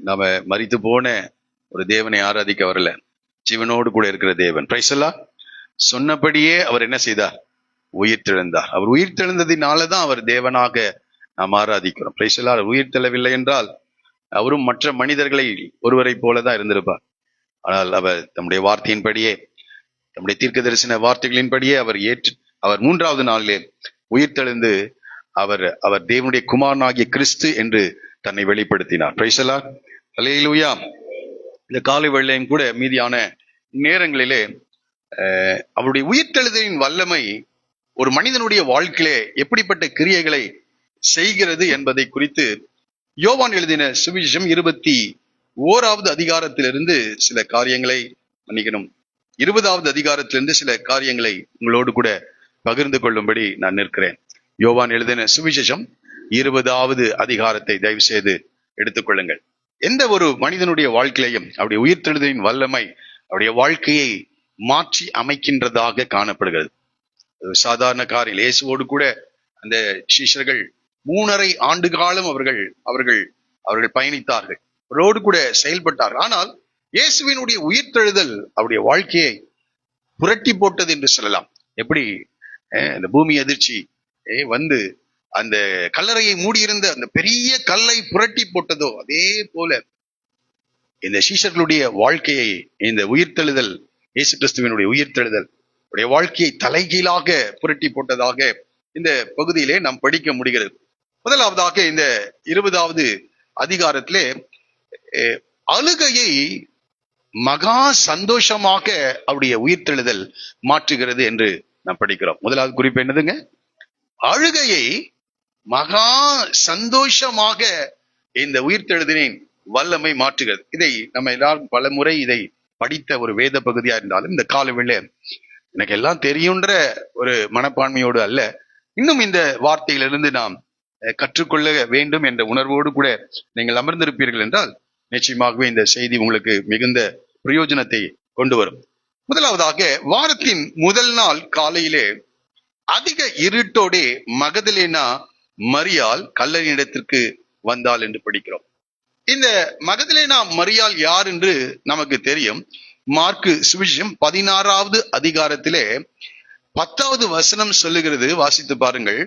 நாம மரித்து போன ஒரு தேவனை ஆராதிக்க வரல, ஜீவனோடு கூட இருக்கிற தேவன். பிரைஸ் எல்லாம் சொன்னபடியே அவர் என்ன செய்தார்? உயிர்த்தெழுந்தார். அவர் உயிர்த்தெழுந்ததினாலதான் அவர் தேவனாக நாம் ஆராதிக்கிறோம். பிரைஸ் எல்லாம். அவர் உயிர்த்தெழவில்லை என்றால் அவரும் மற்ற மனிதர்களை ஒருவரை போலதான் இருந்திருப்பார். ஆனால் அவர் தம்முடைய வார்த்தையின்படியே, தம்முடைய தீர்க்க தரிசன வார்த்தைகளின்படியே அவர் 3வது நாளிலே உயிர்த்தெழுந்து அவர் தேவனுடைய குமாரனாகிய கிறிஸ்து என்று தன்னை வெளிப்படுத்தினார். பிரைஸ் எல்லாம். அல்லேலூயா. இந்த காலை வேளையும் கூட மீதியான நேரங்களிலே அவருடைய உயிர்த்தெழுதலின் வல்லமை ஒரு மனிதனுடைய வாழ்க்கையிலே எப்படிப்பட்ட கிரியைகளை செய்கிறது என்பதை குறித்து யோவான் எழுதின சுவிசேஷம் 21வது அதிகாரத்திலிருந்து சில காரியங்களை 20வது அதிகாரத்திலிருந்து சில காரியங்களை உங்களோடு கூட பகிர்ந்து கொள்ளும்படி நான் நிற்கிறேன். யோவான் எழுதின சுவிசேஷம் 20வது அதிகாரத்தை தயவு செய்து எடுத்துக்கொள்ளுங்கள். எந்த ஒரு மனிதனுடைய வாழ்க்கையிலையும் அவருடைய உயிர்த்தெழுதலின் வல்லமை அவருடைய வாழ்க்கையை மாற்றி அமைக்கின்றதாக காணப்படுகிறது. சாதாரண காரியம். இயேசுவோடு கூட அந்த சீஷர்கள் 3½ ஆண்டு காலம் அவர்கள் பயணித்தார்கள், அவரோடு கூட செயல்பட்டார்கள். ஆனால் இயேசுவினுடைய உயிர்த்தெழுதல் அவருடைய வாழ்க்கையை புரட்டி போட்டது என்று சொல்லலாம். எப்படி இந்த பூமி அதிர்ச்சி வந்து அந்த கல்லறையை மூடியிருந்த அந்த பெரிய கல்லை புரட்டி போட்டதோ, அதே போல இந்த சீஷர்களுடைய வாழ்க்கையை இந்த உயிர்த்தெழுதல், இயேசு கிறிஸ்துவினுடைய உயிர்த்தெழுதல் உடைய வாழ்க்கையை தலைகீழாக புரட்டி போட்டதாக இந்த பகுதியிலே நாம் படிக்க முடிகிறது. முதலாவதாக இந்த 20வது அதிகாரத்திலே அழுகையை மகா சந்தோஷமாக அவருடைய உயிர்த்தெழுதல் மாற்றுகிறது என்று நாம் படிக்கிறோம். முதலாவது குறிப்பு என்னதுங்க? அழுகையை மகா சந்தோஷமாக இந்த உயிர்த்தெழுதலின் வல்லமை மாற்றுகிறது. இதை நம்ம எல்லாரும் பல முறை இதை படித்த ஒரு வேத பகுதியா இருந்தாலும் இந்த காலவேளை எனக்கு எல்லாம் தெரியுன்ற ஒரு மனப்பான்மையோடு அல்ல, இன்னும் இந்த வார்த்தையிலிருந்து நாம் கற்றுக்கொள்ள வேண்டும் என்ற உணர்வோடு கூட நீங்கள் அமர்ந்திருப்பீர்கள் என்றால் நிச்சயமாகவே இந்த செய்தி உங்களுக்கு மிகுந்த பிரயோஜனத்தை கொண்டு வரும். முதலாவதாக, வாரத்தின் முதல் நாள் காலையிலே அதிக இருட்டோடே மகதலேனா மரியாள் கல்லறையிடத்திற்கு வந்தாள் என்று படிக்கிறோம். இந்த மகதலேனா மரியாள் யார் என்று நமக்கு தெரியும். மார்க்கு சுவிசேஷம் 16வது அதிகாரத்திலே 10வது வசனம் சொல்லுகிறது. வாசித்து பாருங்கள்.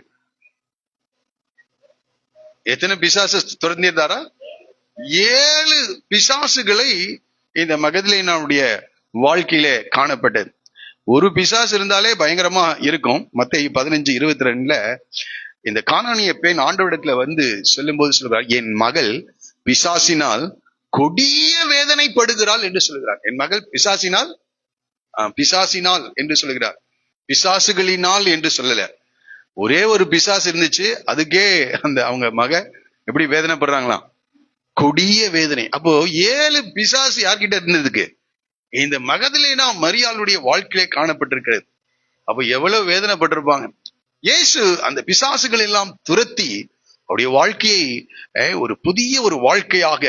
எத்தனை பிசாசு துரந்திருந்தாரா? 7 பிசாசுகளை இந்த மகதலேனாவுடைய வாழ்க்கையிலே காணப்பட்டது. ஒரு பிசாசு இருந்தாலே பயங்கரமா இருக்கும். மத்தேயு 15:22 இந்த கானானிய பெண் ஆண்டவரிடத்துல வந்து சொல்லும் போது சொல்கிறார், என் மகள் பிசாசினால் கொடிய வேதனைப்படுகிறாள் என்று சொல்கிறார். என் மகள் பிசாசினால் என்று சொல்கிறார், பிசாசுகளினால் என்று சொல்லல. ஒரே ஒரு பிசாசு இருந்துச்சு, அதுக்கே அவங்க மக எப்படி வேதனைப்படுறாங்களாம், கொடிய வேதனை. அப்போ 7 பிசாசு யார்கிட்ட இருந்ததுக்கு? இந்த மகதலேனா மரியாளுடைய வாழ்க்கையிலே காணப்பட்டிருக்கிறது. அப்போ எவ்வளவு வேதனைப்பட்டிருப்பாங்க. இயேசு அந்த பிசாசுகள் எல்லாம் துரத்தி அவருடைய வாழ்க்கையை ஒரு புதிய ஒரு வாழ்க்கையாக,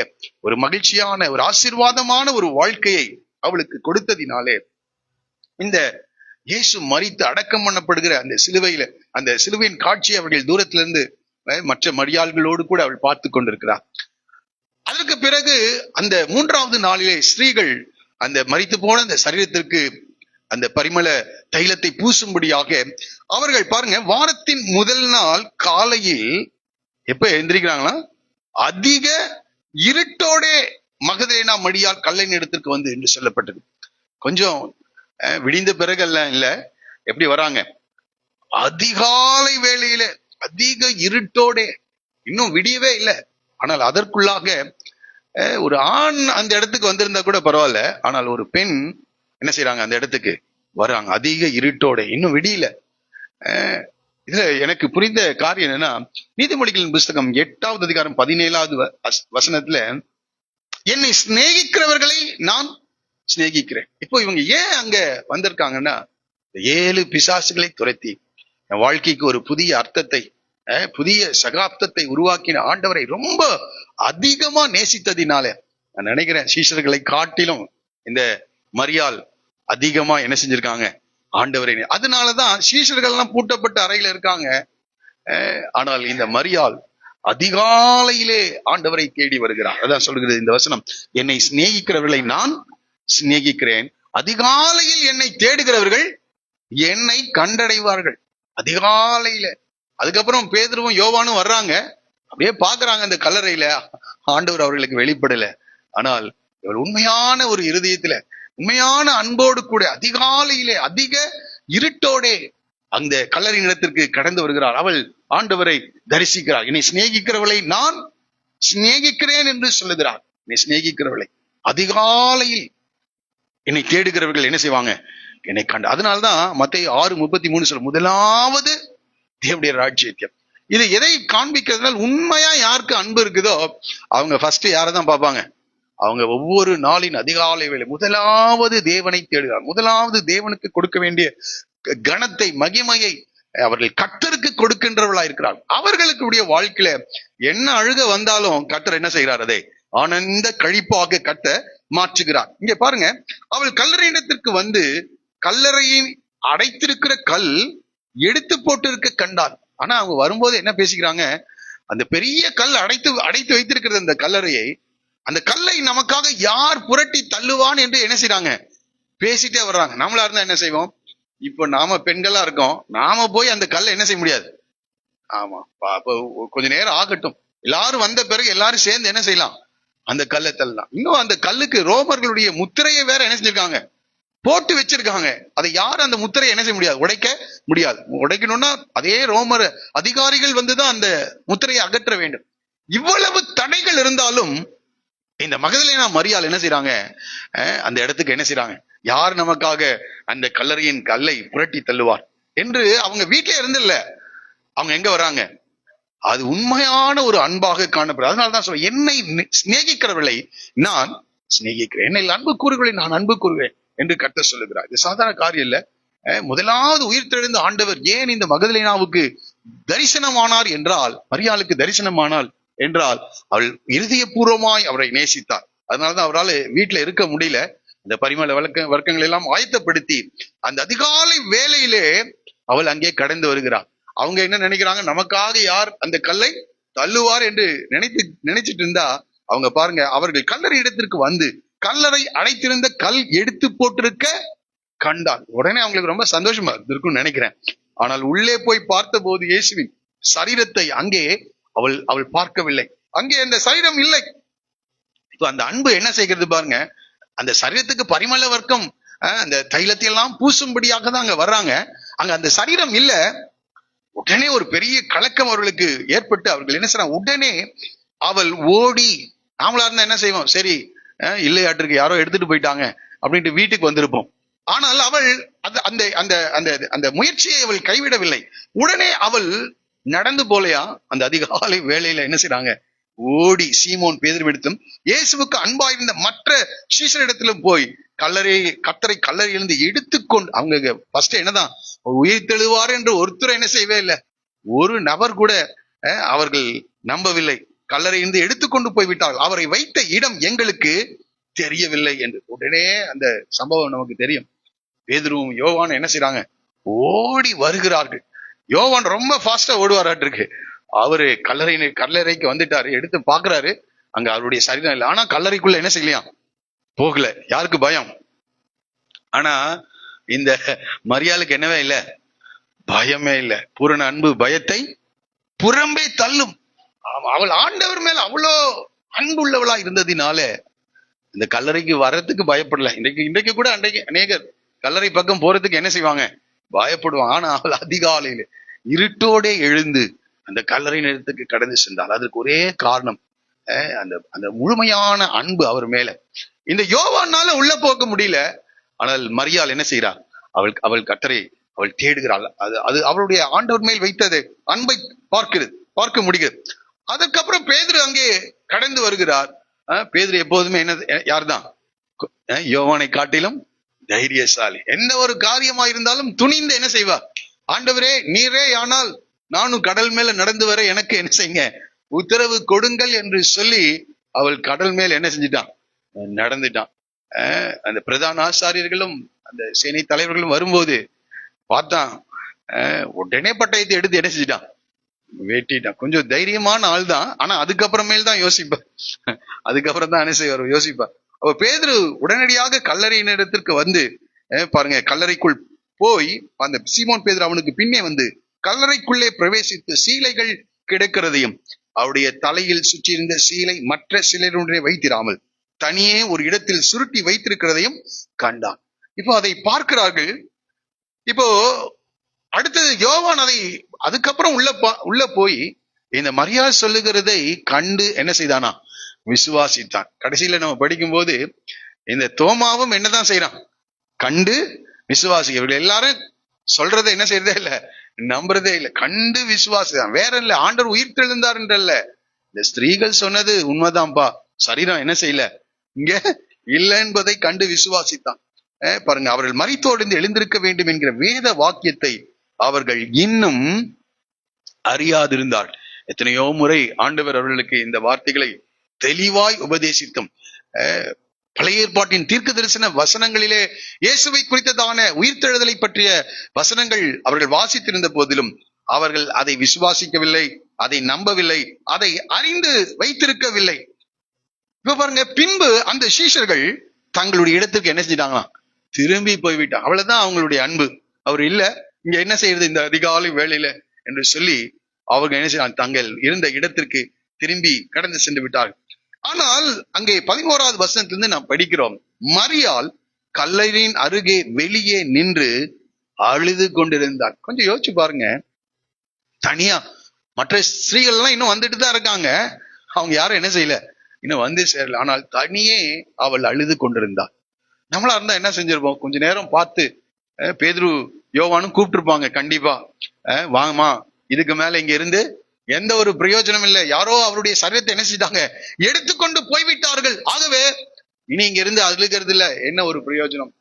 ஒரு மகிழ்ச்சியான, ஒரு ஆசீர்வாதமான ஒரு வாழ்க்கையை அவளுக்கு கொடுத்ததினாலே இந்த இயேசு மரித்து அடக்கம் பண்ணப்படுகிற அந்த சிலுவையில, அந்த சிலுவையின் காட்சியை அவர்கள் தூரத்திலிருந்து மற்ற மரியாள்களோடு கூட அவள் பார்த்து கொண்டிருக்கிறார். அதற்கு பிறகு அந்த 3வது நாளிலே ஸ்திரீகள் அந்த மரித்து போன அந்த சரீரத்திற்கு அந்த பரிமள தைலத்தை பூசும்படியாக அவர்கள் பாருங்க, வாரத்தின் முதல் நாள் காலையில் எப்ப எழுந்திருக்கிறாங்களா? அதிக இருட்டோட மகதலேனா மரியாள் கல்லறையின் இடத்திற்கு வந்து என்று சொல்லப்பட்டது. கொஞ்சம் விடிந்த பிறகெல்லாம் இல்ல, எப்படி வராங்க? அதிகாலை வேளையில, அதிக இருட்டோட, இன்னும் விடியவே இல்லை. ஆனால் அதற்குள்ளாக ஒரு ஆண் அந்த இடத்துக்கு வந்திருந்தா கூட பரவாயில்ல, ஆனால் ஒரு பெண் என்ன செய்யறாங்க? அந்த இடத்துக்கு வராங்க அதிக இருட்டோட, இன்னும் விடியல. இதுல எனக்கு புரிந்த காரியம் என்னன்னா, நீதிமொழிகளின் புஸ்தகம் 8வது அதிகாரம் 17வது வசனத்துல, என்னை சிநேகிக்கிறவர்களை நான் சிநேகிக்கிறேன். இப்போ இவங்க ஏன் அங்க வந்திருக்காங்கன்னா, 7 பிசாசுகளை துரத்தி என் வாழ்க்கைக்கு ஒரு புதிய அர்த்தத்தை, புதிய சகாப்தத்தை உருவாக்கின ஆண்டவரை ரொம்ப அதிகமா நேசித்ததினால நான் நினைக்கிறேன் சீஷர்களை காட்டிலும் இந்த மரியாள் அதிகமா என்ன செஞ்சிருக்காங்க? ஆண்டவரை. அதனாலதான் சீஷர்கள் எல்லாம் பூட்டப்பட்ட அறையில இருக்காங்க. ஆனால் இந்த மரியாள் அதிகாலையிலே ஆண்டவரை தேடி வருகிறார். அதான் சொல்கிறது இந்த வசனம், என்னை சிநேகிக்கிறவர்களை நான் சிநேகிக்கிறேன், அதிகாலையில் என்னை தேடுகிறவர்கள் என்னை கண்டடைவார்கள். அதிகாலையில. அதுக்கப்புறம் பேதுருவும் யோவானும் வர்றாங்க, அப்படியே பாக்குறாங்க அந்த கல்லறையில, ஆண்டவர் அவர்களுக்கு வெளிப்படல. ஆனால் இவள் உண்மையான ஒரு இருதயத்துல, உண்மையான அன்போடு கூட அதிகாலையிலே, அதிக இருட்டோடே அந்த கல்லறையின் இடத்திற்கு கடந்து வருகிறார். அவள் ஆண்டவரை தரிசிக்கிறார். என்னை சிநேகிக்கிறவளை நான் சிநேகிக்கிறேன் என்று சொல்லுகிறார். என்னை சிநேகிக்கிறவளை அதிகாலையில் என்னை தேடுகிறவர்கள் என்ன செய்வாங்க, என்னை கண்டு. அதனால்தான் மத்தேயு 6:33 சொல்ல, முதலாவது தேவனுடைய ராஜ்யத்தியம். இது எதை காண்பிக்கிறதுனால, உண்மையா யாருக்கு அன்பு இருக்குதோ அவங்க ஃபர்ஸ்ட் யாரதான் பார்ப்பாங்க, அவங்க ஒவ்வொரு நாளின் அதிகாலை வேளை முதலாவது தேவனை தேடுகிறார். முதலாவது தேவனுக்கு கொடுக்க வேண்டிய கணத்தை, மகிமையை அவர்கள் கர்த்தருக்கு கொடுக்கின்றவர்களா இருக்கிறார். அவர்களுக்கு வாழ்க்கையில என்ன அழுக வந்தாலும் கர்த்தர் என்ன செய்கிறார், அதை ஆனந்த கழிப்பாக கர்த்தர் மாற்றுகிறார். இங்க பாருங்க, அவள் கல்லறையிடத்திற்கு வந்து கல்லறையின் அடைத்திருக்கிற கல் எடுத்து போட்டு இருக்க கண்டாள். ஆனா அவங்க வரும்போது என்ன பேசிக்கிறாங்க, அந்த பெரிய கல் அடைத்து வைத்திருக்கிறது அந்த கல்லறையை, அந்த கல்லை நமக்காக யார் புரட்டி தள்ளுவான் என்று என்ன செய்யறாங்க, பேசிட்டே வர்றாங்க. நம்மளா இருந்தா என்ன செய்வோம், இப்ப நாம பெண்களா இருக்கோம், நாம போய் அந்த கல்லை என்ன செய்ய முடியாது. ஆமா, கொஞ்ச நேரம் ஆகட்டும், எல்லாரும் வந்த பிறகு எல்லாரும் சேர்ந்து என்ன செய்யலாம், அந்த கல்லை தள்ளலாம். இன்னும் அந்த கல்லுக்கு ரோமர்களுடைய முத்திரையை வேற என்ன செஞ்சிருக்காங்க, போட்டு வச்சிருக்காங்க. அதை யாரும் அந்த முத்திரையை என்ன செய்ய முடியாது, உடைக்க முடியாது. உடைக்கணும்னா அதே ரோமர் அதிகாரிகள் வந்துதான் அந்த முத்திரையை அகற்ற வேண்டும். இவ்வளவு தடைகள் இருந்தாலும் இந்த மகதலேனா மரியாள் என்ன செய்யறாங்க, அந்த இடத்துக்கு என்ன செய்யறாங்க, யார் நமக்காக அந்த கல்லறையின் கல்லை புரட்டி தள்ளுவார் என்று அவங்க வீட்டிலே இருந்து இல்ல, அவங்க எங்க வராங்க, அது உண்மையான ஒரு அன்பாக காணப்படுது. அதனாலதான் சொல்ல, என்னை சிநேகிக்கிறவர்களை நான் சிநேகிக்கிறேன், என்னை அன்பு கூறுகளை நான் அன்பு கூறுவேன் என்று கர்த்தர் சொல்லுகிறார். இது சாதாரண காரியம் இல்ல. முதலாவது உயிர்த்தெழுந்த ஆண்டவர் ஏன் இந்த மகதலேனாவுக்கு தரிசனமானார் என்றால், மரியாளுக்கு தரிசனமானாள் என்றால், அவள் இருதயபூர்வமாய் அவரை நேசித்தார். அதனாலதான் அவரால் வீட்டுல இருக்க முடியல. இந்த பரிமள வர்க்கங்களை எல்லாம் ஆயத்தப்படுத்தி அந்த அதிகாலை வேளையிலே அவள் அங்கே கடந்து வருகிறார். அவங்க என்ன நினைக்கிறாங்க, நமக்காக யார் அந்த கல்லை தள்ளுவார் என்று நினைச்சிட்டு இருந்தா, அவங்க பாருங்க, அவர்கள் கல்லறை இடத்திற்கு வந்து கல்லறை அடைத்திருந்த கல் எடுத்து போட்டிருக்க கண்டாள். உடனே அவங்களுக்கு ரொம்ப சந்தோஷமா இருக்குன்னு நினைக்கிறேன். ஆனால் உள்ளே போய் பார்த்த போது இயேசுவின் சரீரத்தை அங்கே அவள் பார்க்கவில்லை. அங்கே அந்த சரீரம் இல்லை. இப்ப அந்த அன்பு என்ன செய்கிறது பாருங்க, அந்த சரீரத்துக்கு பரிமள வர்க்கம் அந்த தைலத்தை எல்லாம் பூசும்படியாக தான் அங்க வர்றாங்க. அங்க அந்த சரீரம் இல்ல. உடனே ஒரு பெரிய கலக்கம் அவர்களுக்கு ஏற்பட்டு அவர்கள் என்ன செய்றாங்க, உடனே அவள் ஓடி, நாமளா இருந்தா என்ன செய்வோம், சரி இல்லையாட்டிற்கு யாரோ எடுத்துட்டு போயிட்டாங்க அப்படின்ட்டு வீட்டுக்கு வந்திருப்போம். ஆனால் அவள் அந்த அந்த அந்த அந்த முயற்சியை அவள் கைவிடவில்லை. உடனே அவள் நடந்து போலையா, அந்த அதிகாலை வேளையில என்ன செய்றாங்க, ஓடி சீமோன் பேதுருவிடத்திலும் இயேசுவுக்கு அன்பாயிருந்த மற்ற சீஷரிடத்திலும் போய் கர்த்தரை கல்லறையிலிருந்து எடுத்துக்கொண்டு, அவங்க ஃபர்ஸ்ட் என்னதான் உயிர் தெழுவார் என்று ஒருத்தர் என்ன செய்யவே இல்லை, ஒரு நபர் கூட அவர்கள் நம்பவில்லை. கல்லறையிலிருந்து எடுத்துக்கொண்டு போய்விட்டார்கள், அவரை வைத்த இடம் எங்களுக்கு தெரியவில்லை என்று. உடனே அந்த சம்பவம் நமக்கு தெரியும். பேதுருவும் யோவான் என்ன செய்றாங்க, ஓடி வருகிறார்கள். யோவான் ரொம்ப ஃபாஸ்டா ஓடுவாராட்டு இருக்கு. அவரு கல்லறைக்கு வந்துட்டாரு, எடுத்து பாக்குறாரு, அங்க அவருடைய சரீரம் இல்லை. ஆனா கல்லறைக்குள்ள என்ன செய்யலையாம், போகல. யாருக்கு பயம். ஆனா இந்த மரியாளுக்கு என்னவே இல்லை, பயமே இல்லை. பூரண அன்பு பயத்தை புறம்பே தள்ளும். அவள் ஆண்டவர் மேல அவ்வளோ அன்பு உள்ளவளா இருந்ததினால இந்த கல்லறைக்கு வர்றதுக்கு பயப்படல. இன்றைக்கு கூட அநேகர் கல்லறை பக்கம் போறதுக்கு என்ன செய்வாங்க, பயப்படுவாங்க. ஆனா அவள் அதிகாலையில இருட்டோடே எழுந்து அந்த கல்லறை நேரத்துக்கு கடந்து சென்றாள். அதற்கு ஒரே காரணம், அந்த அந்த முழுமையான அன்பு அவர் மேல. இந்த யோவானால உள்ள போக முடியல. ஆனால் மரியாள் என்ன செய்கிறாள், அவள் கர்த்தரை அவள் தேடுகிறாள். அது அவளுடைய ஆண்டவர் மேல் வைத்தது அன்பை பார்க்க முடிகிறது. அதுக்கப்புறம் பேதுரு அங்கே கடந்து வருகிறார். பேதுரு எப்போதுமே என்ன, யார்தான், யோவானை காட்டிலும் தைரியசாலி. எந்த ஒரு காரியமா இருந்தாலும் துணிந்து என்ன செய்வார், ஆண்டவரே நீரே ஆனால் நானும் கடல் மேல நடந்து வர எனக்கு என்ன செய்யுங்க, உத்தரவு கொடுங்கள் என்று சொல்லி அவள் கடல் மேல் என்ன செஞ்சிட்டான், நடந்துட்டான். அந்த பிரதான ஆசாரியர்களும் அந்த சேனை தலைவர்களும் வரும்போது பார்த்தான், உடனே பட்டயத்தை எடுத்து என்ன செஞ்சிட்டான், வெட்டிட்டான். கொஞ்சம் தைரியமான ஆள் தான், ஆனா அதுக்கப்புறமேல் தான் யோசிப்பார். அதுக்கப்புறம் தான் என்ன செய்வார், யோசிப்பார். அப்ப பேதுரு உடனடியாக கல்லறையின் இடத்திற்கு வந்து பாருங்க, கல்லறைக்குள் போய் அந்த சீமோன் பேதுரு அவனுக்கு பின்னே வந்து கல்லறைக்குள்ளே பிரவேசித்து சீலைகள் கிடக்கிறதையும் அவருடைய தலையில் சுற்றியிருந்த சீலை மற்ற சிலருடைய வைத்திராமல் தனியே ஒரு இடத்தில் சுருட்டி வைத்திருக்கிறதையும் கண்டான். இப்போ அதை பார்க்கிறார்கள். இப்போ அடுத்தது யோவான் அதை அதுக்கப்புறம் உள்ள போய் இந்த மரியாள் சொல்லுகிறதை கண்டு என்ன செய்தானா, விசுவாசித்தான். கடைசியில நம்ம படிக்கும் போது இந்த தோமாவும் என்னதான் செய்யறான், கண்டு விசுவாசி. இவர்கள் எல்லாரும் சொல்றதை என்ன செய்யறதே இல்ல, நம்புறதே இல்ல, கண்டு விசுவாசிதான். வேற இல்ல, ஆண்டவர் உயிர் தெழுந்தார் என்றல்ல, இந்த ஸ்திரீகள் சொன்னது உண்மைதான்ப்பா, சரீரம் என்ன செய்யல இங்க இல்ல என்பதை கண்டு விசுவாசித்தான். பாருங்க, அவர்கள் மரித்தோடு எழுந்திருக்க வேண்டும் என்கிற வேத வாக்கியத்தை அவர்கள் இன்னும் அறியாதிருந்தார். எத்தனையோ முறை ஆண்டவர் அவர்களுக்கு இந்த வார்த்தைகளை தெளிவாய் உபதேசித்தும் பழைய ஏற்பாட்டின் தீர்க்க தரிசன வசனங்களிலே இயேசுவை குறித்ததான உயிர்த்தெழுதலை பற்றிய வசனங்கள் அவர்கள் வாசித்திருந்த போதிலும் அவர்கள் அதை விசுவாசிக்கவில்லை, அதை நம்பவில்லை, அதை அறிந்து வைத்திருக்கவில்லை. இப்ப பாருங்க, பின்பு அந்த சீஷர்கள் தங்களுடைய இடத்துக்கு என்ன செஞ்சிட்டாங்களாம், திரும்பி போய்விட்டாங்க. அவ்வளவுதான் அவங்களுடைய அன்பு. அவர் இல்ல, இங்க என்ன செய்யறது இந்த அதிகாலை வேளையில என்று சொல்லி அவர்கள் என்ன செய்யறாங்க, தங்கள் இருந்த இடத்திற்கு திரும்பி கடந்து சென்று விட்டார்கள். ஆனால் அங்கே 11வது வசனத்திலிருந்து நாம் படிக்கிறோம், மரியாள் கல்லறையின் அருகே வெளியே நின்று அழுது கொண்டிருந்தார். கொஞ்சம் யோசிச்சு பாருங்க, தனியா மற்ற ஸ்திரீகள் எல்லாம் இன்னும் வந்துட்டு தான் இருக்காங்க, அவங்க யாரும் என்ன செய்யல, இன்னும் வந்து சேரல. ஆனால் தனியே அவள் அழுது கொண்டிருந்தாள். நம்மளா இருந்தா என்ன செஞ்சிருப்போம், கொஞ்ச நேரம் பார்த்து பேதுரு யோவானும் கூப்பிட்டுருப்பாங்க கண்டிப்பா, வாங்கம்மா, இதுக்கு மேல இங்க இருந்து எந்த ஒரு பிரயோஜனம் இல்லை, யாரோ அவருடைய சரீரத்தை என்ன செஞ்சிட்டாங்க, எடுத்துக்கொண்டு போய்விட்டார்கள், ஆகவே இனி இங்க இருந்து அழுகிறது இல்ல, என்ன ஒரு பிரயோஜனம்,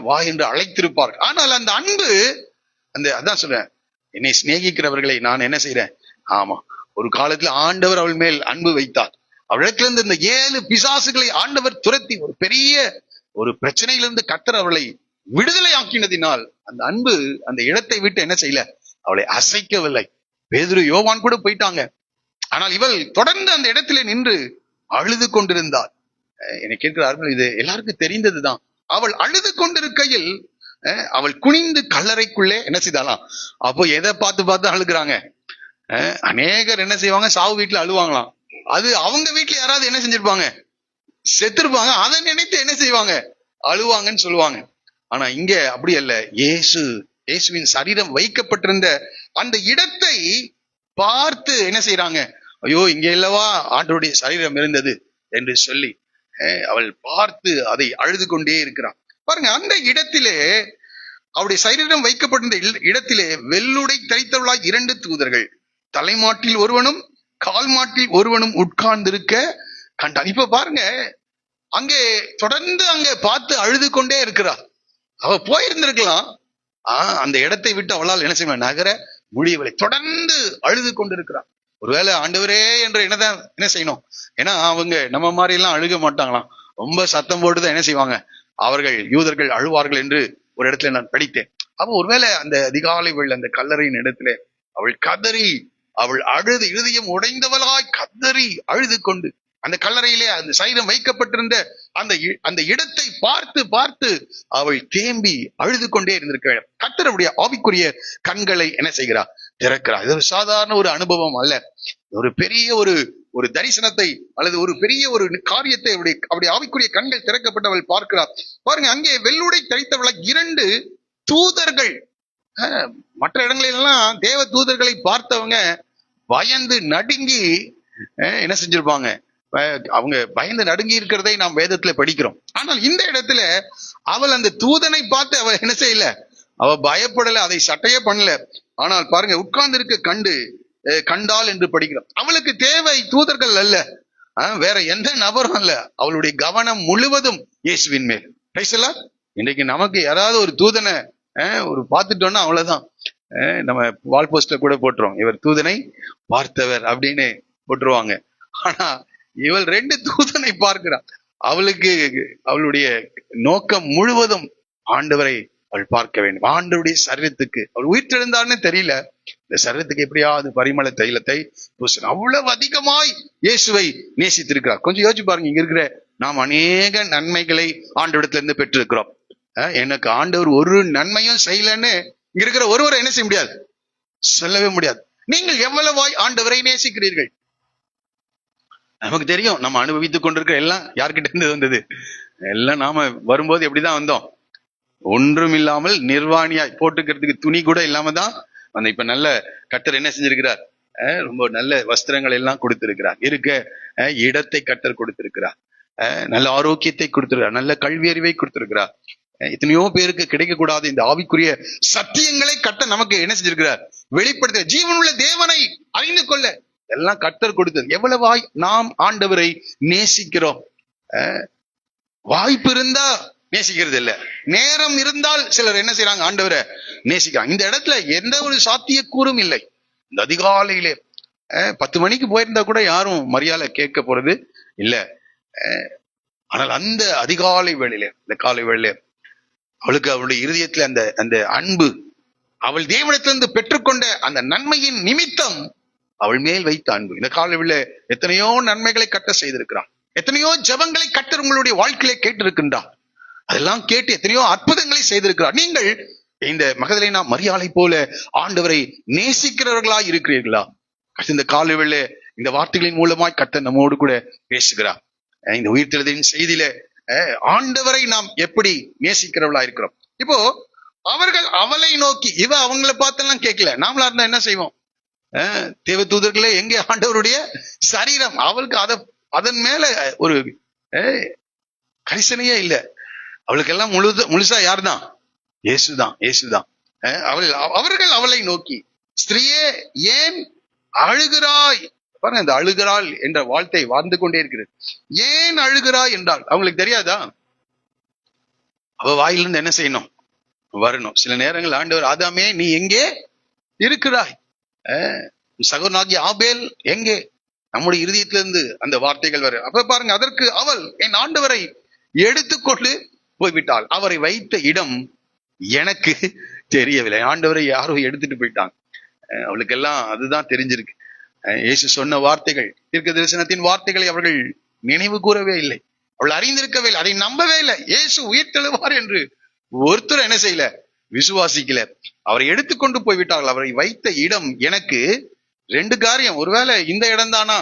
வா என்று அழைத்திருப்பார்கள். ஆனால் அந்த அன்பு, அதான் சொல்றேன், என்னை சிநேகிக்கிறவர்களை நான் என்ன செய்யறேன், ஆமா, ஒரு காலத்துல ஆண்டவர் அவள் மேல் அன்பு வைத்தார். அவளிடத்திலிருந்து இந்த 7 பிசாசுகளை ஆண்டவர் துரத்தி ஒரு பெரிய ஒரு பிரச்சனையிலிருந்து கர்த்தர் அவளை விடுதலை ஆக்கினதினால் அந்த அன்பு அந்த இடத்தை விட்டு என்ன செய்யல, அவளை அசைக்கவில்லை. பேதுரு யோவான் கூட போயிட்டாங்க, ஆனால் இவள் தொடர்ந்து அந்த இடத்திலே நின்று அழுது கொண்டிருந்தாள். என்னை கேட்கிறார்கள், இது எல்லாருக்கும் தெரிந்ததுதான். அவள் அழுது கொண்டிருக்கையில் அவள் குனிந்து கல்லறைக்குள்ளே என்ன செய்தாலாம், அப்போ எதை பார்த்து பார்த்து அழுகிறாங்க, அநேகர் என்ன செய்வாங்க, சாவு வீட்டுல அழுவாங்களாம், அது அவங்க வீட்டுல யாராவது என்ன செஞ்சிருப்பாங்க, செத்துருப்பாங்க, அதை நினைத்து என்ன செய்வாங்க, அழுவாங்கன்னு சொல்லுவாங்க. ஆனா இங்க அப்படி அல்ல, இயேசுவின் சரீரம் வைக்கப்பட்டிருந்த அந்த இடத்தை பார்த்து என்ன செய்யறாங்க, ஐயோ இங்க இல்லவா ஆண்டவருடைய சரீரம் இருந்தது என்று சொல்லி அவள் பார்த்து அதை அழுது கொண்டே இருக்கிறான். பாருங்க, அந்த இடத்திலே அவருடைய சரீரம் வைக்கப்பட்டிருந்த இடத்திலே வெள்ளுடை தரித்தவளாய் 2 தூதர்கள் தலைமாட்டில் ஒருவனும் கால் மாட்டில் ஒருவனும் உட்கார்ந்திருக்க கண்டான். இப்ப பாருங்க, அங்கே தொடர்ந்து அங்க பார்த்து அழுது கொண்டே இருக்கிறார். அவ போயிருந்திருக்கலாம், அந்த இடத்தை விட்டு அவளால் என்ன செய்ய நகர முடியவில்லை, தொடர்ந்து அழுது கொண்டிருக்கிறார். ஒருவேளை ஆண்டவரே என்று என்ன செய்யணும், ஏன்னா அவங்க நம்ம மாதிரி எல்லாம் அழுக மாட்டாங்களாம், ரொம்ப சத்தம் போட்டுதான் என்ன செய்வாங்க, அவர்கள் யூதர்கள் அழுவார்கள் என்று ஒரு இடத்துல நான் படித்தேன். அப்போ ஒருவேளை அந்த அதிகாலை வேளை அந்த கல்லறையின் இடத்துல அவள் கதறி, அவள் அழுது இருதயம் உடைந்தவளாய் கதறி அழுது கொண்டு அந்த கல்லறையிலே அந்த சரீரம் வைக்கப்பட்டிருந்த அந்த இடத்தை பார்த்து பார்த்து அவள் தேம்பி அழுது கொண்டே இருந்திருக்க வேண்டும். கர்த்தருடைய ஆவிக்குரிய கண்களை என்ன செய்கிறார், திறக்கிறார். இது ஒரு சாதாரண ஒரு அனுபவம் அல்ல, ஒரு பெரிய ஒரு தரிசனத்தை அல்லது ஒரு பெரிய ஒரு காரியத்தை அவருடைய ஆவிக்குரிய கண்கள் திறக்கப்பட்டவள் பார்க்கிறார். பாருங்க, அங்கே வெள்ளுடை தரித்தவள 2 தூதர்கள். மற்ற இடங்களிலெல்லாம் தேவ தூதர்களை பார்த்தவங்க பயந்து நடுங்கி என்ன செஞ்சிருப்பாங்க, அவங்க பயந்து நடுங்கி இருக்கிறதை நாம் வேதத்துல படிக்கிறோம். ஆனால் இந்த இடத்துல அவள் அந்த தூதனை பார்த்து அவள் என்ன செய்யல, அவ பயப்படல, அதை சட்டையே பண்ணல. ஆனால் பாருங்க, உட்கார்ந்து இருக்க கண்டாள் என்று படிக்கிறோம். அவளுக்கு தேவை தூதர்கள் அல்ல, வேற எந்த நபரும் அல்ல, அவளுடைய கவனம் முழுவதும் இயேசுவின் மேல். இன்றைக்கு நமக்கு யாராவது ஒரு தூதனை ஒரு பார்த்துட்டோம்னா அவ்வளவுதான், நம்ம வால் போஸ்ட்ல கூட போட்டுருவோம், இவர் தூதனை பார்த்தவர் அப்படின்னு போட்டுருவாங்க. ஆனா இவள் 2 தூதனை பார்க்கிறாள். அவளுக்கு அவளுடைய நோக்கம் முழுவதும் ஆண்டவரை அவள் பார்க்க வேண்டும். ஆண்டவருடைய சரீரத்துக்கு அவள் உயிர்த்தெழுந்தான்னு தெரியல, இந்த சரீரத்துக்கு எப்படியாவது பரிமள தைலத்தை பூசணும். அவ்வளவு அதிகமாய் இயேசுவை நேசித்திருக்கிறார். கொஞ்சம் யோசிச்சு பாருங்க, இங்க இருக்கிற நாம் அநேக நன்மைகளை ஆண்டவரிடத்துல இருந்து பெற்றிருக்கிறோம். எனக்கு ஆண்டவர் ஒரு நன்மையும் செய்யலன்னு இங்க இருக்கிற ஒருவரை என்ன செய்ய முடியாது, சொல்லவே முடியாது. நீங்கள் எவ்வளவாய் ஆண்டவரை நேசிக்கிறீர்கள்? நமக்கு தெரியும், நம்ம அனுபவித்துக் கொண்டிருக்கிற எல்லாம் யார்கிட்ட இருந்து வந்தது? எல்லாம் நாம வரும்போது எப்படிதான் வந்தோம்? ஒன்றும் இல்லாமல் நிர்வாணியாய், போட்டுக்கிறதுக்கு துணி கூட இல்லாம தான் அந்த இப்ப நல்ல கர்த்தர் என்ன செஞ்சிருக்கிறார், ரொம்ப நல்ல வஸ்திரங்கள் எல்லாம் கொடுத்திருக்கிறார், இருக்க இடத்தை கர்த்தர் கொடுத்திருக்கிறார், நல்ல ஆரோக்கியத்தை கொடுத்திருக்கிறார், நல்ல கல்வி அறிவை கொடுத்திருக்கிறார். எத்தனையோ பேருக்கு கிடைக்கக்கூடாத இந்த ஆவிக்குரிய சத்தியங்களை கர்த்தர் நமக்கு என்ன செஞ்சிருக்கிறார், வெளிப்படுத்த. ஜீவனுள்ள தேவனை அறிந்து கொள்ள எல்லாம் கர்த்தர் கொடுத்தது. எவ்வளவாய் நாம் ஆண்டவரை நேசிக்கிறோம். வாய்ப்பு இருந்தா நேசிக்கிறது இல்ல, நேரம் இருந்தால் சிலர் என்ன செய்யறாங்க, ஆண்டவரை நேசிக்கிறாங்க. இந்த இடத்துல எந்த ஒரு சாத்தியக்கூறும் இல்லை. இந்த அதிகாலையிலே 10 மணிக்கு போயிருந்தா கூட யாரும் மரியாதை கேட்க போறது இல்ல. ஆனால் அந்த அதிகாலை வேளையிலே, இந்த காலை வேளையிலே அவளுக்கு அவளுடைய இருதயத்துல அந்த அந்த அன்பு, அவள் தேவனிடத்திலிருந்து பெற்றுக்கொண்ட அந்த நன்மையின் நிமித்தம் அவள் மேல் வைத்த அன்பு. இந்த காலையில எத்தனையோ நன்மைகளை கட்ட செய்திருக்கிறான், எத்தனையோ ஜெபங்களை கர்த்தர் உங்களுடைய வாழ்க்கையிலே கேட்டிருக்கின்றார், அதெல்லாம் கேட்டு எத்தனையோ அற்புதங்களை செய்திருக்கிறார். நீங்கள் இந்த மகதலேனா மரியாளை போல ஆண்டவரை நேசிக்கிறவர்களா இருக்கிறீர்களா? இந்த காலையில இந்த வார்த்தைகளின் மூலமாய் கர்த்தர் நம்மோடு கூட பேசுகிறார். இந்த உயிர்த்தெழுதலின் செய்தியில ஆண்டவரை நாம் எப்படி நேசிக்கிறவர்களா இருக்கிறோம்? இப்போ அவர்கள் அவளை நோக்கி, இவ அவங்கள பார்த்தெல்லாம் கேட்கல. நாமளா இருந்தா என்ன செய்வோம்? தேவ தூதர்களே, எங்கே ஆண்டவருடைய சரீரம், அவளுக்கு அதன் மேல ஒரு கரிசனையே இல்லை. அவளுக்கெல்லாம் முழுசா யார்தான்? இயேசுதான், இயேசுதான். அவர்கள் அவளை நோக்கி, ஸ்திரீயே ஏன் அழுகிறாய்? பாருங்க, இந்த அழுகிறாள் என்ற வார்த்தை வாழ்ந்து கொண்டே இருக்கிறது. ஏன் அழுகிறாய் என்றால் அவங்களுக்கு தெரியாதா? அவ வாயிலிருந்து என்ன செய்யணும், வரணும். சில நேரங்கள் ஆண்டவர், ஆதாமே நீ எங்கே இருக்கிறாய்? சகோதரனாகிய ஆபேல் எங்கே? நம்முடைய இருதயத்திலிருந்து அந்த வார்த்தைகள் வரும். அப்ப பாருங்க, அதற்கு அவள் என் ஆண்டவரை எடுத்துக்கொண்டு போய்விட்டாள், அவரை வைத்த இடம் எனக்கு தெரியவில்லை. ஆண்டவரை யாரோ எடுத்துட்டு போயிட்டாங்க. அவளுக்கெல்லாம் அதுதான் தெரிஞ்சிருக்கு. இயேசு சொன்ன வார்த்தைகள், தீர்க்க தரிசனத்தின் வார்த்தைகளை அவர்கள் நினைவு கூறவே இல்லை, அவள் அறிந்திருக்கவே இல்லை, அதை நம்பவே இல்லை. இயேசு உயிர்த்தெழுவார் என்று ஒருத்தர் என்ன செய்யல, விசுவாசிக்கல. அவரை எடுத்துக்கொண்டு போய்விட்டார்கள். அவரை வைத்த இடம் எனக்கு 2 காரியம், ஒருவேளை இந்த இடம் தானா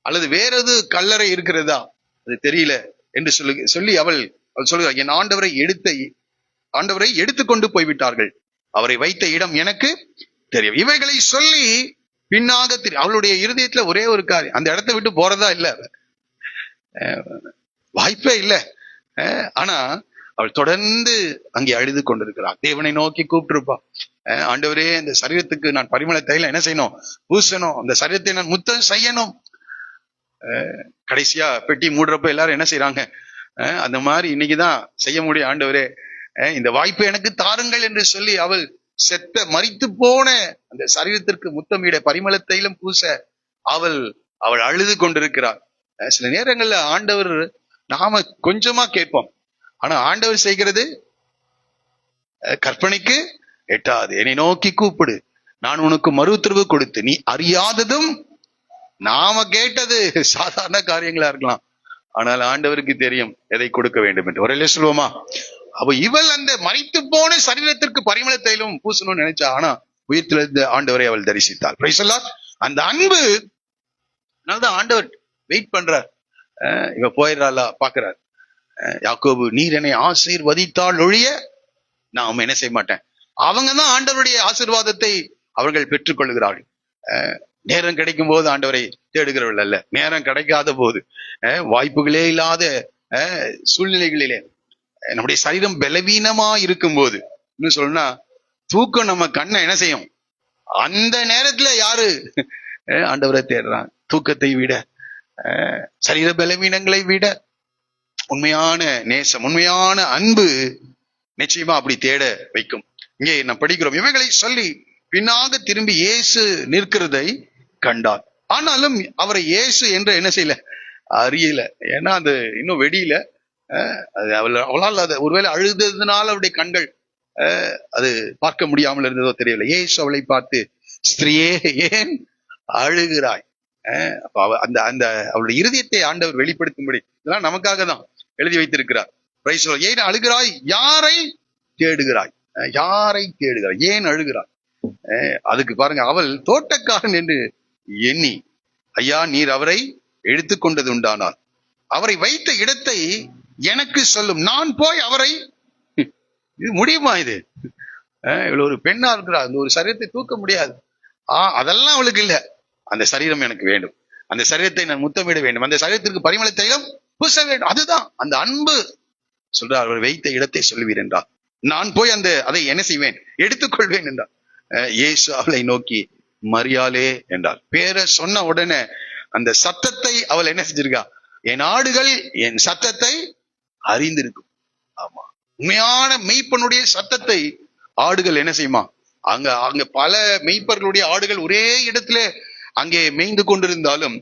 அல்லது வேற எது கல்லறை இருக்கிறதா அது தெரியல என்று சொல்லி அவள் சொல்லுகிறாள், என் ஆண்டவரை எடுத்துக்கொண்டு போய்விட்டார்கள், அவரை வைத்த இடம் எனக்கு தெரியும். இவைகளை சொல்லி பின்னாக தெரியும். அவளுடைய இருதயத்துல ஒரே ஒரு காரியம், அந்த இடத்தை விட்டு போறதா இல்ல, வாய்ப்பே இல்லை. ஆனா அவள் தொடர்ந்து அங்கே அழுது கொண்டிருக்கிறாள். தேவனை நோக்கி கூப்பிட்டுருப்பா, ஆண்டவரே இந்த சரீரத்துக்கு நான் பரிமள தைலம் என்ன செய்யணும், பூசணும், அந்த சரீரத்தை நான் முத்தம் செய்யணும். கடைசியா பெட்டி மூடுறப்ப எல்லாரும் என்ன செய்யறாங்க, அந்த மாதிரி இன்னைக்குதான் செய்ய முடியும், ஆண்டவரே இந்த வாய்ப்பை எனக்கு தாருங்கள் என்று சொல்லி அவள் செத்த மரித்து போன அந்த சரீரத்திற்கு முத்தமிட பரிமள தைலம் பூச அவள் அழுது கொண்டிருக்கிறாள். சில நேரங்கள்ல ஆண்டவர் நாம கொஞ்சமா கேட்போம், ஆனா ஆண்டவர் செய்கிறது கற்பனைக்கு எட்டாது. என்னை நோக்கி கூப்பிடு, நான் உனக்கு மறு உத்தரவு கொடுத்து நீ அறியாததும். நாம கேட்டது சாதாரண காரியங்களா இருக்கலாம், ஆனால் ஆண்டவருக்கு தெரியும் எதை கொடுக்க வேண்டும் என்று. ஒரே சொல்லுவோமா? அப்ப இவள் அந்த மரித்து போன சரீரத்திற்கு பரிமள தைலம் பூசணும்னு நினைச்சா, ஆனா உயிர்த்தெழுந்த ஆண்டவரை அவள் தரிசித்தாள். Praise the Lord. அந்த அன்பு, அதனாலதான் ஆண்டவர் வெயிட் பண்றார். இவ போயிடுறாளா பாக்குறார். யாக்கோபு, நீர் என்னை ஆசீர்வதித்தால் ஒழிய நான் என்ன செய்ய மாட்டேன். அவங்கதான் ஆண்டவருடைய ஆசீர்வாதத்தை அவர்கள் பெற்றுக் கொள்கிறார்கள். நேரம் கிடைக்கும் போது ஆண்டவரை தேடுகிறவர்கள் அல்ல, நேரம் கிடைக்காத போது, வாய்ப்புகளே இல்லாத சூழ்நிலைகளிலே, நம்முடைய சரீரம் பலவீனமா இருக்கும் போது, இன்னும் சொல்லணும்னா தூக்கம் நம்ம கண்ணை என்ன செய்யும், அந்த நேரத்துல யாரு ஆண்டவரை தேடுறாங்க. தூக்கத்தை விட, சரீர பலவீனங்களை விட உண்மையான நேசம், உண்மையான அன்பு நிச்சயமா அப்படி தேட வைக்கும். இங்கே நான் படிக்கிறோம், இவைகளை சொல்லி பின்னாக திரும்பி இயேசு நிற்கிறதை கண்டார். ஆனாலும் அவரை இயேசு என்று என்ன செய்யல, அறியல. ஏன்னா அது இன்னும் வெடியில, அவளால் ஒருவேளை அழுததுனால அவருடைய கண்கள் அது பார்க்க முடியாமல் இருந்ததோ தெரியவில்லை. இயேசு அவளை பார்த்து, ஸ்திரியே ஏன் அழுகிறாய்? அப்ப அந்த அந்த அவளுடைய இருதயத்தை ஆண்டவர் வெளிப்படுத்தும்படி இதெல்லாம் நமக்காக தான் எழுதி வைத்திருக்கிறார். ஏன் அழுகிறாய்? யாரை தேடுகிறாய்? யாரை தேடுகிறாய்? ஏன் அழுகிறாய்? அதுக்கு பாருங்க, அவள் தோட்டக்காரன் என்று எண்ணி, ஐயா நீர் அவரை எடுத்துக்கொண்டது உண்டானால் அவரை வைத்த இடத்தை எனக்கு சொல்லும், நான் போய் அவரை. இது முடியுமா? இது இவ்வளவு ஒரு பெண்ணா இருக்கிறா, அந்த ஒரு சரீரத்தை தூக்க முடியாது. அதெல்லாம் அவளுக்கு இல்ல. அந்த சரீரம் எனக்கு வேண்டும், அந்த சரீரத்தை நான் முத்தமிட வேண்டும், அந்த சரீரத்திற்கு பரிமள தைலம் பூச வேண்டும். அதுதான் அந்த அன்பு. சொல்றார், அவர் வைத்த இடத்தை சொல்வீர் என்றார். நான் போய் அதை என்ன செய்வேன்? எடுத்துக்கொள்வேன் என்றார். இயேசு அவளை நோக்கி மரியாளே என்றார். பேரை சொன்ன உடனே அந்த சத்தத்தை அவள் என்ன செஞ்சிருக்கா? என் ஆடுகள் என் சத்தத்தை அறிந்திருக்கும். ஆமா, உண்மையான மெய்ப்பனுடைய சத்தத்தை ஆடுகள் என்ன செய்யுமா? அங்க பல மெய்ப்பர்களுடைய ஆடுகள் ஒரே இடத்துல அங்கே மேய்ந்து கொண்டிருந்தாலும்,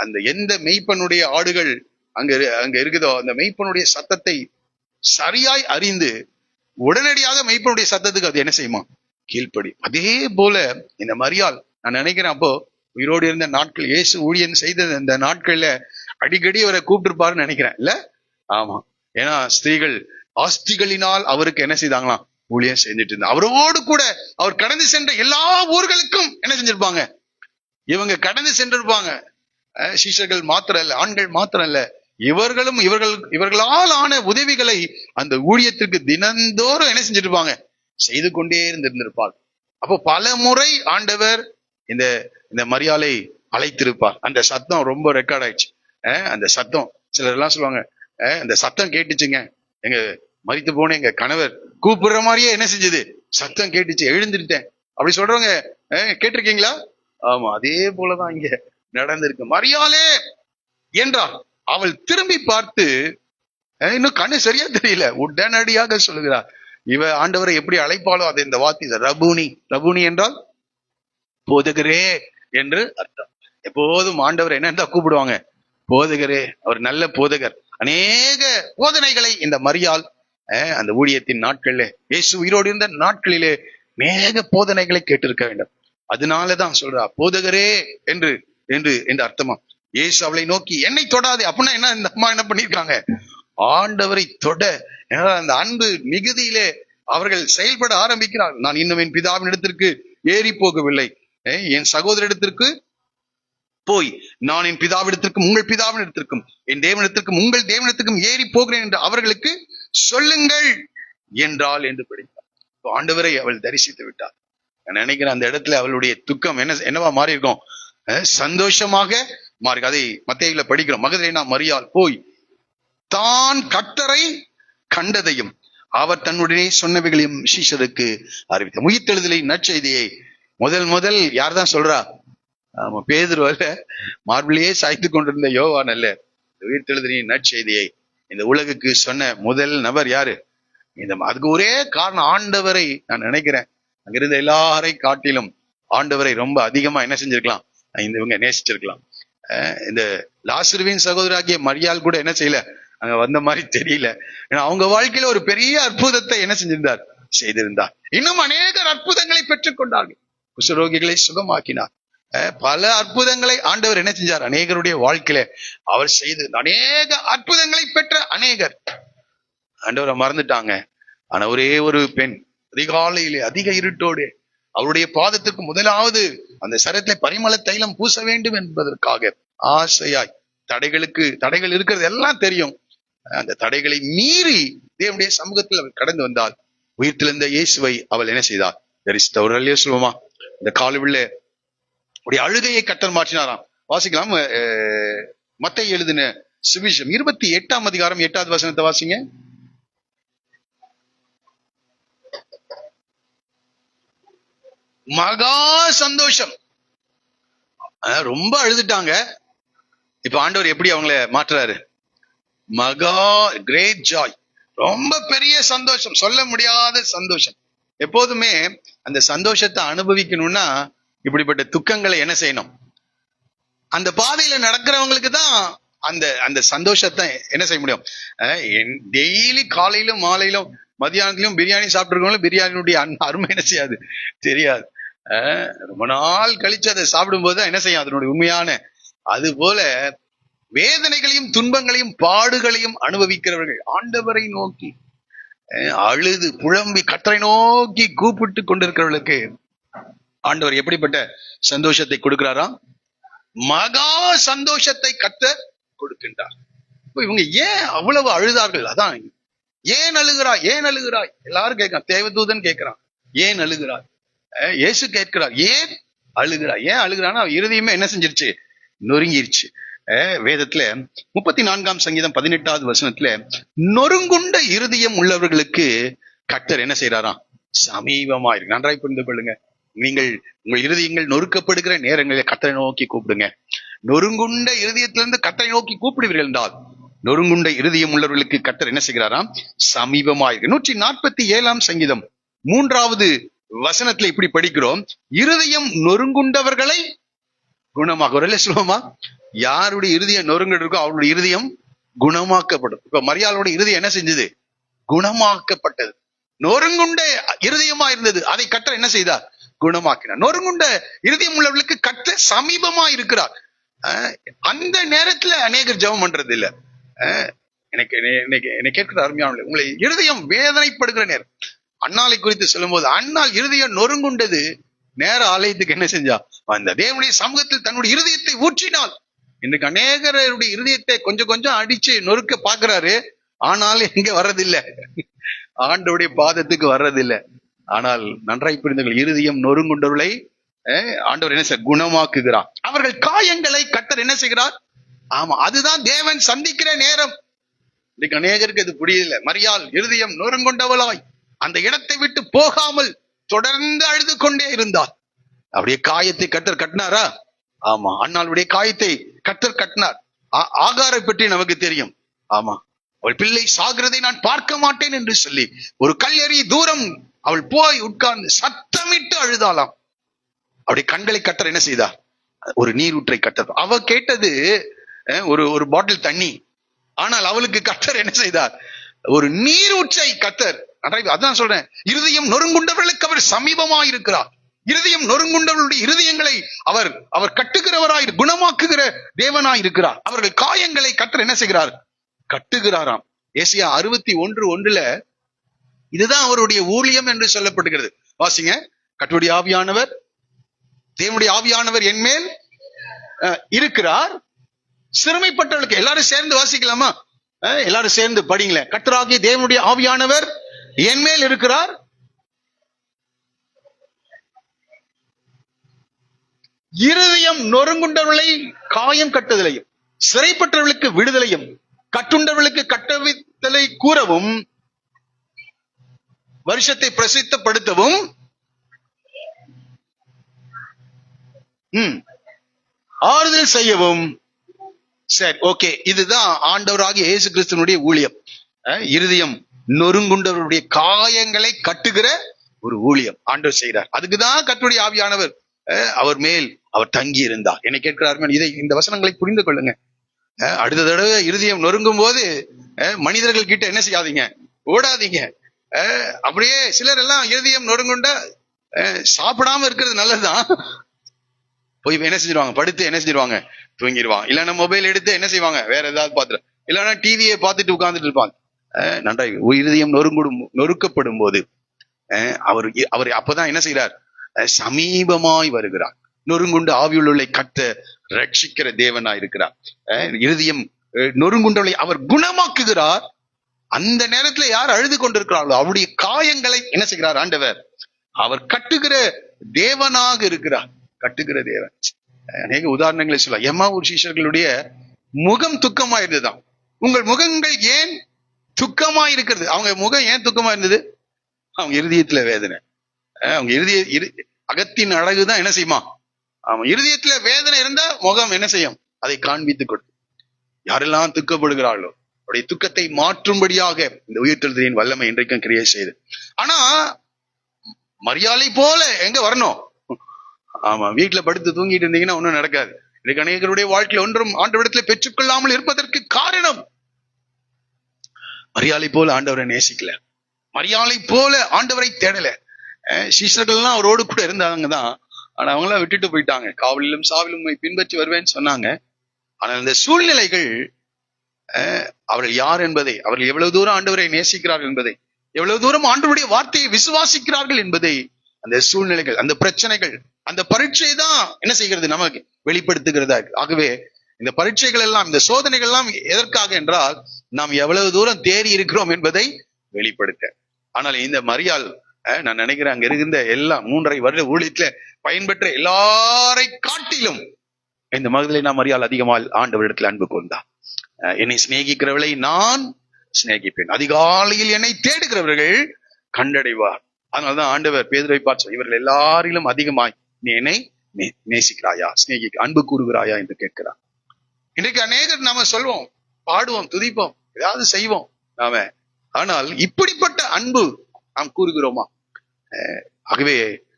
அந்த எந்த மெய்ப்பனுடைய ஆடுகள் அங்க இருக்குதோ அந்த மெய்ப்பனுடைய சத்தத்தை சரியாய் அறிந்து உடனடியாக மெய்ப்பனுடைய சத்தத்துக்கு அது என்ன செய்யுமா? கீழ்ப்படி. அதே போல இந்த மரியாள், நான் நினைக்கிறேன், அப்போ உயிரோடு இருந்த நாட்கள், இயேசு ஊழியன் செய்த அந்த நாட்கள்ல அடிக்கடி அவரை கூப்பிட்டுருப்பாருன்னு நினைக்கிறேன், இல்ல? ஆமா. ஏன்னா ஸ்திரீகள் ஆஸ்திகளினால் அவருக்கு என்ன செய்தாங்களாம்? ஊழியம் செஞ்சுட்டு இருந்தா. அவரோடு கூட அவர் கடந்து சென்ற எல்லா ஊர்களுக்கும் என்ன செஞ்சிருப்பாங்க? இவங்க கடந்து சென்றிருப்பாங்க. சீஷர்கள் மாத்திரம் இல்ல, ஆண்கள் மாத்திரம் இல்ல, இவர்களும் இவர்களால் ஆன உதவிகளை அந்த ஊழியத்திற்கு தினந்தோறும் என்ன செஞ்சிருப்பாங்க? செய்து கொண்டே இருந்திருப்பார். அப்போ பல முறை ஆண்டவர் இந்த மரியாளை அழைத்திருப்பார். அந்த சத்தம் ரொம்ப ரெக்கார்ட் ஆயிடுச்சு. அந்த சத்தம், சிலர் எல்லாம் சொல்லுவாங்க, அந்த சத்தம் கேட்டுச்சுங்க, எங்க மரித்து போன எங்க கணவர் கூப்பிடுற மாதிரியே என்ன செஞ்சது? சத்தம் கேட்டுச்சு, எழுந்துட்டேன் அப்படி சொல்றவங்க கேட்டிருக்கீங்களா? ஆமா, அதே போலதான் இங்க நடந்திருக்கு. மரியாளே என்றால் அவள் திரும்பி பார்த்து, இன்னும் கண்ணு சரியா தெரியல, உடனடியாக சொல்லுகிறார், இவ ஆண்டவரை எப்படி அழைப்பாளோ அது இந்த வார்த்தை ரபூனி. ரபூனி என்றால் போதகரே என்று அர்த்தம். எப்போதும் ஆண்டவர் என்ன கூப்பிடுவாங்க? போதகரே. அவர் நல்ல போதகர். அநேக போதனைகளை இந்த மரியாள் அந்த ஊழியத்தின் நாட்களிலே, இயேசு உயிரோடு இருந்த நாட்களிலே அநேக போதனைகளை கேட்டிருக்க வேண்டும். அதனாலதான் சொல்றா போதகரே என்று என்று என்று அர்த்தமா. இயேசு அவளை நோக்கி என்னை தொடாதே. அப்படின்னா என்ன? இந்த அம்மா என்ன பண்ணிருக்காங்க? ஆண்டவரை தொட அந்த அன்பு மிகுதியிலே அவர்கள் செயல்பட ஆரம்பிக்கிறார்கள். நான் இன்னும் என் பிதாவின் இடத்திற்கு ஏறி போகவில்லை, என் சகோதரிடத்திற்கு போய் நான் என் பிதாவிடத்திற்கும் உங்கள் பிதாவின் இடத்திற்கும் என் தேவனிடத்திற்கும் உங்கள் தேவனிடத்திற்கும் ஏறி போகிறேன் என்று அவர்களுக்கு சொல்லுங்கள் என்றால் என்று படித்தார். ஆண்டவரை அவள் தரிசித்து விட்டார். நான் நினைக்கிறேன் அந்த இடத்துல அவளுடைய துக்கம் என்னவா மாறி இருக்கும்? சந்தோஷமாக மாறி. அதை மத்தேயுல படிக்கிறோம். மகதலேனா மரியாள் போய் தான் கர்த்தரை கண்டதையும் அவர் தன்னுடனே சொன்னவைகளையும் சீஷருக்கு அறிவித்தார். உயிர்த்தெழுதலை நற்செய்தியை முதல் யார் தான் சொல்றா? ஆமா, பேதுரு அல்ல, மார்பிலேயே சாய்த்து கொண்டிருந்த யோவான் அல்ல. உயிர்த்தெழுதலின் நற்செய்தியை இந்த உலகுக்கு சொன்ன முதல் நபர் யாரு? அதுக்கு ஒரே காரணம், ஆண்டவரை நான் நினைக்கிறேன் அங்கிருந்த எல்லாரை காட்டிலும் ஆண்டவரை ரொம்ப அதிகமா என்ன செஞ்சிருக்கலாம்? இவங்க நேசிச்சிருக்கலாம். இந்த லாசருவின் சகோதராகிய மரியாள் கூட என்ன செய்யல, அங்க வந்த மாதிரி தெரியல. ஏன்னா அவங்க வாழ்க்கையில ஒரு பெரிய அற்புதத்தை என்ன செஞ்சிருந்தார்? செய்திருந்தார். இன்னும் அநேக அற்புதங்களை பெற்றுக் கொண்டார்கள். குஷ்டரோகிகளை சுகமாக்கினார். பல அற்புதங்களை ஆண்டவர் என்ன செஞ்சார்? அநேகருடைய வாழ்க்கையில அவர் செய்து அநேக அற்புதங்களை பெற்ற அநேகர் ஆண்டவரை மறந்துட்டாங்க. ஆனா ஒரே ஒரு பெண் அதிகாலையிலே அதிக இருட்டோடு அவருடைய பாதத்துக்கு முதலாவது அந்த சரத்திலே பரிமள தைலம் பூச வேண்டும் என்பதற்காக ஆசையாய் தடைகள் இருக்கிறது எல்லாம் தெரியும், அந்த தடைகளை மீறி தேவனுடைய சமூகத்தில் அவள் கடந்து வந்தால் உயிர்த்தெழுந்த இயேசுவை அவள் என்ன செய்தார்? தரிசித்தவர்களே சொல்லுவோமா? இந்த காலவில்ல உடைய அழுகையை கட்டல் மாற்றினாராம். வாசிக்கலாம். மத்தேயு எழுதின சுவிசேஷம் 28ஆம் அதிகாரம் 8வது வசனத்தை வாசிங்க. மகா சந்தோஷம். ரொம்ப அழுதுட்டாங்க. இப்ப ஆண்டவர் எப்படி அவங்கள மாற்றுறாரு? மகா கிரேட் ஜாய், ரொம்ப பெரிய சந்தோஷம், சொல்ல முடியாத சந்தோஷம். எப்போதுமே அந்த சந்தோஷத்தை அனுபவிக்கணும்னா இப்படிப்பட்ட துக்கங்களை என்ன செய்யணும்? அந்த பாதையில நடக்கிறவங்களுக்கு தான் அந்த அந்த சந்தோஷத்தை என்ன செய்ய முடியும்? டெய்லி காலையிலும் மாலையிலும் மத்தியானத்திலும் பிரியாணி சாப்பிட்டுருக்கவங்களும் பிரியாணியுடைய அருமை என்ன செய்யாது, தெரியாது. ரொம்ப நாள் கழிச்சு அதை சாப்பிடும் போதுதான் என்ன செய்யும் அதனுடைய உண்மையான. அது போல வேதனைகளையும் துன்பங்களையும் பாடுகளையும் அனுபவிக்கிறவர்கள் ஆண்டவரை நோக்கி அழுது புலம்பி கர்த்தரை நோக்கி கூப்பிட்டு கொண்டிருக்கிறவர்களுக்கு ஆண்டவர் எப்படிப்பட்ட சந்தோஷத்தை கொடுக்கிறாராம்? மகா சந்தோஷத்தை கர்த்தர் கொடுக்கின்றார். இவங்க ஏன் அவ்வளவு அழுதார்கள்? அதான், ஏன் அழுகிறாய், ஏன் அழுகிறாய்? எல்லாரும் கேட்கிறான். தேவதூதன் கேட்கிறான், ஏன் அழுகிறாய்? இயேசு கேட்கிறார், ஏன் அழுகிறாய்? ஏன் அழுகிறான்னா இருதயமே என்ன செஞ்சிருச்சு, நொறுங்கிருச்சு. வேதத்துல 34ஆம் சங்கீதம் 18வது வசனத்துல நொறுங்குண்ட இருதயம் உள்ளவர்களுக்கு கர்த்தர் என்ன செய்யறாராம்? சமீபமா இருக்கு. நன்றாய் புரிந்து கொள்ளுங்க. நீங்கள் உங்கள் இருதயங்கள் நொறுக்கப்படுகிற நேரங்களில் கர்த்தரை நோக்கி கூப்பிடுங்க. நொறுங்குண்ட இருதயத்திலிருந்து கர்த்தரை நோக்கி கூப்பிடுவீர்கள் என்றால் நொறுங்குண்ட இருதயம் உள்ளவர்களுக்கு கர்த்தர் என்ன செய்கிறாராம்? சமீபமா இருக்கு. 147ஆம் சங்கீதம் 3வது வசனத்துல இப்படி படிக்கிறோம், இருதயம் நொறுங்குண்டவர்களை குணமாக. ஒரு சொல்லுவோமா, யாருடைய இருதயம் நொறுங்கிட்டு இருக்கோ அவருடைய இருதயம் குணமாக்கப்படும். இப்ப மரியாளுடைய இருதயம் என்ன செஞ்சது? குணமாக்கப்பட்டது. நொறுங்குண்ட இருதயமா இருந்தது, அதை கர்த்தர் என்ன செய்தார்? குணமாக்கினார். நொறுங்குண்ட இருதயம் உள்ளவர்களுக்கு கர்த்தர் சமீபமா இருக்கிறார். அந்த நேரத்துல அநேகர் ஜெபம் பண்றது இல்ல. எனக்கு கேட்கிற அருமையான, உங்களை இருதயம் வேதனைப்படுகிற நேரம். அன்னாளை குறித்து சொல்லும் போது, அன்னாள் இருதயம் நொறுங்குண்டது, நேர ஆலயத்துக்கு என்ன செஞ்சா? அந்த தேவனுடைய சமூகத்தில் தன்னுடைய இருதயத்தை ஊற்றினாள். இன்னைக்கு அநேகருடைய இருதயத்தை கொஞ்சம் கொஞ்சம் அடிச்சு நொறுக்க பாக்குறாரு, ஆனாலும் எங்க வர்றதில்லை, ஆண்டவருடைய பாதத்துக்கு வர்றதில்லை. ஆனால் நன்றாய் புரிந்தவர்கள், இருதயம் நொறுங்குண்டவர்களை ஆண்டவர் என்ன செய்ய குணமாக்குகிறார். அவர்கள் காயங்களை கர்த்தர் என்ன செய்கிறார்? ஆமா, அதுதான் தேவன் சந்திக்கிற நேரம். இன்னைக்கு அநேகருக்கு இது புரியல. மரியாள் இருதயம் நொறுங்குண்டவளாய் அந்த இடத்தை விட்டு போகாமல் தொடர்ந்து அழுது கொண்டே இருந்தார். அவருடைய காயத்தை கர்த்தர் கட்டினாரா? ஆமா, அன்னாளுடைய காயத்தை கர்த்தர் கட்டினார். ஆகாரை பற்றி நமக்கு தெரியும். ஆமா, அவள் பிள்ளை சாகிறதை நான் பார்க்க மாட்டேன் என்று சொல்லி ஒரு கல்லெறி தூரம் அவள் போய் உட்கார்ந்து சத்தமிட்டு அழுதாளாம். அவருடைய கண்களை கர்த்தர் என்ன செய்தார்? ஒரு நீரூற்றை கர்த்தர். அவ கேட்டது ஒரு பாட்டில் தண்ணி, ஆனால் அவளுக்கு கர்த்தர் என்ன செய்தார்? ஒரு நீரூற்றை கர்த்தர். அதான் சொல்றேன், இருதயம் நொறுங்குண்டவர்களுக்கு அவர் சமீபமா இருக்கிறார். இருதயம் நொறுங்குண்டவர்களுடைய இருதயங்களை அவர் கட்டுகிறவராய், குணமாக்குகிற தேவனாய் இருக்கிறார். அவர்கள் காயங்களை கர்த்தர் என்ன செய்கிறார்? கட்டுகிறாராம். ஏசாயா 61:1 இதுதான் அவருடைய ஊழியம் என்று சொல்லப்படுகிறது. வாசிங்க, கர்த்தருடைய ஆவியானவர், தேவனுடைய ஆவியானவர் என் மேல் இருக்கிறார், சிறுமைப்பட்டவர்களுக்கு. எல்லாரும் சேர்ந்து வாசிக்கலாமா? எல்லாரும் சேர்ந்து படிங்களேன். கர்த்தராகிய தேவனுடைய ஆவியானவர் என் மேல் இருக்கிறார், இருதயம் நொறுங்குண்டவர்களை காயம் கட்டுதலையும், சிறைப்பட்டவர்களுக்கு விடுதலையும், கட்டுண்டவர்களுக்கு கட்டவித்தலை கூறவும், வருஷத்தை பிரசித்தப்படுத்தவும், ஆறுதல் செய்யவும். சரி, ஓகே, இதுதான் ஆண்டவராகிய இயேசு கிறிஸ்துவினுடைய ஊழியம். இருதயம் நொறுங்குண்டவருடைய காயங்களை கட்டுகிற ஒரு ஊழியம் ஆண்டவர் செய்கிறார். அதுக்குதான் கர்த்தருடைய ஆவியானவர் அவர் மேல் அவர் தங்கி இருந்தார். என்னை கேட்கிறார்கள், இதை இந்த வசனங்களை புரிந்து கொள்ளுங்க. அடுத்த தடவை இருதயம் நொறுங்கும் போது மனிதர்கள் கிட்ட என்ன செய்யாதீங்க, ஓடாதீங்க. அப்படியே சிலர் எல்லாம் இருதயம் நொறுங்குண்ட சாப்பிடாம இருக்கிறது நல்லதுதான். போய் என்ன செஞ்சிருவாங்க, படுத்து என்ன செஞ்சிருவாங்க, தூங்கிடுவாங்க. இல்லைன்னா மொபைல் எடுத்து என்ன செய்வாங்க, வேற ஏதாவது பார்த்துட்டு, இல்லைன்னா டிவியை பார்த்துட்டு உட்கார்ந்துட்டு இருப்பாங்க. நன்றாய் இருதயம் நொறுக்கப்படும் போது அவர் அப்பதான் என்ன செய்யறார்? சமீபமாய் வருகிறார். நொறுங்குண்டு ஆவியுள்ளவர்களை கட்ட ரட்சிக்கிற தேவனாய் இருக்கிறார். இருதயம் நொறுங்குண்டவர்களை அவர் குணமாக்குகிறார். அந்த நேரத்துல யார் அழுது கொண்டிருக்கிறார்களோ அவருடைய காயங்களை என்ன செய்கிறார் ஆண்டவர்? அவர் கட்டுகிற தேவனாக இருக்கிறார். கட்டுகிற தேவன். அநேக உதாரணங்களை சொல்ல, எம்மாவூர் சீஷர்களுடைய முகம் துக்கமா இருந்ததுதான். உங்கள் முகங்கள் ஏன் துக்கமா இருக்கிறது? அவங்க முகம் ஏன் துக்கமா இருந்தது? அவங்க இருதயத்துல வேதனை. அவங்க அகத்தின் அழகுதான் என்ன செய்யுமா? ஆமா, இருதயத்துல வேதனை இருந்தா முகம் என்ன செய்யும்? அதை காண்பித்துக் கொடுக்கும். யாரெல்லாம் துக்கப்படுகிறார்களோ அவருடைய துக்கத்தை மாற்றும்படியாக இந்த உயிர்த்தெழுதலின் வல்லமை இன்றைக்கும் கிரியை செய்து. ஆனா மரியாதை போல எங்க வரணும்? ஆமா, வீட்டுல படுத்து தூங்கிட்டு இருந்தீங்கன்னா ஒண்ணும் நடக்காது. இன்னைக்கு அநேகருடைய வாழ்க்கையில ஒன்றும் ஆண்டவரிடத்துல பெற்றுக்கொள்ளாமல் இருப்பதற்கு காரணம் மரியாதை போல ஆண்டவரை நேசிக்கல. மரியாளை போல ஆண்டவரை தேடல. சீஷர்கள்லாம் அவரோடு கூட இருந்தாங்க தான். ஆனா அவங்களாம் விட்டுட்டு போயிட்டாங்க. காவலிலும் சாவிலும் பின்பற்றி வருவேன்னு சொன்னாங்க. ஆனால் இந்த சூழ்நிலைகள் அவர்கள் யார் என்பதை, அவர்கள் எவ்வளவு தூரம் ஆண்டவரை நேசிக்கிறார்கள் என்பதை, எவ்வளவு தூரம் ஆண்டவருடைய வார்த்தையை விசுவாசிக்கிறார்கள் என்பதை அந்த சூழ்நிலைகள், அந்த பிரச்சனைகள், அந்த பரீட்சை தான் என்ன செய்கிறது, நமக்கு வெளிப்படுத்துகிறதா. ஆகவே இந்த பரீட்சைகள் எல்லாம், இந்த சோதனைகள் எல்லாம் எதற்காக என்றால், நாம் எவ்வளவு தூரம் தேறி இருக்கிறோம் என்பதை வெளிப்படுத்த. ஆனால் இந்த மரியாள், நான் நினைக்கிறேன் அங்க இருந்த எல்லாம் 3.5 வருட ஊழியத்துல பயன்பெற்ற எல்லாரை காட்டிலும் இந்த மகதலேனா மரியாள் அதிகமாக ஆண்டவரிடத்தில் அன்பு கொண்டா. என்னை சிநேகிக்கிறவளை நான் சிநேகிப்பேன், அதிகாலையில் என்னை தேடுகிறவர்கள் கண்டடைவார். அதனாலதான் ஆண்டவர் பேதுருவை பார்த்து, இவர்கள் எல்லாரிலும் அதிகமாய் நீ என்னை நேசிக்கிறாயா, அன்பு கூறுகிறாயா என்று கேட்கிறார். இன்றைக்கு அநேகர் நாம சொல்வோம், பாடுவோம், துதிப்போம், ஏதாவது செய்வோம் நாம, ஆனால் இப்படிப்பட்ட அன்பு நாம் கூறுகிறோமா? ஆகவே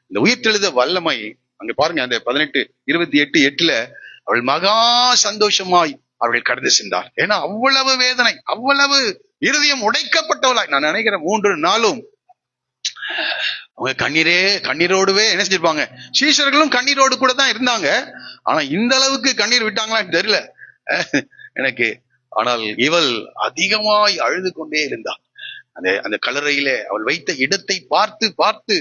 இந்த உயிர்த்தெழுத வல்லமை அங்க பாருங்க, அந்த 18:28 அவள் மகா சந்தோஷமாய் அவர்கள் கடந்து சென்றார். ஏன்னா அவ்வளவு வேதனை, அவ்வளவு இருதயம் உடைக்கப்பட்டவளாய். நான் நினைக்கிறேன் 3 நாளும் அவங்க கண்ணீரோடுவே என்ன செஞ்சிருப்பாங்க. சீஷர்களும் கண்ணீரோடு கூட தான் இருந்தாங்க. ஆனா இந்த அளவுக்கு கண்ணீர் விட்டாங்களான்னு தெரியல எனக்கு. ஆனால் இவள் அதிகமாய் அழுது கொண்டே இருந்தாள். அந்த கல்லறையில அவள் வைத்த இடத்தை பார்த்து பார்த்து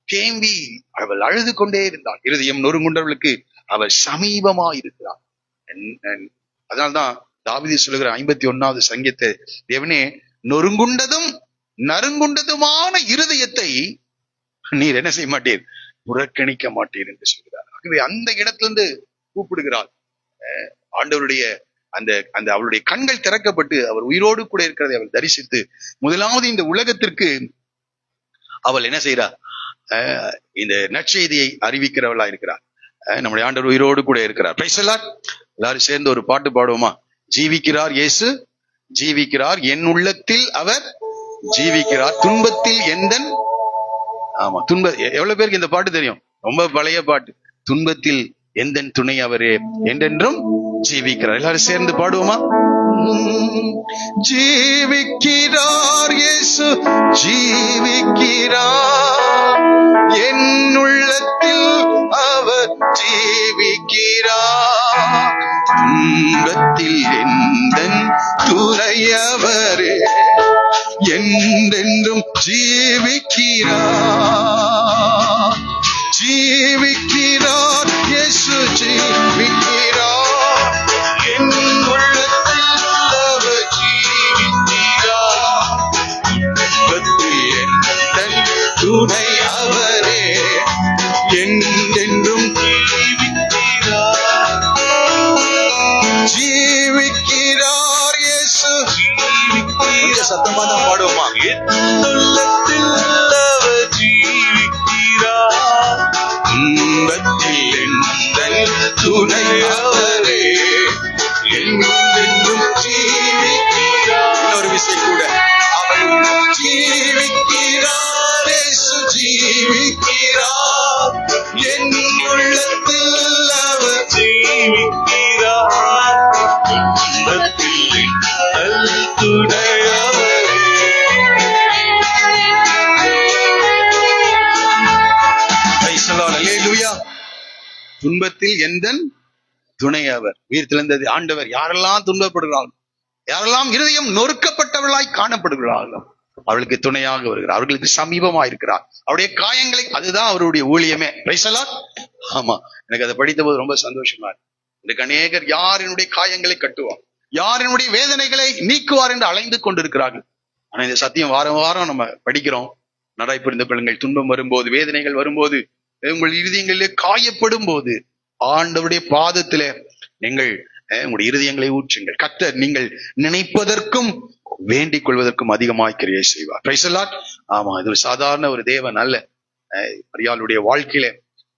தேம்பி அவள் அழுது கொண்டே இருந்தாள். இருதயம் நொறுங்குண்டவர்களுக்கு அவள் சமீபமாய் இருக்கிறாள். அதனால்தான் தாவீது சொல்லுகிற 51வது சங்கீதத்தை, தேவனே நொறுங்குண்டதும் நறுங்குண்டதுமான இருதயத்தை நீர் என்ன செய்ய மாட்டீர், புறக்கணிக்க மாட்டீர் என்று சொல்கிறார். ஆகவே அந்த இடத்திலிருந்து கூப்பிடுகிறாள். ஆண்டவருடைய அந்த அவளுடைய கண்கள் திறக்கப்பட்டு அவர் உயிரோடு கூட இருக்கிறதை அவள் தரிசித்து, முதலாவது இந்த உலகத்திற்கு அவள் என்ன செய்கிறார், இந்த நற்செய்தியை அறிவிக்கிறவளா இருக்கிறார். நம்முடைய ஆண்டவர் உயிரோடு கூட இருக்கிறார். Praise the Lord. எல்லாரும் சேர்ந்து ஒரு பாட்டு பாடுவோமா? ஜீவிக்கிறார் இயேசு, ஜீவிக்கிறார் என் உள்ளத்தில் அவர் ஜீவிக்கிறார், துன்பத்தில் எந்தன், ஆமா எவ்வளவு பேருக்கு இந்த பாட்டு தெரியும்? ரொம்ப பழைய பாட்டு. துன்பத்தில் எந்தன் துணை அவரே, என்றென்றும் ஜீவிக்கிறார். எல்லாரும் சேர்ந்து பாடுவோமா? ஜீவிக்கிறார் இயேசு, ஜீவிக்கிறார் என் உள்ளத்தில் அவர் ஜீவிக்கிறார், துன்பத்தில் எந்தன் துணை அவரே, என்றென்றும் ஜீவிக்கிறார். ஜீவிக்கிறார் இயேசு, ஜீவிக்கிறார் என் உள்ளத்தில் அவர் ஜீவிக்கிறார், துன்பத்தில் எந்தன் துணை அவரே, என்றென்றும் ஜீவிக்கிறார். ஜீவிக்கிறார் இயேசு, கொஞ்சம் சத்தமா தான் பாடுவோமா? உள்ளத்தில் அவர் ஜீவிக்கிறார், துன்பத்தில் எந்தன் துணை அவரே, என்றென்றும் ஜீவிக்கிறார். இன்னொரு விஷயம் கூட, அவர் ஜீவிக்கிறார் இயேசு, ஜீவிக்கிறார் என் உள்ளத்தில் அவர் ஜீவிக்கிறார், துன்பத்தில் எந்தன் துணை அவரே. அல்லேலூயா. துன்பத்தில் எந்தன் துணை அவர். உயிர் தெழுந்தது ஆண்டவர் யாரெல்லாம் துன்பப்படுகிறார்கள், யாரெல்லாம் இருதயம் நொறுக்கப்பட்டவர்களாய் காணப்படுகிறார்களோ அவர்களுக்கு துணையாக வருகிறார், அவர்களுக்கு சமீபமா இருக்கிறார். அவருடைய காயங்களை, அதுதான் அவருடைய ஊழியமே. Praise the Lord. ஆமா, எனக்கு அதை படித்த போது ரொம்ப சந்தோஷமா இருக்கு. இன்றைக்கு அநேகர் யார் என்னுடைய காயங்களை கட்டுவார், யார் என்னுடைய வேதனைகளை நீக்குவார் என்று அலைந்து கொண்டிருக்கிறார்கள். ஆனா இந்த சத்தியம் வாரம் வாரம் நம்ம படிக்கிறோம். நடை புரிந்து கொள்ளுங்கள், துன்பம் வரும்போது, வேதனைகள் வரும்போது, உங்கள் இருதயங்களிலே காயப்படும் போது ஆண்டவருடைய பாதத்திலே நீங்கள் உங்களுடைய இருதயங்களை ஊற்றுங்கள். கர்த்தர் நீங்கள் நினைப்பதற்கும் வேண்டிக் கொள்வதற்கும் அதிகமாய் கிரியை செய்வார். Praise the Lord. ஆமா, இது ஒரு சாதாரண ஒரு தேவன் அல்ல. மரியாளுடைய வாழ்க்கையில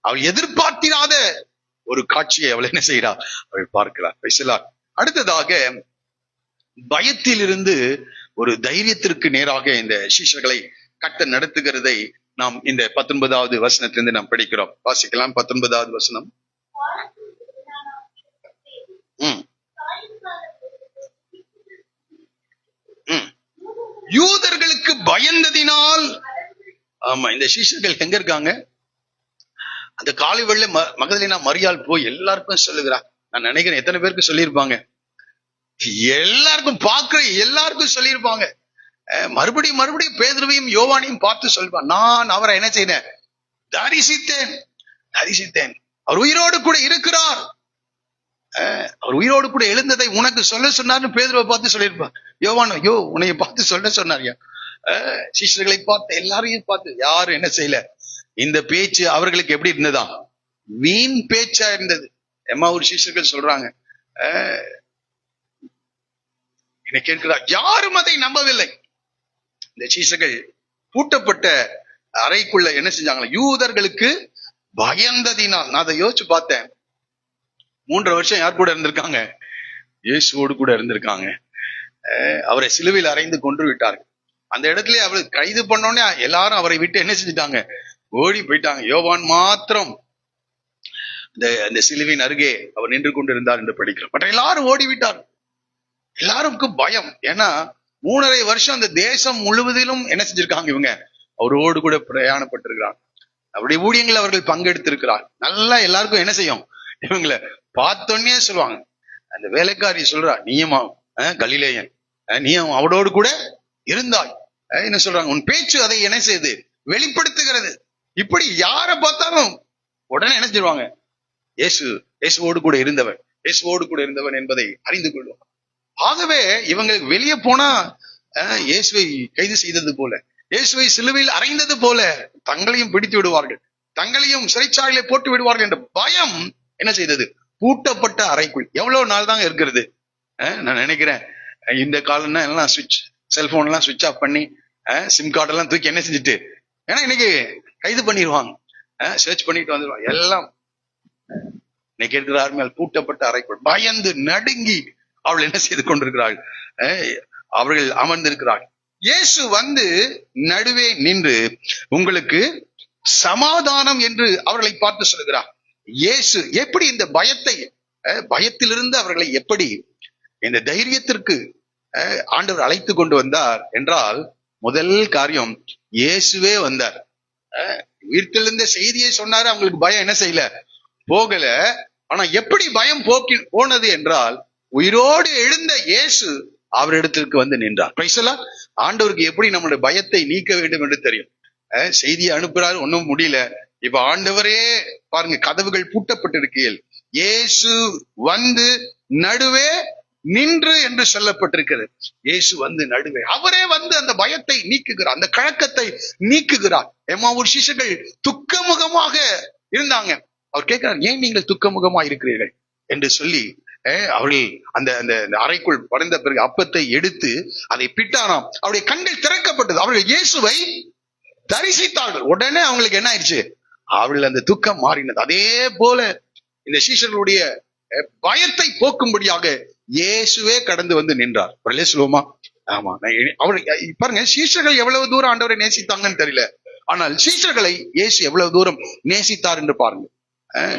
அவள் எதிர்பார்த்திராத ஒரு காட்சியை அவள் என்ன செய்கிறார், அவள் பார்க்கிறார். Praise the Lord. அடுத்ததாக பயத்திலிருந்து ஒரு தைரியத்திற்கு நேராக இந்த சீஷர்களை கர்த்தர் நடத்துகிறதை நாம் இந்த 19வது வசனத்திலிருந்து நாம் படிக்கிறோம். வாசிக்கலாம். 19வது வசனம். யூதர்களுக்கு பயந்ததினால். ஆமா, இந்த சீஷர்கள் எங்க இருக்காங்க? அந்த காலை வேளை மகதலேனா மரியாள் போய் எல்லாருக்கும் சொல்லுகிறா. நான் நினைக்கிறேன் எத்தனை பேருக்கு சொல்லியிருப்பாங்க? எல்லாருக்கும், பார்க்கிற எல்லாருக்கும் சொல்லியிருப்பாங்க. மறுபடியும் மறுபடியும் பேதுருவையும் யோவானையும் பார்த்து சொல்வான், நான் அவரை என்ன செய்தேன்? தரிசித்தேன். அவர் உயிரோடு கூட இருக்கிறார். அவர் உயிரோடு கூட எழுந்ததை உனக்கு சொல்ல சொன்னார்னு பேதுருவை பார்த்து சொல்லியிருப்பார். யோவான், ஐயோ உன்னைய பார்த்து சொல்ல சொன்னாரியா? சீஷர்களை பார்த்து, எல்லாரையும் பார்த்து யாரும் என்ன செய்யல. இந்த பேச்சு அவர்களுக்கு எப்படி இருந்ததா? வீண் பேச்சா இருந்தது. எம்மாவூர் சீஷர்கள் சொல்றாங்க, என்ன கேட்கிறார், யாரும் அதை நம்பவில்லை. இந்த சீஷர்கள் பூட்டப்பட்ட அறைக்குள்ள என்ன செஞ்சாங்களா? யூதர்களுக்கு பயந்ததினால். நான் அதை யோசிச்சு பார்த்தேன். 3 வருஷம் யார் கூட இருந்திருக்காங்க? இயேசுவோடு கூட இருந்திருக்காங்க. அவரை சிலுவையில் அறைந்து கொன்று விட்டார்கள். அந்த இடத்துல அவரை கைது பண்ணோடனே எல்லாரும் அவரை விட்டு என்ன செஞ்சுட்டாங்க? ஓடி போயிட்டாங்க. யோவான் மாத்திரம் அந்த சிலுவையின் அருகே அவர் நின்று கொண்டு இருந்தார் என்று படிக்கிறோம். மற்ற எல்லாரும் ஓடி விட்டார். எல்லாருக்கும் பயம். ஏன்னா 3.5 வருஷம் அந்த தேசம் முழுவதிலும் என்ன செஞ்சிருக்காங்க? இவங்க அவரோடு கூட பிரயாணப்பட்டிருக்கிறாங்க. அவருடைய ஊழியங்கள் அவர்கள் பங்கெடுத்திருக்கிறார். நல்லா எல்லாருக்கும் என்ன செய்யும்? இவங்களை பார்த்தோன்னே சொல்லுவாங்க. அந்த வேலைக்காரி சொல்றா, நீயும் கலிலேயன், நீயும் அவரோடு கூட இருந்தாய். என்ன சொல்றாங்க? உன் பேச்சு அதை என்ன செய்யுது? வெளிப்படுத்துகிறது. இப்படி யாரை பார்த்தாலும் உடனே என்ன செய்வாங்க? இயேசுவோடு கூட இருந்தவன் என்பதை அறிந்து கொள்வாங்க. ஆகவே இவங்க வெளியே போனா இயேசுவை கைது செய்தது போல, இயேசுவை சிலுவையில் அறைந்தது போல தங்களையும் பிடித்து விடுவார்கள், தங்களையும் சிறைச்சாலையிலே போட்டு விடுவார்கள் என்ற பயம் என்ன செய்தது? பூட்டப்பட்ட அறைக்குள். எவ்வளவு நாள் தாங்க இருக்கிறது? நான் நினைக்கிறேன் இந்த காலம்னா எல்லாம் செல்போன் எல்லாம் சுவிட்ச் ஆஃப் பண்ணி சிம் கார்டு எல்லாம் தூக்கி என்ன செஞ்சுட்டு, ஏன்னா இன்னைக்கு கைது பண்ணிடுவாங்க, சர்ச் பண்ணிட்டு வந்துடுவாங்க. எல்லாம் இன்னைக்கு இருக்கிறார் மேல் பூட்டப்பட்ட அறைக்குள் பயந்து நடுங்கி அவள் என்ன செய்து கொண்டிருக்கிறாள்? அவர்கள் அமர்ந்திருக்கிறாள். இயேசு வந்து நடுவே நின்று உங்களுக்கு சமாதானம் என்று அவர்களை பார்த்து சொல்லுகிறார். இயேசு எப்படி இந்த பயத்திலிருந்து அவர்களை எப்படி இந்த தைரியத்திற்கு ஆண்டவர் அழைத்து கொண்டு வந்தார் என்றால், முதல் காரியம் இயேசுவே வந்தார். உயிர்த்தெழுந்த செய்தியை சொன்னாரு. அவங்களுக்கு பயம் என்ன செய்யல? போகல. ஆனா எப்படி பயம் போனது என்றால், உயிரோடு எழுந்த இயேசு அவரிடத்திற்கு வந்து நின்றார். ஆண்டவருக்கு எப்படி நம்மளுடைய பயத்தை நீக்க வேண்டும் என்று தெரியும். செய்தியை அனுப்புறாரு, ஒன்னும் முடியல. இப்ப ஆண்டவரே பாருங்க, கதவுகள் பூட்டப்பட்டிருக்கையில் இயேசு வந்து நடுவே நின்று என்று சொல்லப்பட்டிருக்கிறது. இயேசு வந்து நடுவே, அவரே வந்து அந்த பயத்தை நீக்குகிறார், அந்த கலக்கத்தை நீக்குகிறார். எம்மாவூர் சீஷர்கள் துக்கமுகமாக இருந்தாங்க. அவர் கேட்கிறார், ஏன் நீங்கள் துக்கமுகமாக இருக்கிறீர்கள் என்று சொல்லி அவர்கள் அந்த அறைக்குள் படைந்த பிறகு அப்பத்தை எடுத்து அதை பிட்டாராம். அவருடைய கண்கள் திறக்கப்பட்டது. அவர்கள் இயேசுவை தரிசித்தார்கள். உடனே அவங்களுக்கு என்ன ஆயிடுச்சு? அவர்கள் அந்த துக்கம் மாறினது. அதே போல இந்த சீஷர்களுடைய பயத்தை போக்கும்படியாக இயேசுவே கடந்து வந்து நின்றார். சொல்லுவோமா? ஆமா. அவர் பாருங்க, சீஷர்கள் எவ்வளவு தூரம் ஆண்டவரை நேசித்தாங்கன்னு தெரியல, ஆனால் சீஷர்களை இயேசு எவ்வளவு தூரம் நேசித்தார் என்று பாருங்க.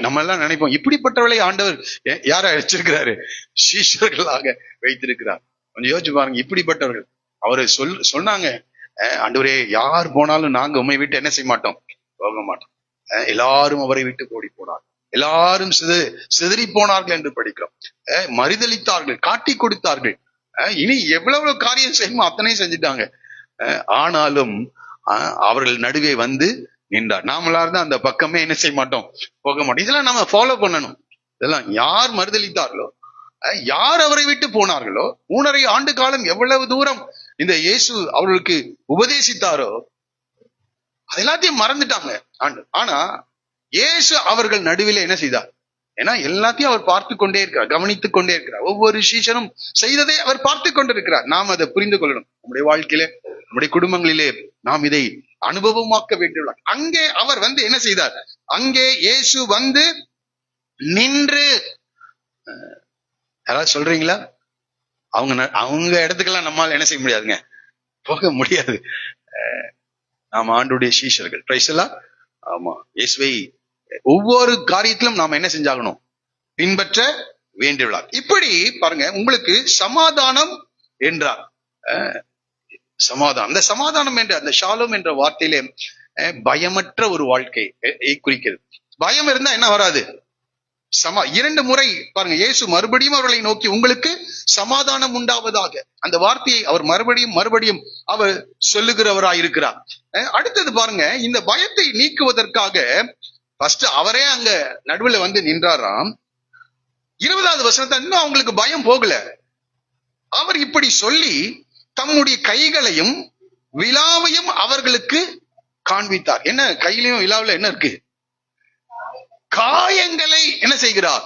நம்ம எல்லாம் நினைப்போம், இப்படிப்பட்டவளை ஆண்டவர் யார வச்சிருக்கிறாரு? சீஷர்களாக வைத்திருக்கிறார். கொஞ்சம் யோசிச்சு பாருங்க. இப்படிப்பட்டவர்கள் அவரை சொன்னாங்க, ஆண்டவரே யார் போனாலும் நாங்க உண்மை விட்டு என்ன செய்ய மாட்டோம், போக மாட்டோம். எல்லாரும் அவரை விட்டு ஓடி போனார், எல்லாரும் சிதறி போனார்கள் என்று படிக்கிறோம். மறுதளித்தார்கள், காட்டி கொடுத்தார்கள், இனி எவ்வளவு காரியம் செய்யணுமோ அத்தனையும் செஞ்சுட்டாங்க. ஆனாலும் அவர்கள் நடுவே வந்து நின்றார். நாமளா இருந்தா அந்த பக்கமே என்ன செய்ய மாட்டோம், போக மாட்டோம். இதெல்லாம் நம்ம ஃபாலோ பண்ணணும். இதெல்லாம் யார் மறுதளித்தார்களோ, யார் அவரை விட்டு போனார்களோ, 3.5 ஆண்டு காலம் எவ்வளவு தூரம் இந்த இயேசு அவர்களுக்கு உபதேசித்தாரோ அது எல்லாத்தையும் மறந்துட்டாங்க. ஆனா இயேசு அவர்கள் நடுவில் என்ன செய்தார்? ஏன்னா எல்லாத்தையும் அவர் பார்த்து கொண்டே இருக்கிறார், கவனித்துக் கொண்டே இருக்கிறார். ஒவ்வொரு சீஷனும் செய்ததை அவர் பார்த்து கொண்டிருக்கிறார். நாம் அதை புரிந்து கொள்ளணும். நம்முடைய வாழ்க்கையிலே, நம்முடைய குடும்பங்களிலே நாம் இதை அனுபவமாக்க வேண்டியுள்ளார். அங்கே அவர் வந்து என்ன செய்தார்? அங்கே இயேசு வந்து நின்று, யாராவது சொல்றீங்களா? அவங்க இடத்துக்கெல்லாம் நம்மால் என்ன செய்ய முடியாதுங்க, போக முடியாது. நாம் ஆண்டுடைய சீஷர்கள். பிரைஸ்லா. ஆமா, இயேசுவை ஒவ்வொரு காரியத்திலும் நாம் என்ன செஞ்சாகணும், பின்பற்ற வேண்டியுள்ளார். இப்படி பாருங்க, உங்களுக்கு சமாதானம் என்றார். சமாதானம். அந்த சமாதானம் என்ற அந்த ஷாலும் என்ற வார்த்தையிலே பயமற்ற ஒரு வாழ்க்கை குறிக்கிறது. பயம் இருந்தா என்ன வராது? இரண்டு முறை பாருங்க, இயேசு மறுபடியும் அவர்களை நோக்கி உங்களுக்கு சமாதானம் உண்டாவதாக, அந்த வார்த்தையை அவர் மறுபடியும் மறுபடியும் அவர் சொல்லுகிறவராயிருக்கிறார். அடுத்தது பாருங்க, இந்த பயத்தை நீக்குவதற்காக ஃபர்ஸ்ட் அவரே அங்க நடுவுல வந்து நின்றாராம். 20வது வசனத்தை இன்னும் அவங்களுக்கு பயம் போகல. அவர் இப்படி சொல்லி தம்முடைய கைகளையும் விலாவையும் அவர்களுக்கு காண்பித்தார். என்ன கையிலையும் விலாவில என்ன இருக்கு? காயங்களை என்ன செய்கிறார்?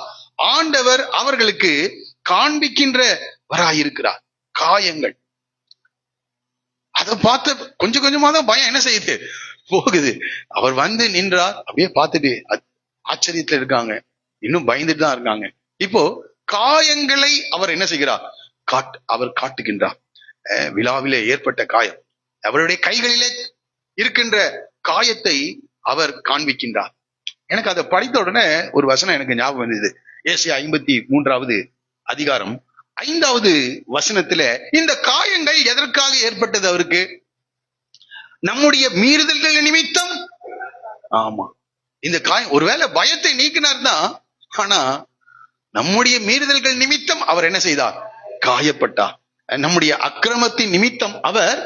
ஆண்டவர் அவர்களுக்கு காண்பிக்கின்றவராயிருக்கிறார். காயங்கள். அதை பார்த்து கொஞ்சம் கொஞ்சமா தான் பயம் என்ன செய்யுது? போகுது. அவர் வந்து நின்றார், அப்படியே பார்த்துட்டு ஆச்சரியத்துல இருக்காங்க, இன்னும் பயந்துட்டு தான் இருக்காங்க. இப்போ காயங்களை அவர் என்ன செய்கிறார்? அவர் காட்டுகின்றார். விழாவிலே ஏற்பட்ட காயம், அவருடைய கைகளிலே இருக்கின்ற காயத்தை அவர் காண்பிக்கின்றார். எனக்கு அதை படித்த உடனே ஒரு வசனம் எனக்கு ஞாபகம் வந்தது. ஏசாயா 53வது அதிகாரம் 5வது வசனத்துல இந்த காயங்கள் எதற்காக ஏற்பட்டது அவருக்கு? நம்முடைய மீறுதல்கள் நிமித்தம். ஆமா, இந்த காயம் ஒருவேளை பயத்தை நீக்கினார் தான், ஆனா நம்முடைய மீறுதல்கள் நிமித்தம் அவர் என்ன செய்தார்? காயப்பட்டார். நம்முடைய அக்கிரமத்தின் நிமித்தம் அவர்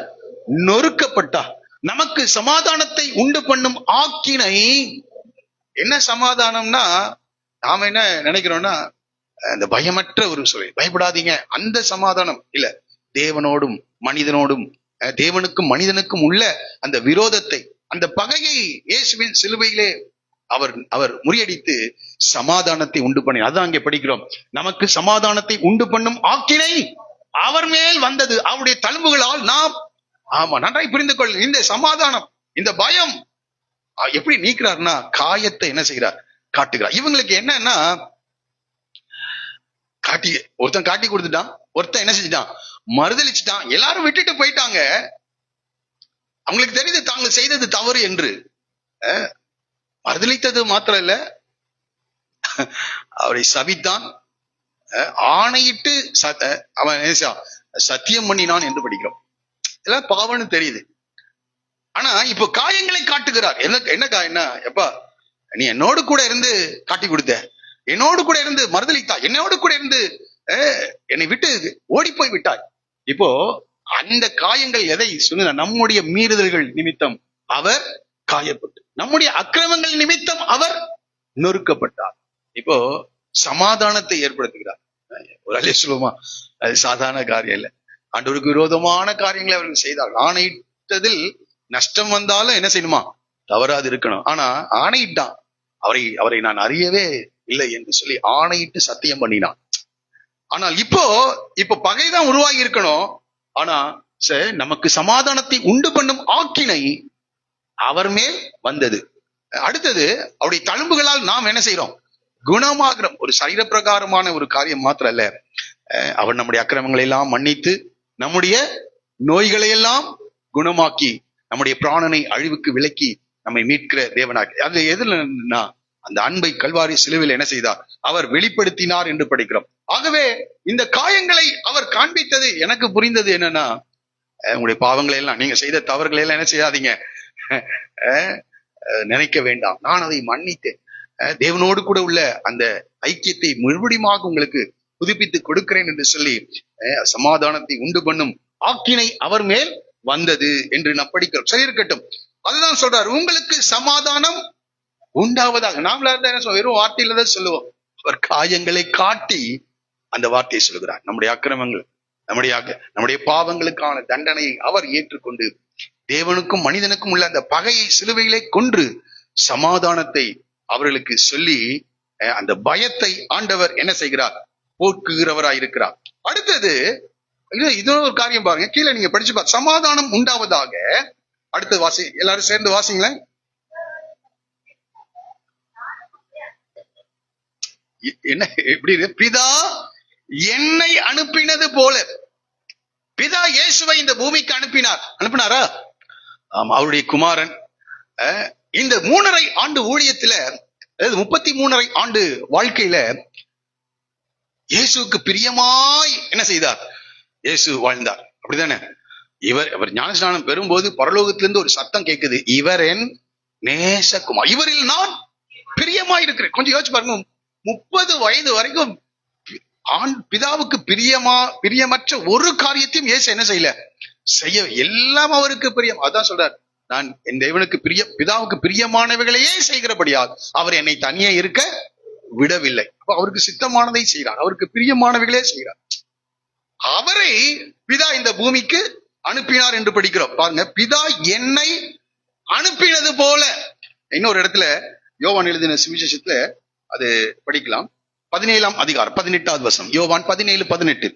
நொறுக்கப்பட்டார். நமக்கு சமாதானத்தை உண்டு பண்ணும் ஆக்கினை. என்ன சமாதானம்னா, நாம என்ன நினைக்கிறோம்னா, அந்த பயமற்ற ஒரு சொல்லை, பயப்படாதீங்க, அந்த சமாதானம் இல்ல. தேவனோடும் மனிதனோடும், தேவனுக்கும் மனிதனுக்கும் உள்ள அந்த விரோதத்தை, அந்த பகையை இயேசுவின் சிலுவையிலே அவர் முறியடித்து சமாதானத்தை உண்டு பண்ணி, அதான் அங்கே படிக்கிறோம். நமக்கு சமாதானத்தை உண்டு பண்ணும் ஆக்கினை அவர் மேல் வந்தது, அவருடைய தழும்புகளால் நாம். ஆமா, நன்றாய் புரிந்து கொள். இந்த சமாதானம், இந்த பயம் எப்படி நீக்கிறார்னா, காயத்தை என்ன செய்கிறார்? காட்டுகிறார். இவங்களுக்கு என்னன்னா, ஒருத்தன் காட்டி கொடுத்துட்டான், ஒருத்தன் என்ன செஞ்சுட்டான்? மறுதளிச்சுட்டான். எல்லாரும் விட்டுட்டு போயிட்டாங்க. அவங்களுக்கு தெரியுது தாங்கள் செய்தது தவறு என்று. மறுதளித்தது மாத்திரம் இல்ல, அவரை சபித்தான், ஆணையிட்டு அவன் சத்தியம் பண்ணினான் என்று படிக்கிறோம். எல்லாம் பாவம்னு தெரியுது. ஆனா இப்ப காயங்களை காட்டுகிறார். என்ன காயம்னா, எப்பா நீ என்னோடு கூட இருந்து காட்டி கொடுத்த, என்னோடு கூட இருந்து மறுதளித்தா, என்னோடு கூட இருந்து என்னை விட்டு ஓடி போய் விட்டாய். இப்போ அந்த காயங்கள் எதை சொல்லுங்க? நம்முடைய மீறுதல்கள் நிமித்தம் அவர் காயப்பட்டு, நம்முடைய அக்கிரமங்கள் நிமித்தம் அவர் நொறுக்கப்பட்டார். இப்போ சமாதானத்தை ஏற்படுத்துகிறார். ஒரு அலே சொல்லுமா, அது சாதாரண காரியம் இல்லை. ஆண்டவருக்கு விரோதமான காரியங்களை அவர்கள் செய்தார். ஆணையிட்டதில் நஷ்டம் வந்தாலும் என்ன செய்யணுமா? தவறாது இருக்கணும். ஆனா ஆணையிட்டான், அவரை நான் அறியவே இல்லை என்று சொல்லி ஆணையிட்டு சத்தியம் பண்ணினான். ஆனால் இப்போ பகைதான் உருவாகி இருக்கணும். ஆனா நமக்கு சமாதானத்தை உண்டு பண்ணும் ஆக்கினை அவர் மேல் வந்தது. அடுத்தது, அவருடைய தழும்புகளால் நாம் என்ன செய்யறோம்? குணமாகிறோம். ஒரு சரீர பிரகாரமான ஒரு காரியம் மாத்திரம் அல்ல, அவர் நம்முடைய அக்கிரமங்களை எல்லாம் மன்னித்து நம்முடைய நோய்களை எல்லாம் குணமாக்கி நம்முடைய பிராணனை அழிவுக்கு விலக்கி நம்மை மீட்கிற தேவனாக. அது எதுலன்னா, அந்த அன்பை கல்வாரி சிலுவையில் என்ன செய்தார்? அவர் வெளிப்படுத்தினார் என்று படிக்கிறோம். ஆகவே இந்த காயங்களை அவர் காண்பித்தது எனக்கு புரிந்தது என்னன்னா, உங்களுடைய பாவங்களை எல்லாம், நீங்க செய்த தவறுகளை எல்லாம் என்ன செய்யாதீங்க, நினைக்க வேண்டாம், நான் அதை மன்னித்தேன், தேவனோடு கூட உள்ள அந்த ஐக்கியத்தை மறுபடியும் உங்களுக்கு புதுப்பித்து கொடுக்கிறேன் என்று சொல்லி சமாதானத்தை உண்டு பண்ணும் ஆக்கினை அவர் மேல் வந்தது என்று நாம் படிக்கிறோம். சரி, இருக்கட்டும். அதுதான் சொல்றார், உங்களுக்கு சமாதானம் உண்டாவதாக. நாமளா இருந்தா என்ன சொல்லுவோம்? வெறும் வார்த்தையில தான் சொல்லுவோம். அவர் காயங்களை காட்டி அந்த வார்த்தையை சொல்லுகிறார். நம்முடைய அக்கிரமங்கள், நம்முடைய பாவங்களுக்கான தண்டனையை அவர் ஏற்றுக்கொண்டு தேவனுக்கும் மனிதனுக்கும் உள்ள அந்த பகையை சிலுவையிலே கொன்று சமாதானத்தை அவர்களுக்கு சொல்லி அந்த பயத்தை ஆண்டவர் என்ன செய்கிறார்? போக்குகிறவராய் இருக்கிறார். அடுத்தது இது ஒரு காரியம் பாருங்க, கீழே நீங்க படிச்சு பாருங்க. சமாதானம் உண்டாவதாக. அடுத்தது வாசி, எல்லாரும் சேர்ந்து வாசிங்களேன். என்ன எப்படி? பிதா என்னை அனுப்பினது போல. பிதா இயேசுவை இந்த பூமிக்கு அனுப்பினாரா? ஆமா, அவருடைய குமாரன் இந்த 3.5 ஆண்டு ஊழியத்துல, 33.5 ஆண்டு வாழ்க்கையில இயேசுக்கு பிரியமாய் என்ன செய்தார்? இயேசு வாழ்ந்தார். அப்படிதானே? அவர் ஞானஸ்நானம் பெறும்போது பரலோகத்திலிருந்து ஒரு சத்தம் கேட்குது, இவர் என் நேசகுமார், இவரில் நான் பிரியமா இருக்கிறேன். கொஞ்சம் யோசிச்சு பாருங்க, 30 வயது வரைக்கும் பிதாவுக்கு பிரியமற்ற ஒரு காரியத்தையும் இயேசு என்ன செய்ய எல்லாம் அவருக்கு பிரியம். அதான் சொல்றார், நான் என் தேவனுக்கு பிதாவுக்கு பிரியமானவைகளையே செய்கிறபடியால் அவர் என்னை தனியே இருக்க விடவில்லை. அப்ப அவருக்கு சித்தமானதை செய்கிறார், அவருக்கு பிரியமானவைகளே செய்கிறார். அவரை பிதா இந்த பூமிக்கு அனுப்பினார் என்று படிக்கிறோம். பாருங்க, பிதா என்னை அனுப்பினது போல. இன்னொரு இடத்துல யோவான் எழுதின சுவிசேஷத்துல அது படிக்கலாம், 17ஆம் அதிகாரம் 18வது வசனம், யோவான் 17:18.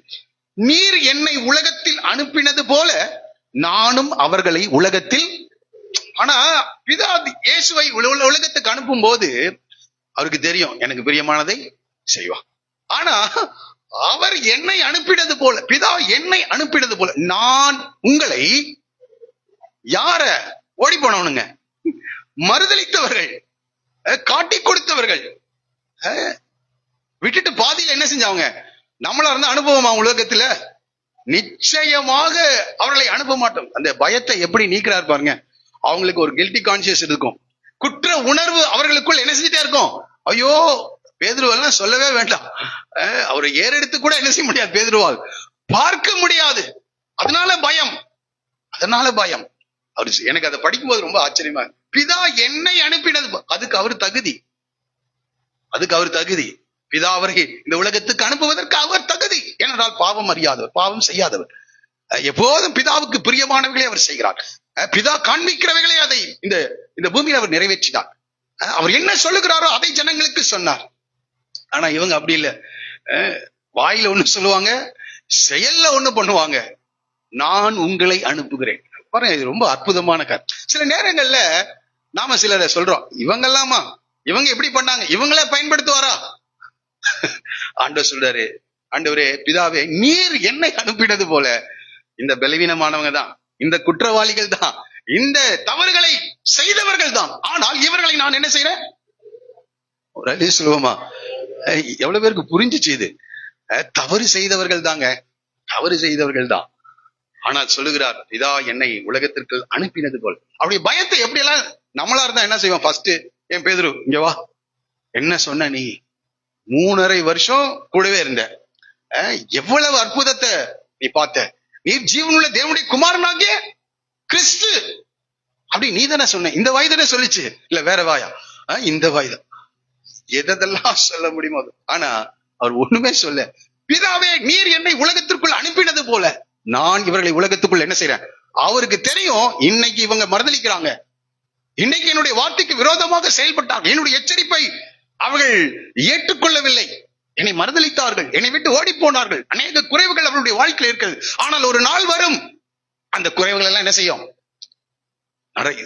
நீர் என்னை உலகத்தில் அனுப்பினது போல நானும் அவர்களை உலகத்தில். ஆனா பிதா இயேசுவை உலகத்துக்கு அனுப்பும் போது அவருக்கு தெரியும் எனக்கு பிரியமானதை செய்வான். ஆனா அவர் என்னை அனுப்பினது போல, பிதா என்னை அனுப்பினது போல நான் உங்களை, யார ஓடி போனவனுங்க, மறுதலித்தவர்கள், காட்டி கொடுத்தவர்கள், விட்டுட்டு பாதியில என்ன செஞ்சவங்க, நம்மளா இருந்தா அனுபவமா உலகத்துல? நிச்சயமாக அவர்களை அனுப்ப மாட்டோம். அந்த பயத்தை எப்படி நீக்கிறார் பாருங்க. அவங்களுக்கு ஒரு கில்ட்டி கான்சியஸ் இருக்கும், குற்ற உணர்வு அவர்களுக்குள் என்ன செஞ்சுட்டே இருக்கும். ஐயோ, பேதுருவெல்லாம் சொல்லவே வேண்டாம், அவரை ஏறெடுத்து கூட என்ன செய்ய முடியாது, பேதுருவால் பார்க்க முடியாது. அதனால பயம். அவரு, எனக்கு அதை படிக்கும்போது ரொம்ப ஆச்சரியமா, பிதா என்னை அனுப்பினது, அதுக்கு அவர் தகுதி. பிதா அவரை இந்த உலகத்துக்கு அனுப்புவதற்கு அவர் தகுதி. ஏனென்றால் பாவம் அறியாதவர், பாவம் செய்யாதவர், எப்போதும் பிதாவுக்கு பிரியமானவர்களே அவர் செய்கிறார். பிதா காண்பிக்கிறவைகளே அதை இந்த பூமியில் அவர் நிறைவேற்றினார். அவர் என்ன சொல்லுகிறாரோ அதை ஜனங்களுக்கு சொன்னார். ஆனா இவங்க அப்படி இல்லை, வாயில ஒண்ணு சொல்லுவாங்க, செயல்ல ஒண்ணு பண்ணுவாங்க. நான் உங்களை அனுப்புகிறேன். பாருங்க, இது ரொம்ப அற்புதமான கருத்து. சில நேரங்கள்ல நாம சிலரை சொல்றோம், இவங்கெல்லாமா, இவங்க எப்படி பண்ணாங்க, இவங்கள பயன்படுத்துவாரா? ஆண்டவர் சொல்றாரு, ஆண்டவரே பிதாவே, நீர் என்னை அனுப்பினது போல இந்த பலவீனமானவங்க தான், இந்த குற்றவாளிகள் தான், இந்த தவறுகளை செய்தவர்கள் தான், ஆனால் இவர்களை நான் என்ன செய்யறேன்? ஒரு அழி சொல்லுவோமா? எவ்வளவு பேருக்கு புரிஞ்சிச்சு இது? தவறு செய்தவர்கள் தான். ஆனால் சொல்லுகிறார், பிதா என்னை உலகத்திற்கு அனுப்பினது போல். அப்படி பயத்தை எப்படி எல்லாம் நம்மளா இருந்தா என்ன செய்வோம்? ஃபர்ஸ்ட், என் பேதுரு இங்க வா, என்ன சொன்ன நீ? 3.5 வருஷம் கூடவே இருந்த, எவ்வளவு அற்புதத்தை நீ பார்த்த, நீ ஜீவனுள்ள தேவனுடைய குமாரனாகிய கிறிஸ்து, அப்படி நீ தானே சொன்ன. இந்த வாய் தானே சொல்லிச்சு, இல்ல வேற வாயா? இந்த வாய் தான் எதெல்லாம் சொல்ல முடியுமோ. ஆனா அவர் ஒண்ணுமே சொல்ல, பிதாவே நீர் என்னை உலகத்திற்குள் அனுப்பினது போல நான் இவர்களை உலகத்துக்குள் என்ன செய்யறேன். அவருக்கு தெரியும், இன்னைக்கு இவங்க மறுதலிக்கிறாங்க, இன்னைக்கு என்னுடைய வார்த்தைக்கு விரோதமாக செயல்பட்டார்கள், என்னுடைய எச்சரிப்பை அவர்கள் ஏற்றுக்கொள்ளவில்லை, என்னை மறுதலித்தார்கள், என்னை விட்டு ஓடி போனார்கள், அநேக குறைவுகள் அவருடைய வாழ்க்கையில் இருக்கிறது. ஆனால் ஒரு நாள் வரும், அந்த குறைவுகள் எல்லாம் என்ன செய்யும்?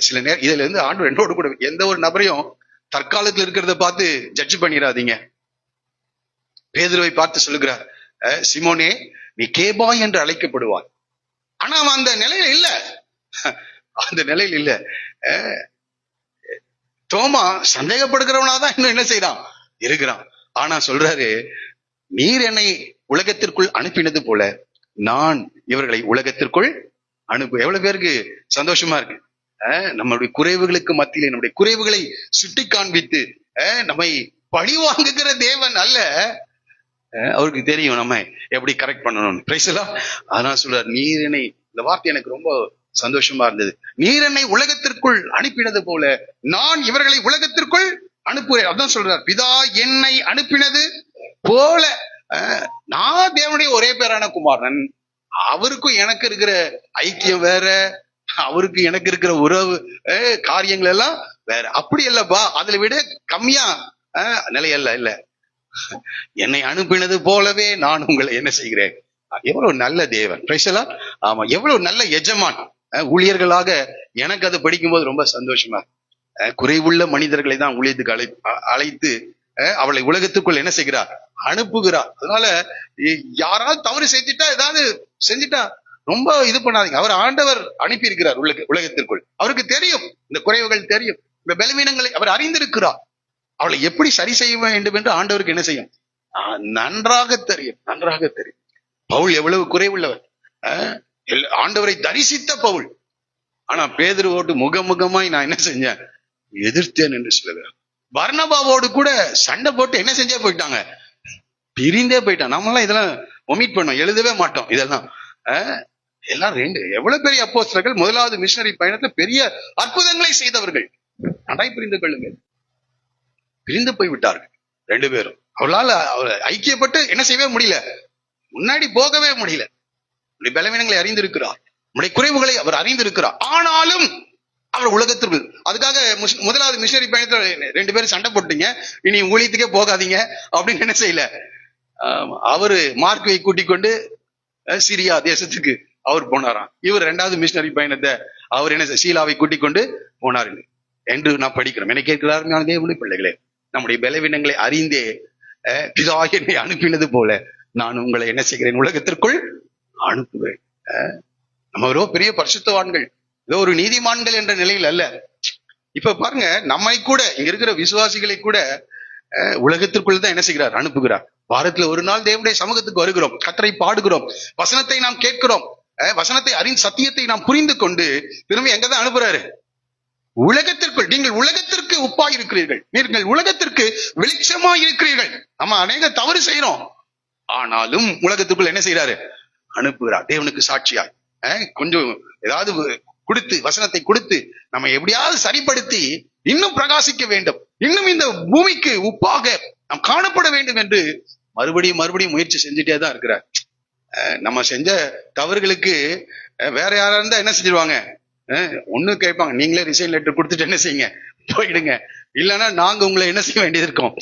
சில நேரம் இதுல இருந்து ஆண்டவர் என்னோடு கூட, எந்த ஒரு நபரையும் தற்காலத்தில் இருக்கிறத பார்த்து ஜட்ஜ் பண்ணிடாதீங்க. பேதுருவை பார்த்து சொல்லுகிறார், சிமோனே நீ கேபா என்று அழைக்கப்படுவாய். ஆனா அவன் அந்த நிலையில் இல்ல. தோமா சந்தேகப்படுகிறவனாதான் இன்னும் என்ன செய்யறான், இருக்கிறான். ஆனா சொல்றாரு, நீர் என்னை உலகத்திற்குள் அனுப்பினது போல நான் இவர்களை உலகத்திற்குள் அனுப்பு. எவ்வளவு பேருக்கு சந்தோஷமா இருக்கு? நம்மளுடைய குறைவுகளுக்கு மத்தியிலே நம்முடைய குறைவுகளை சுட்டி காண்பித்து நம்மை பழி வாங்குகிற தேவன் அல்ல, அவருக்கு தெரியும் நம்ம எப்படி கரெக்ட் பண்ணணும்னு. பிரைஸ்லாம். அதனால சொல்றார், நீர் என்னை, இந்த வார்த்தை எனக்கு ரொம்ப சந்தோஷமா இருந்தது, நீர் என்னை உலகத்திற்குள் அனுப்பினது போல நான் இவர்களை உலகத்திற்குள் அனுப்புகிறேன். அதான் சொல்றார், பிதா என்னை அனுப்பினது போல. நான் தேவனுடைய ஒரே பேரான குமாரன், அவருக்கும் எனக்கு இருக்கிற ஐக்கியம் வேற, அவருக்கு எனக்கு இருக்கிற உறவு காரியங்கள் எல்லாம் வேற. அப்படி இல்லப்பா, அதுல விட கம்மியா நிலையல்ல. இல்ல, என்னை அனுப்பினது போலவே நான் உங்களை என்ன செய்கிறேன். எவ்வளவு நல்ல தேவன். பிரைசலா. ஆமா, எவ்வளவு நல்ல எஜமான். ஊழியர்களாக எனக்கு அதை படிக்கும்போது ரொம்ப சந்தோஷமா. குறைவுள்ள மனிதர்களை தான் ஊழியத்துக்கு அழைத்து அவளை உலகத்துக்குள் என்ன செய்கிறார், அனுப்புகிறார். அதனால யாராவது தவறு செஞ்சுட்டா, ஏதாவது செஞ்சுட்டா ரொம்ப இது பண்ணாதீங்க. அவர் ஆண்டவர் அனுப்பி இருக்கிறார் உலகத்திற்குள். அவருக்கு தெரியும், இந்த குறைவுகள் தெரியும், இந்த பலவீனங்களை அவர் அறிந்திருக்கிறார். அவளை எப்படி சரி செய்ய வேண்டும் என்று ஆண்டவருக்கு என்ன செய்யும், நன்றாக தெரியும். பவுல் எவ்வளவு குறைவுள்ளவர், ஆண்டவரை தரிசித்த பவுல். ஆனா பேதுருவோடு முகமுகமாய் நான் என்ன செஞ்சேன், எதிர்த்தேன் என்று சொல்லுகிறேன். பர்னபாவோடு கூட சண்டை போட்டு என்ன செஞ்சே போயிட்டாங்க, பிரிந்தே போயிட்டான். நம்மளாம் இதெல்லாம் ஒமிட் பண்ணோம், எழுதவே மாட்டோம் இதெல்லாம். எல்லாம் எவ்வளவு பெரிய அப்போஸ்தலர்கள், முதலாவது மிஷனரி பயணத்துல பெரிய அற்புதங்களை செய்தவர்கள். நடை புரிந்து கொள்ளுங்கள், பிரிந்து போய் விட்டார்கள் 2 பேரும். அவர்களால் ஐக்கியப்பட்டு என்ன செய்யவே முடியல, முன்னாடி போகவே முடியல. பலவீனங்களை அறிந்திருக்கிறார், நம்முடைய குறைவுகளை அவர் அறிந்திருக்கிறார். ஆனாலும் அவர் உலகத்திற்குள், அதுக்காக முதலாவது மிஷனரி பயணத்துல 2 பேரும் சண்டை போட்டீங்க, இனி ஊழியத்துக்கே போகாதீங்க அப்படின்னு என்ன செய்யல. அவரு மார்க்கை கூட்டிக் கொண்டு சிரியா தேசத்துக்கு அவர் போனாராம். இவர் 2வது மிஷனரி பயணத்தை அவர் என்ன சீலாவை கூட்டிக் கொண்டு போனார் என்று நான் படிக்கிறோம். என்ன கேட்கிறார் தேவனுடைய பிள்ளைகளே, நம்முடைய பலவீனங்களை அறிந்தே பிதா என்னை அனுப்பினது போல நான் உங்களை என்ன செய்கிறேன், உலகத்திற்குள் அனுப்புவேன். நம்ம ஒரு பெரிய பரிசுத்தவான்கள், ஏதோ ஒரு நீதிமான்கள் என்ற நிலையில் அல்ல. இப்ப பாருங்க, நம்மை கூட இங்க இருக்கிற விசுவாசிகளை கூட உலகத்திற்குள் தான் என்ன செய்கிறார், அனுப்புகிறார். வாரத்துல ஒரு நாள் தேவனுடைய சமூகத்துக்கு வருகிறோம், கர்த்தரை பாடுகிறோம், வசனத்தை நாம் கேட்கிறோம், வசனத்தை அறிந்து சத்தியத்தை நாம் புரிந்து கொண்டு திரும்பி எங்கதான் அனுப்புறாரு, உலகத்திற்குள். நீங்கள் உலகத்திற்கு உப்பாய் இருக்கிறீர்கள், நீங்கள் உலகத்திற்கு வெளிச்சமாய் இருக்கிறீர்கள். நம்ம அநேக தவறு செய்யறோம், ஆனாலும் உலகத்துக்குள் என்ன செய்யறாரு, அனுப்புகிறார். தேவனுக்கு சாட்சியாய் கொஞ்சம் ஏதாவது கொடுத்து, வசனத்தை கொடுத்து நம்ம எப்படியாவது சரிப்படுத்தி இன்னும் பிரகாசிக்க வேண்டும், இன்னும் இந்த பூமிக்கு உப்பாக நாம் காணப்பட வேண்டும் என்று மறுபடியும் மறுபடியும் முயற்சி செஞ்சுட்டே தான் இருக்கிறார். நம்ம செஞ்ச தவறுகளுக்கு வேற யாரா இருந்தா என்ன செஞ்சிருவாங்க, ஒண்ணு கேட்பாங்க, நீங்களே ரிசைன் லெட்டர் கொடுத்துட்டு என்ன செய்யுங்க, போயிடுங்க, இல்லைன்னா நாங்க உங்களை என்ன செய்ய வேண்டியது இருக்கும்,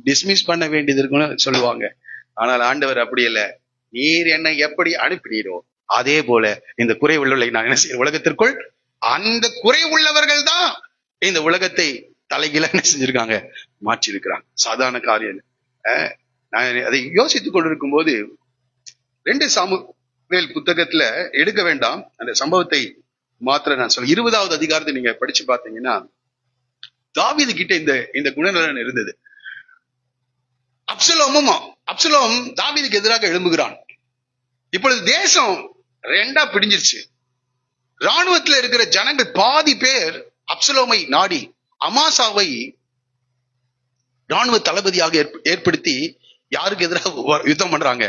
டிஸ்மிஸ் பண்ண வேண்டியது இருக்கும்னு சொல்லுவாங்க. ஆனால் ஆண்டவர் அப்படி இல்லை, நீர் என்னை எப்படி அனுப்பினீரோ அதே போல இந்த குறை உள்ளவர்களை நான் என்ன செய்ய உலகத்திற்குள், அந்த குறை உள்ளவர்கள் தான் இந்த உலகத்தை தலைகீழ என்ன செஞ்சிருக்காங்க, மாற்றி இருக்கிறாங்க. சாதாரண காரியம். நான் அதை யோசித்துக் கொண்டிருக்கும் போது 2 சாமுவேல் புத்தகத்துல எடுக்க வேண்டாம், அந்த சம்பவத்தை மாத்திர நான் சொல்ல. 20வது அதிகாரத்தை நீங்க படிச்சு பார்த்தீங்கன்னா, தாவீது கிட்ட இந்த குணநலன் இருந்தது. அப்சலோம் தாவீதுக்கு எதிராக எழும்புகிறான். இப்பொழுது தேசம் 2ஆ பிடிஞ்சிருச்சு. ராணுவத்துல இருக்கிற ஜனங்கள் பாதி பேர் அப்சலோமை நாடி அமாசாவை ராணுவ தளபதியாக ஏற்படுத்தி யாருக்கு எதிராக யுத்தம் பண்றாங்க,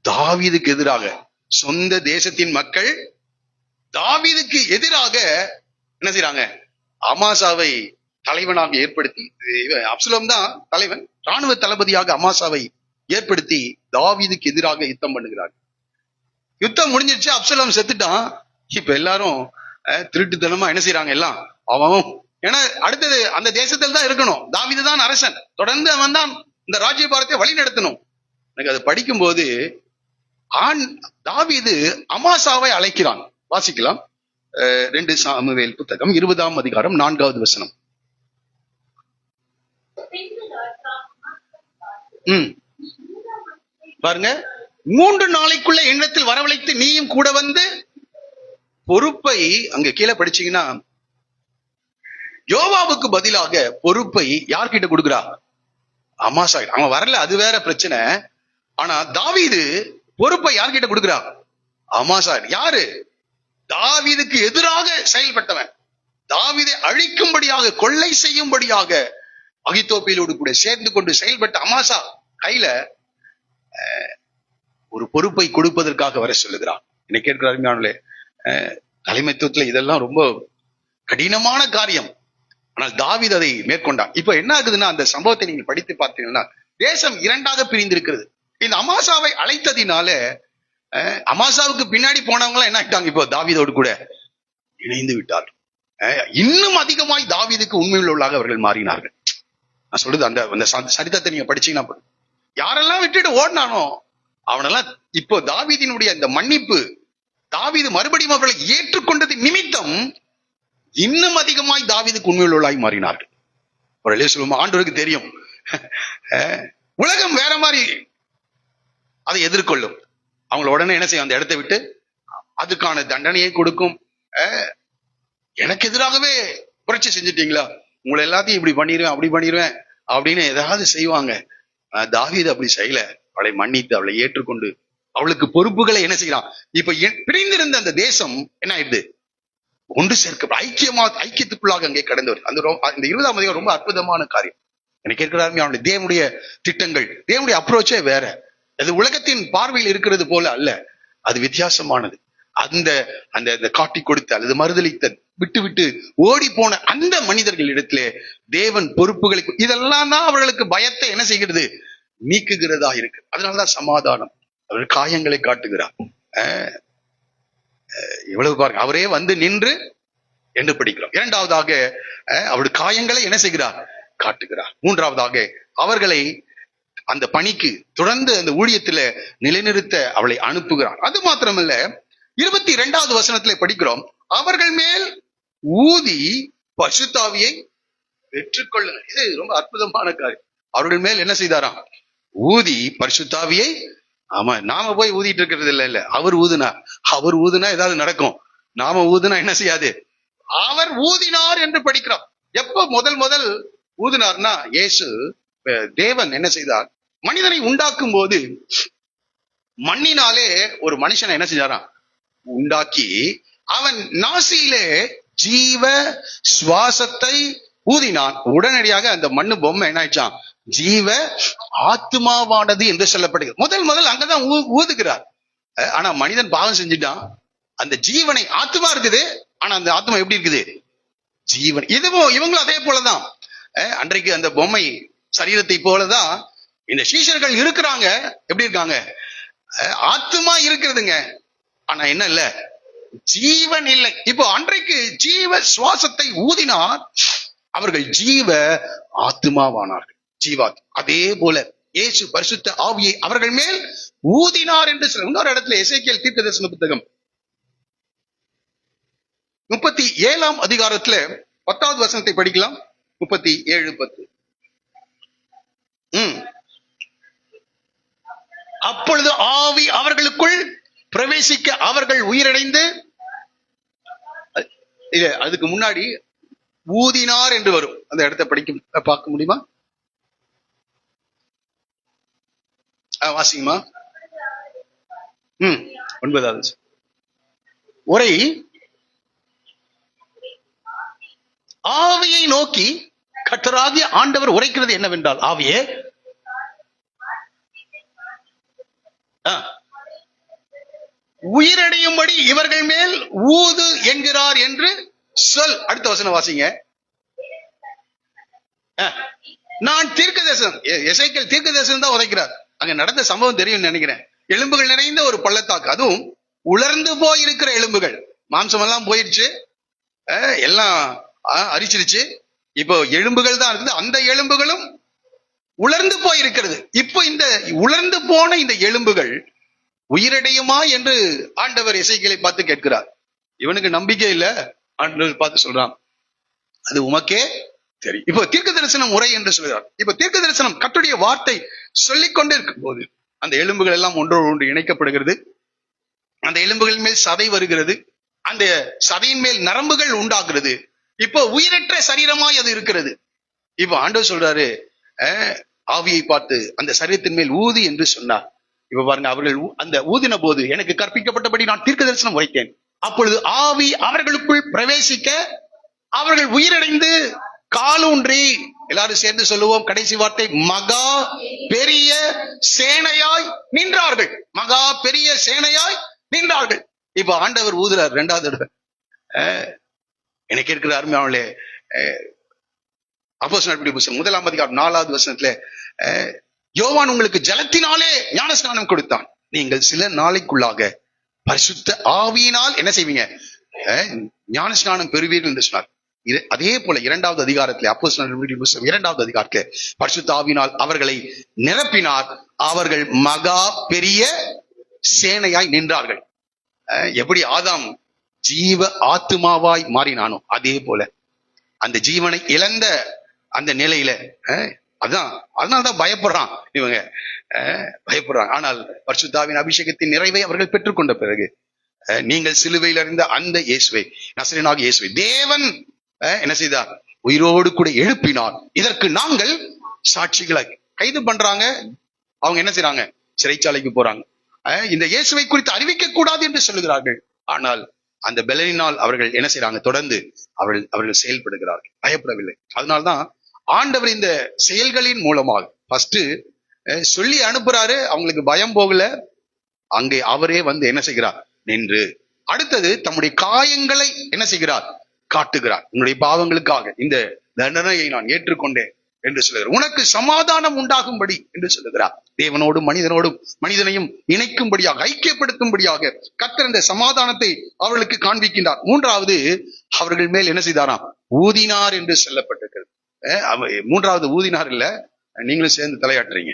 தாவீதுக்கு எதிராக. சொந்த தேசத்தின் மக்கள் தாவீதுக்கு எதிராக என்ன செய்யறாங்க, அமாசாவை தலைவனாக ஏற்படுத்தி, அப்சலோம் தான் தலைவன், ராணுவ தளபதியாக அமாசாவை ஏற்படுத்தி தாவீதுக்கு எதிராக யுத்தம் பண்ணுகிறார். யுத்தம் முடிஞ்சிருச்சு, அப்சலோம் செத்துட்டான். இப்ப எல்லாரும் திருட்டுத்தனமா என்ன செய்யறாங்க, எல்லாம் அவன், ஏன்னா அடுத்தது அந்த தேசத்தில் தான் இருக்கணும், தாவீது தான் அரசன், தொடர்ந்து அவன் தான் இந்த ராஜ்யபாரத்தை வழி நடத்தணும். எனக்கு அது படிக்கும் போது தாவீது அமாசாவை அழைக்கிறான். வாசிக்கலாம், 2 சாமுவேல் புத்தகம் 20ஆம் அதிகாரம் 4வது வசனம். பாருங்க, 3 நாளைக்குள்ள எண்ணத்தில் வரவழைத்து நீயும் கூட வந்து பொறுப்பை, அங்க கீழே படிச்சீங்கன்னா யோவாவுக்கு பதிலாக பொறுப்பை யார்கிட்ட கொடுக்கிறா, அமாசா. அவன் வரல, அது வேற பிரச்சனை. ஆனா தாவீது பொறுப்பை யார்கிட்ட கொடுக்கிறா, அமாசா. யாரு, தாவீதுக்கு எதிராக செயல்பட்டவன், தாவீதை அழிக்கும்படியாக, கொள்ளை செய்யும்படியாக அகித்தோப்பேலோடு கூட சேர்ந்து கொண்டு செயல்பட்ட அமாசா கையில ஒரு பொறுப்பை கொடுப்பதற்காக வர சொல்லுகிறான். என்ன கேட்கிறாரு, தலைமைத்துவத்துல இதெல்லாம் ரொம்ப கடினமான காரியம். ஆனால் தாவீது அதை மேற்கொண்டான். இப்ப என்ன ஆகுதுன்னா, அந்த சம்பவத்தை நீங்க படித்து பார்த்தீங்கன்னா, தேசம் 2ஆக பிரிந்திருக்கிறது. இந்த அமாசாவை அழைத்ததினால அமாசாவுக்கு பின்னாடி போனவங்க என்ன ஆயிட்டாங்க, இப்போ தாவீதோடு கூட இணைந்து விட்டார்கள். இன்னும் அதிகமாய் தாவீதுக்கு உண்மையுள்ளவர்களாக அவர்கள் மாறினார்கள். நான் சொல்றது அந்த சரித்திரத்தை நீங்க படிச்சீங்கன்னா, யாரெல்லாம் விட்டுட்டு ஓடினானோ அவனெல்லாம் இப்போ தாவீதினுடைய இந்த மன்னிப்பு, தாவீது மறுபடியும் அவர்களை ஏற்றுக்கொண்டது நிமித்தம் இன்னும் அதிகமாய் தாவீதுக்கு உண்மையுள்ளவர்களாய் மாறினார்கள். ஆண்டவருக்கு தெரியும், உலகம் வேற மாதிரி அதை எதிர்கொள்ளும். அவங்கள உடனே என்ன செய்யும், அந்த இடத்தை விட்டு அதுக்கான தண்டனையை கொடுக்கும். எனக்கு எதிராகவே புரட்சி செஞ்சுட்டீங்களா, உங்களை எல்லாத்தையும் இப்படி பண்ணிடுவேன், அப்படி பண்ணிடுவேன் அப்படின்னு ஏதாவது செய்வாங்க. தாவீது அப்படி செய்யல, அவளை மன்னித்து அவளை ஏற்றுக்கொண்டு அவளுக்கு பொறுப்புகளை என்ன செய்யலாம். இப்ப பிரிந்திருந்த அந்த தேசம் என்ன ஆயிடுது, ஒன்று சேர்க்க ஐக்கியத்துக்குள்ளாக அங்கே கடந்து வருது. அந்த 20ஆம் அதிகாரம் ரொம்ப அற்புதமான காரியம். எனக்கு இருக்கிறாருமே அவனுடைய தேவனுடைய திட்டங்கள், தேவனுடைய அப்ரோச்சே வேற. அது உலகத்தின் பார்வையில் இருக்கிறது போல அல்ல, அது வித்தியாசமானது. அந்த அந்த காட்டி கொடுத்த அல்லது மறுதளித்த விட்டு விட்டு ஓடி போன அந்த மனிதர்களிடத்திலே தேவன் பொறுப்புகளை, இதெல்லாம் தான் அவர்களுக்கு பயத்தை என்ன செய்கிறது, நீக்குகிறதா இருக்கு. அதனாலதான் சமாதானம். அவர்கள் காயங்களை காட்டுகிறார். இவ்வளவு பாருங்க, அவரே வந்து நின்று என்று படிக்கிறோம். இரண்டாவதாக அவருடைய காயங்களை என்ன செய்கிறார், காட்டுகிறார். மூன்றாவதாக அவர்களை அந்த பணிக்கு தொடர்ந்து அந்த ஊழியத்துல நிலைநிறுத்த அவளை அனுப்புகிறார். அது மாத்திரமல்ல, 22வது வசனத்திலே படிக்கிறோம், அவர்கள் மேல் ஊதி பரிசுத்த ஆவியை பெற்றுக்கொள்ளுங்கள். இது ரொம்ப அற்புதமான காரியம். அவர்கள் மேல் என்ன செய்தாராம், ஊதி பரிசுத்த ஆவியை. ஆமா, நாம போய் ஊதிட்டு இருக்கிறது இல்ல, அவர் ஊதுனா ஏதாவது நடக்கும். நாம ஊதுனா என்ன செய்யாது. அவர் ஊதினார் என்று படிக்கிறோம். எப்ப முதல் ஊதினார்னா, இயேசு தேவன் என்ன செய்தார், மனிதனை உண்டாக்கும் போது மண்ணினாலே ஒரு மனுஷனை என்ன செஞ்சாராம், உண்டாக்கி அவன் நாசியிலே ஜீவ சுவாசத்தை ஊதினான். உடனடியாக அந்த மண்ணு பொம்மை என்ன ஆயிடுச்சான், ஜீவ ஆத்மாவானது என்று சொல்லப்படுகிறது. முதல் அங்கதான் ஊதுகிறார். ஆனா மனிதன் பாவம் செஞ்சுட்டான், அந்த ஜீவனை, ஆத்மா இருக்குது, ஆனா அந்த ஆத்மா எப்படி இருக்குது, ஜீவன். இதுவும் இவங்களும் அதே போலதான். அன்றைக்கு அந்த பொம்மை சரீரத்தை போலதான் இந்த சீஷர்கள் இருக்கிறாங்க. எப்படி இருக்காங்க, ஆத்மா இருக்கிறதுங்க, ஆனா என்ன இல்ல, ஜீவன் இல்லை. இப்போ அன்றைக்கு ஜீவ சுவாசத்தை ஊதினார், அவர்கள் ஜீவ ஆத்மாவானார்கள், ஜீவாத்மா. அதே போல இயேசு பரிசுத்த ஆவியை அவர்கள் மேல் ஊதினார் என்று சொல்ல. இன்னொரு இடத்துல எசேக்கியேல் தீர்க்கதரிசன புத்தகம் 37ஆம் அதிகாரத்துல 10வது வசனத்தை படிக்கலாம். 37:10. அப்பொழுது ஆவி அவர்களுக்குள் பிரவேசிக்க அவர்கள் உயிரடைந்து, அதுக்கு முன்னாடி ஊதினார் என்று வரும். அந்த இடத்தை பார்க்க முடியுமா, வாசிங்கம்மா. 9வது உரை, ஆவியை நோக்கி கர்த்தராகிய ஆண்டவர் உரைக்கிறது என்னவென்றால், ஆவியே உயிரடையும்படி இவர்கள் மேல் ஊது என்கிறார் என்று சொல். அடுத்த வசனம் வாசிங்க. நான் தீர்க்க தரிசனம், எசேக்கியேல் தீர்க்க தரிசனம் தான் உரைக்கிறார். அங்க நடந்த சம்பவம் தெரியும் நினைக்கிறேன். எலும்புகள் நிறைந்த ஒரு பள்ளத்தாக்கு, அதுவும் உலர்ந்து போயிருக்கிற எலும்புகள், மாம்சம் எல்லாம் போயிடுச்சு, எல்லாம் அரிச்சிருச்சு. இப்போ எலும்புகள் தான் இருக்குது, அந்த எலும்புகளும் உலர்ந்து போயிருக்கிறது. இப்போ இந்த உலர்ந்து போன இந்த எலும்புகள் உயிரடையுமா என்று ஆண்டவர் எசேக்கியேலை பார்த்து கேட்கிறார். இவனுக்கு நம்பிக்கை இல்ல, ஆண்டவர் பார்த்து சொல்றான், அது உமக்கே தெரியும். இப்போ தீர்க்க தரிசனம் உரை என்று சொல்கிறார். இப்போ தீர்க்க தரிசனம் கர்த்தருடைய வார்த்தை சொல்லிக்கொண்டே இருக்கும் போது அந்த எலும்புகள் எல்லாம் ஒன்றோடு ஒன்று இணைக்கப்படுகிறது. அந்த எலும்புகளின் மேல் சதை வருகிறது, அந்த சதையின் மேல் நரம்புகள் உண்டாகிறது. இப்போ உயிரற்ற சரீரமாய் அது இருக்கிறது. இப்போ ஆண்டவர் சொல்றாரு, ஆவியை பார்த்து அந்த சரீரத்தின் மேல் ஊதி என்று சொன்னார். இப்ப பாருங்க, அவர்கள் அந்த ஊதின போது எனக்கு கற்பிக்கப்பட்டபடி நான் தீர்க்க தரிசனம் உரைத்தேன். அப்பொழுது ஆவி அவர்களுக்குள் பிரவேசிக்க அவர்கள் உயிரடைந்து காலூன்றி, எல்லாரும் சேர்ந்து சொல்லுவோம் கடைசி வார்த்தை, மகா பெரிய சேனையாய் நின்றார்கள். மகா பெரிய சேனையாய் நின்றார்கள். இப்ப ஆண்டவர் ஊதுறார் 2வது தடவை. எனக்கு இருக்கிற அருமையானே, அப்போஸ்தலர் புத்தகம் 1ஆம் அதிகாரம் 4வது வசனத்துல, யோவான் உங்களுக்கு ஜலத்தினாலே ஞானஸ்நானம் கொடுத்தான், நீங்கள் சில நாளைக்குள்ளாக பரிசுத்த ஆவியினால் என்ன செய்வீங்க, ஞானஸ்நானம் பெறுவீர்கள் என்று சொன்னார். அதே போல 2வது அதிகாரத்திலே, அப்போஸ்தலர் புத்தகம் 2வது அதிகாரத்திலே, பரிசுத்த ஆவியினால் அவர்களை நிரப்பினார், அவர்கள் மகா பெரிய சேனையாய் நின்றார்கள். எப்படி ஆதாம் ஜீவ ஆத்மாவாய் மாறினானோ அதே போல அந்த ஜீவனை இழந்த அந்த நிலையில, அதனால்தான் பயப்படுறான் இவங்க, பயப்படுறாங்க. ஆனால் பரிசுத்த ஆவியின் அபிஷேகத்தின் நிறைவை அவர்கள் பெற்றுக்கொண்ட பிறகு, நீங்கள் சிலுவையில் அறிந்த அந்த இயேசுவை, நசரேயனாகிய இயேசுவை தேவன் என்ன செய்தார், உயிரோடு கூட எழுப்பினார். இதற்கு நாங்கள் சாட்சிகளாய். கைது பண்றாங்க, அவங்க என்ன செய்யறாங்க, சிறைச்சாலைக்கு போறாங்க. இந்த இயேசுவை குறித்து அறிவிக்க கூடாது என்று சொல்லுகிறார்கள். ஆனால் அந்த பலனினால் அவர்கள் என்ன செய்யறாங்க? தொடர்ந்து அவர்கள் செயல்படுகிறார்கள், பயப்படவில்லை. அதனால்தான் ஆண்டவர் இந்த செயல்களின் மூலமாக ஃபர்ஸ்ட் சொல்லி அனுப்புறாரு, அவங்களுக்கு பயம் போகல, அங்கே அவரே வந்து என்ன செய்கிறார்? நின்று. அடுத்தது தம்முடைய காயங்களை என்ன செய்கிறார்? காட்டுகிறார். உன்னுடைய பாவங்களுக்காக இந்த தண்டனையை நான் ஏற்றுக்கொண்டேன் என்று சொல்லுகிறார். உனக்கு சமாதானம் உண்டாகும்படி என்று சொல்லுகிறார். தேவனோடும் மனிதனையும் இணைக்கும்படியாக, ஐக்கியப்படுத்தும்படியாக கர்த்தர் இந்த சமாதானத்தை அவர்களுக்கு காண்பிக்கின்றார். மூன்றாவது, அவர்கள் மேல் என்ன செய்தாராம்? ஊதினார் என்று சொல்லப்பட்டிருக்கிறது. மூன்றாவது ஊதினார் இல்ல, நீங்களும் சேர்ந்து தலையாட்டுறீங்க.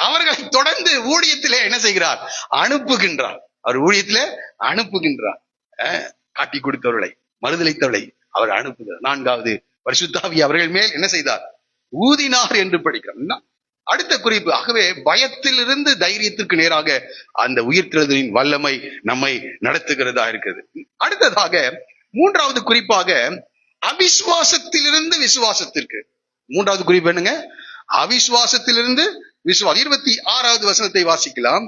அவர்களை தொடர்ந்து ஊழியத்திலே என்ன செய்கிறார்? அனுப்புகின்றார். அவர் ஊழியத்திலே அனுப்புகின்றார். காட்டி கொடுத்தவர்களை, மறுதளித்தவர்களை அவர் அனுப்புகிறார். நான்காவது, பரிசுத்த ஆவி அவர்கள் மேல் என்ன செய்தார்? ஊதினார் என்று படிக்கிறோம். அடுத்த குறிப்பு. ஆகவே பயத்திலிருந்து தைரியத்திற்கு நேராக அந்த உயிர்த்தெழுதலின் வல்லமை நம்மை நடத்துகிறதா இருக்கிறது. அடுத்ததாக மூன்றாவது குறிப்பாக, அவிசுவாசத்திலிருந்து விசுவாசத்திற்கு. மூன்றாவது குறிப்பு என்னங்க? அவிசுவாசத்திலிருந்து விசுவாசம். 26வது வசனத்தை வாசிக்கலாம்.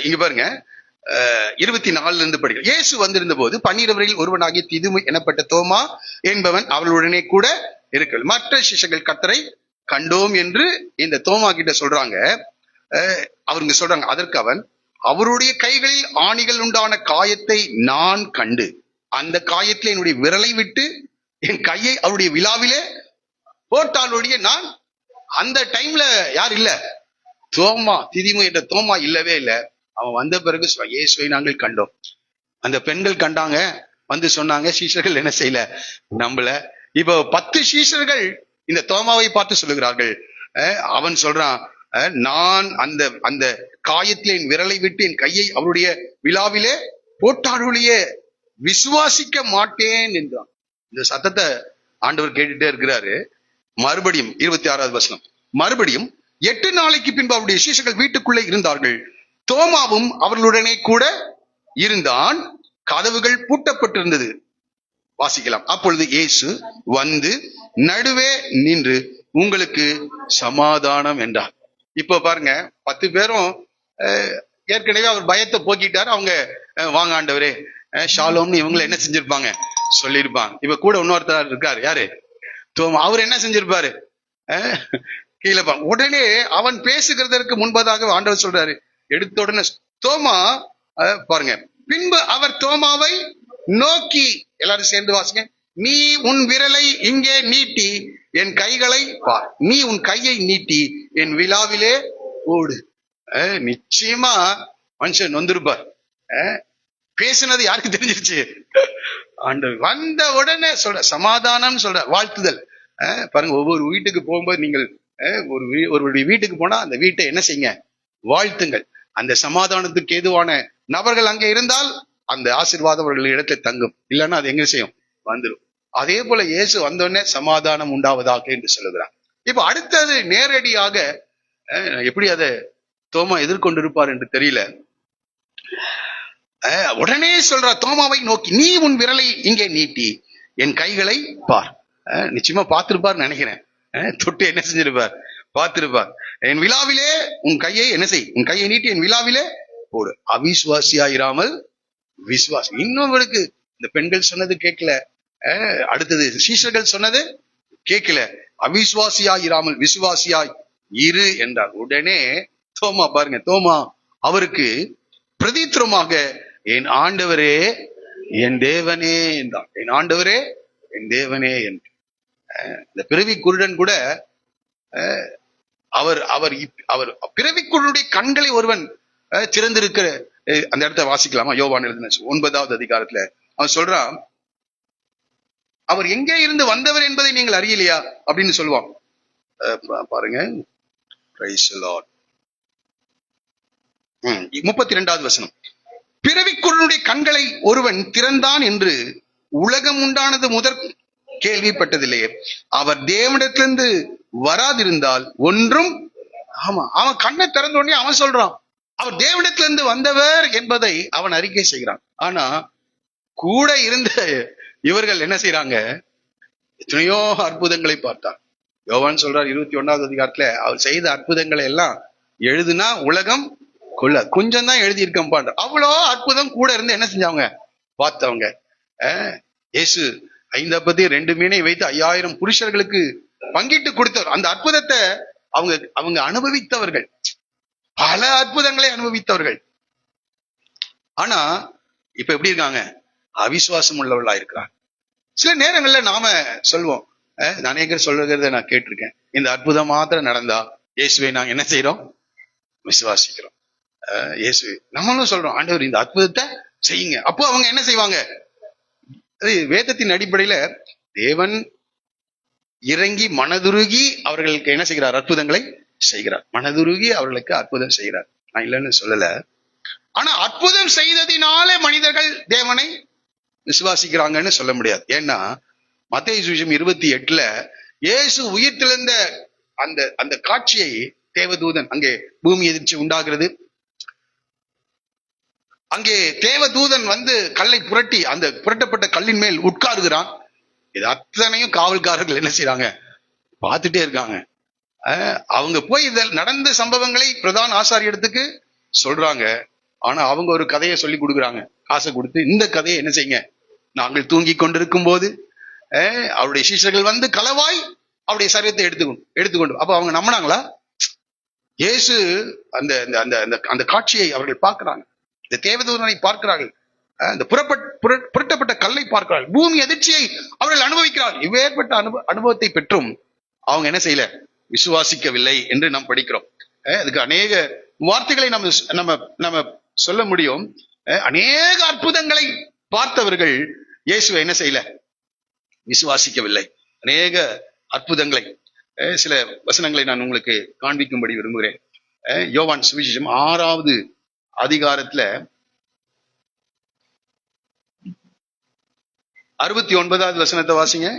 இங்க பாருங்க, 24 இருந்து படிக்கிறேன். இயேசு வந்திருந்த போது 12 ஒருவனாகிய திதுமை எனப்பட்ட தோமா என்பவன் அவர்களுடனே கூட இருக்கல். மற்ற சிஷ்யர்கள் கர்த்தரை கண்டோம் என்று இந்த தோமா கிட்ட சொல்றாங்க. அவங்க சொல்றாங்க, அதற்கு அவன், அவருடைய கைகளில் ஆணிகள் உண்டான காயத்தை நான் கண்டு அந்த காயத்தில் என்னுடைய விரலை விட்டு என் கையை அவருடைய விழாவிலே போட்டாலுடைய நான். அந்த டைம்ல யார் இல்ல? தோமா, திதிமு என்ற தோமா இல்லவே இல்லை. அவன் வந்த பிறகு இயேசுவை நாங்கள் கண்டோம். அந்த பெண்கள் கண்டாங்க, வந்து சொன்னாங்க. சீஷர்கள் என்ன செய்யல? நம்பல. இப்போ 10 சீஷர்கள் இந்த தோமாவை பார்த்து சொல்லுகிறார்கள். அவன் சொல்றான், நான் அந்த காயத்தில் என் விரலை விட்டு என் கையை அவருடைய விழாவிலே போட்டாருடைய விசுவாசிக்க மாட்டேன் என்றான். இந்த சத்தத்தை ஆண்டவர் கேட்டுட்டே இருக்கிறாரு. மறுபடியும் 26வது வசனம். மறுபடியும் 8 நாளைக்கு பின்பு அவருடைய சீஷர்கள் வீட்டுக்குள்ளே இருந்தார்கள். தோமாவும் அவர்களுடனே கூட இருந்தான். கதவுகள் பூட்டப்பட்டிருந்தது. வாசிக்கலாம். அப்பொழுது இயேசு வந்து நடுவே நின்று உங்களுக்கு சமாதானம் என்றார். இப்போ பாருங்க, 10 பேரும் ஏற்கனவே அவர் பயத்தை போக்கிட்டாரு. அவங்க வாங்க ஆண்டவரே ஷாலோம்னு இவங்களை என்ன செஞ்சிருப்பாங்க? சொல்லியிருப்பாங்க. இப்ப கூட இன்னொருத்தர் இருக்காரு. யாரு? தோமா. அவர் என்ன செஞ்சிருப்பாரு? கீழே உடனே அவன் பேசுகிறதற்கு முன்பதாக ஆண்டவர் சொல்றாரு, எடுத்த உடனே தோமா பாருங்க, பின்பு அவர் தோமாவை நோக்கி, எல்லாரும் சேர்ந்து வாசிங்க, நீ உன் விரலை இங்கே நீட்டி என் கைகளை பார், நீ உன் கையை நீட்டி என் விழாவிலே ஓடு. நிச்சயமா மனுஷன் வந்திருப்பார். பேசினது யாருக்கு தெரிஞ்சிருச்சு? ஆண்டவர் வந்த உடனே சொல்ற சமாதானம் சொல்ற வாழ்த்துதல். பாருங்க, ஒவ்வொரு வீட்டுக்கு போகும்போது நீங்கள் ஒருவருடைய வீட்டுக்கு போனா அந்த வீட்டை என்ன செய்யுங்க? வாழ்த்துங்கள். அந்த சமாதானத்துக்கு ஏதுவான நபர்கள் அங்கே இருந்தால் அந்த ஆசீர்வாதம் அவர்கள் இடத்துல தங்கும். இல்லைன்னா அது எங்க செய்யும்? வந்துடும். அதே போல இயேசு வந்தோடனே சமாதானம் உண்டாவதாக என்று சொல்லுகிறார். இப்ப அடுத்தது நேரடியாக எப்படி அதை தோமா எதிர்கொண்டிருப்பார் என்று தெரியல. உடனே சொல்ற தோமாவை நோக்கி, நீ உன் விரலை இங்கே நீட்டி என் கைகளை பார். நிச்சயமா பார்த்திருப்பார் நினைக்கிறேன். தொட்டு என்ன செஞ்சிருப்பார்? பார்த்திருப்பார். என் விழாவிலே உன் கையை என்ன செய், உன் கையை நீட்டி என் விழாவிலே போடு. அவிசுவாசியாயிராமல் விசுவாசி. இன்னொருக்கு இந்த பெண்கள் சொன்னது கேட்கல, அடுத்தது சீஷர்கள் சொன்னது கேட்கல. அவிசுவாசியாயிராமல் விசுவாசியாய் இரு என்றார். உடனே தோமா பாருங்க, தோமா அவருக்கு பிரதித்திரமாக, என் ஆண்டவரே என் தேவனே என்றான். என் ஆண்டவரே என் தேவனே என்று. இந்த பிறவி குருடன் கூட அவர் அவர் அவர் பிறவி குருடைய கண்களை ஒருவன் திறந்திருக்கிற அந்த இடத்த வாசிக்கலாமா? யோவான் எழுதின 9வது அதிகாரத்துல அவன் சொல்றான், அவர் எங்கே இருந்து வந்தவர் என்பதை நீங்கள் அறியலையா அப்படின்னு சொல்லுவான். பாருங்க, 32வது வசனம். பிறவிக்குருடைய கண்களை ஒருவன் திறந்தான் என்று உலகம் உண்டானது முதற் கேள்விப்பட்டதில்லையே. அவர் தேவனிடத்திலிருந்து வராதிருந்தால் ஒன்றும். ஆமா, அவன் கண்ணை திறந்த உடனே அவன் சொல்றான் அவர் தேவனிடத்திலிருந்து வந்தவர் என்பதை அவன் அறிக்கை செய்கிறான். ஆனா கூட இருந்த இவர்கள் என்ன செய்யறாங்க? எத்தனையோ அற்புதங்களை பார்த்தார். யோவான் சொல்றார் 21வது அதிகாரத்துல, அவர் செய்த அற்புதங்களை எல்லாம் எழுதுனா உலகம் கொள்ள கொஞ்சம் தான் எழுதி இருக்கப்பான். அவ்வளோ அற்புதம் கூட இருந்து என்ன செஞ்சவங்க பார்த்தவங்க. இயேசு 5 அப்பத்தை 2 மீனை வைத்து 5000 புருஷர்களுக்கு பங்கிட்டு கொடுத்தவர். அந்த அற்புதத்தை அவங்க அனுபவித்தவர்கள், பல அற்புதங்களை அனுபவித்தவர்கள். ஆனா இப்ப எப்படி இருக்காங்க? அவிசுவாசம் உள்ளவர்களா இருக்கிறாங்க. சில நேரங்கள்ல நாம சொல்வோம், அநேக சொல்றத நான் கேட்டிருக்கேன், இந்த அற்புதம் மாத்திரம் நடந்தா இயேசுவை நாங்க என்ன செய்யறோம்? விசுவாசிக்கிறோம். இயேசு நம்மளும் சொல்றோம், ஆண்டவர் இந்த அற்புதத்தை செய்யுங்க. அப்போ அவங்க என்ன செய்வாங்க? அது வேதத்தின் அடிப்படையில தேவன் இறங்கி மனதுருகி அவர்களுக்கு என்ன செய்கிறார்? அற்புதங்களை செய்கிறார். மனதுருகி அவர்களுக்கு அற்புதம் செய்கிறார். நான் இல்லைன்னு சொல்லல. ஆனா அற்புதம் செய்ததினாலே மனிதர்கள் தேவனை விசுவாசிக்கிறாங்கன்னு சொல்ல முடியாது. ஏன்னா மத்தேயு சுவிசேஷம் 28ல இயேசு உயிர்த்தெழுந்த அந்த காட்சியை தேவதூதன், அங்கே பூமி எதிர்ச்சி உண்டாகிறது, அங்கே தேவதூதன் வந்து கல்லை புரட்டி அந்த புரட்டப்பட்ட கல்லின் மேல் உட்காருகிறான். இது அத்தனையும் காவல்காரர்கள் என்ன செய்யறாங்க? பார்த்துட்டே இருக்காங்க. அவங்க போய் இதில் நடந்த சம்பவங்களை பிரதான ஆசாரியத்துக்கு சொல்றாங்க. ஆனா அவங்க ஒரு கதையை சொல்லி கொடுக்குறாங்க, காசை கொடுத்து, இந்த கதையை என்ன செய்யுங்க, நாங்கள் தூங்கி கொண்டிருக்கும் போது அவருடைய சீஷர்கள் வந்து களவாய் அவருடைய சரீரத்தை எடுத்துக்கொண்டு. அப்ப அவங்க நம்பினாங்களா? இயேசு அந்த அந்த காட்சியை அவர்கள் பார்க்கிறாங்க, இந்த தேவதூதனை பார்க்கிறார்கள், இந்த புரட்டப்பட்ட கல்லை பார்க்கிறார்கள், பூமி அதிர்ச்சியை அவர்கள் அனுபவிக்கிறார்கள். இவ்வேற்பட்ட அனுபவத்தை பெற்றும் அவங்க என்ன செய்யல? விசுவாசிக்கவில்லை என்று நாம் படிக்கிறோம். அதுக்கு அநேக வார்த்தைகளை நம்ம சொல்ல முடியும். அநேக அற்புதங்களை பார்த்தவர்கள் இயேசுவை என்ன செய்யல? விசுவாசிக்கவில்லை. அநேக அற்புதங்களை, சில வசனங்களை நான் உங்களுக்கு காண்பிக்கும்படி விரும்புகிறேன். யோவான் சுவிசேஷம் 6வது அதிகாரத்துல 69வது வசனத்தை வாசிங்க.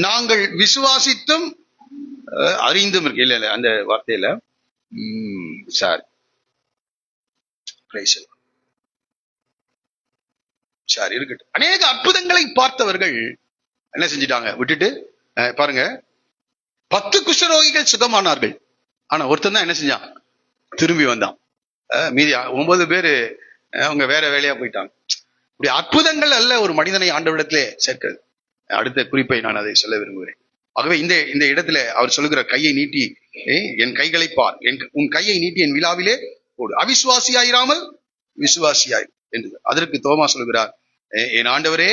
நாங்கள் விசுவாசித்தும் அறிந்தும் இருக்கு. இல்ல அந்த வார்த்தையில சாரி இருக்கட்டும். அநேக அற்புதங்களை பார்த்தவர்கள் என்ன செஞ்சிட்டாங்க? விட்டுட்டு பாருங்க, 10 குஷ்டரோகிகள் சுகமானார்கள். ஆனா ஒருத்தன் தான் என்ன செஞ்சான்? திரும்பி வந்தான். மீதி 9 பேரு அவங்க வேற வேலையா போயிட்டாங்க. இப்படி அற்புதங்கள் அல்ல ஒரு மனிதனை ஆண்டவரிடத்திலே சேர்க்கிறது. அடுத்த குறிப்பை நான் அதை சொல்ல விரும்புகிறேன். ஆகவே இந்த இடத்துல அவர் சொல்லுகிற, கையை நீட்டி என் கைகளை பார், உன் கையை நீட்டி என் விழாவிலே போடு, அவிசுவாசியாயிராமல் விசுவாசியாய் என்று. அதற்கு தோமா சொல்லுகிறார், என் ஆண்டவரே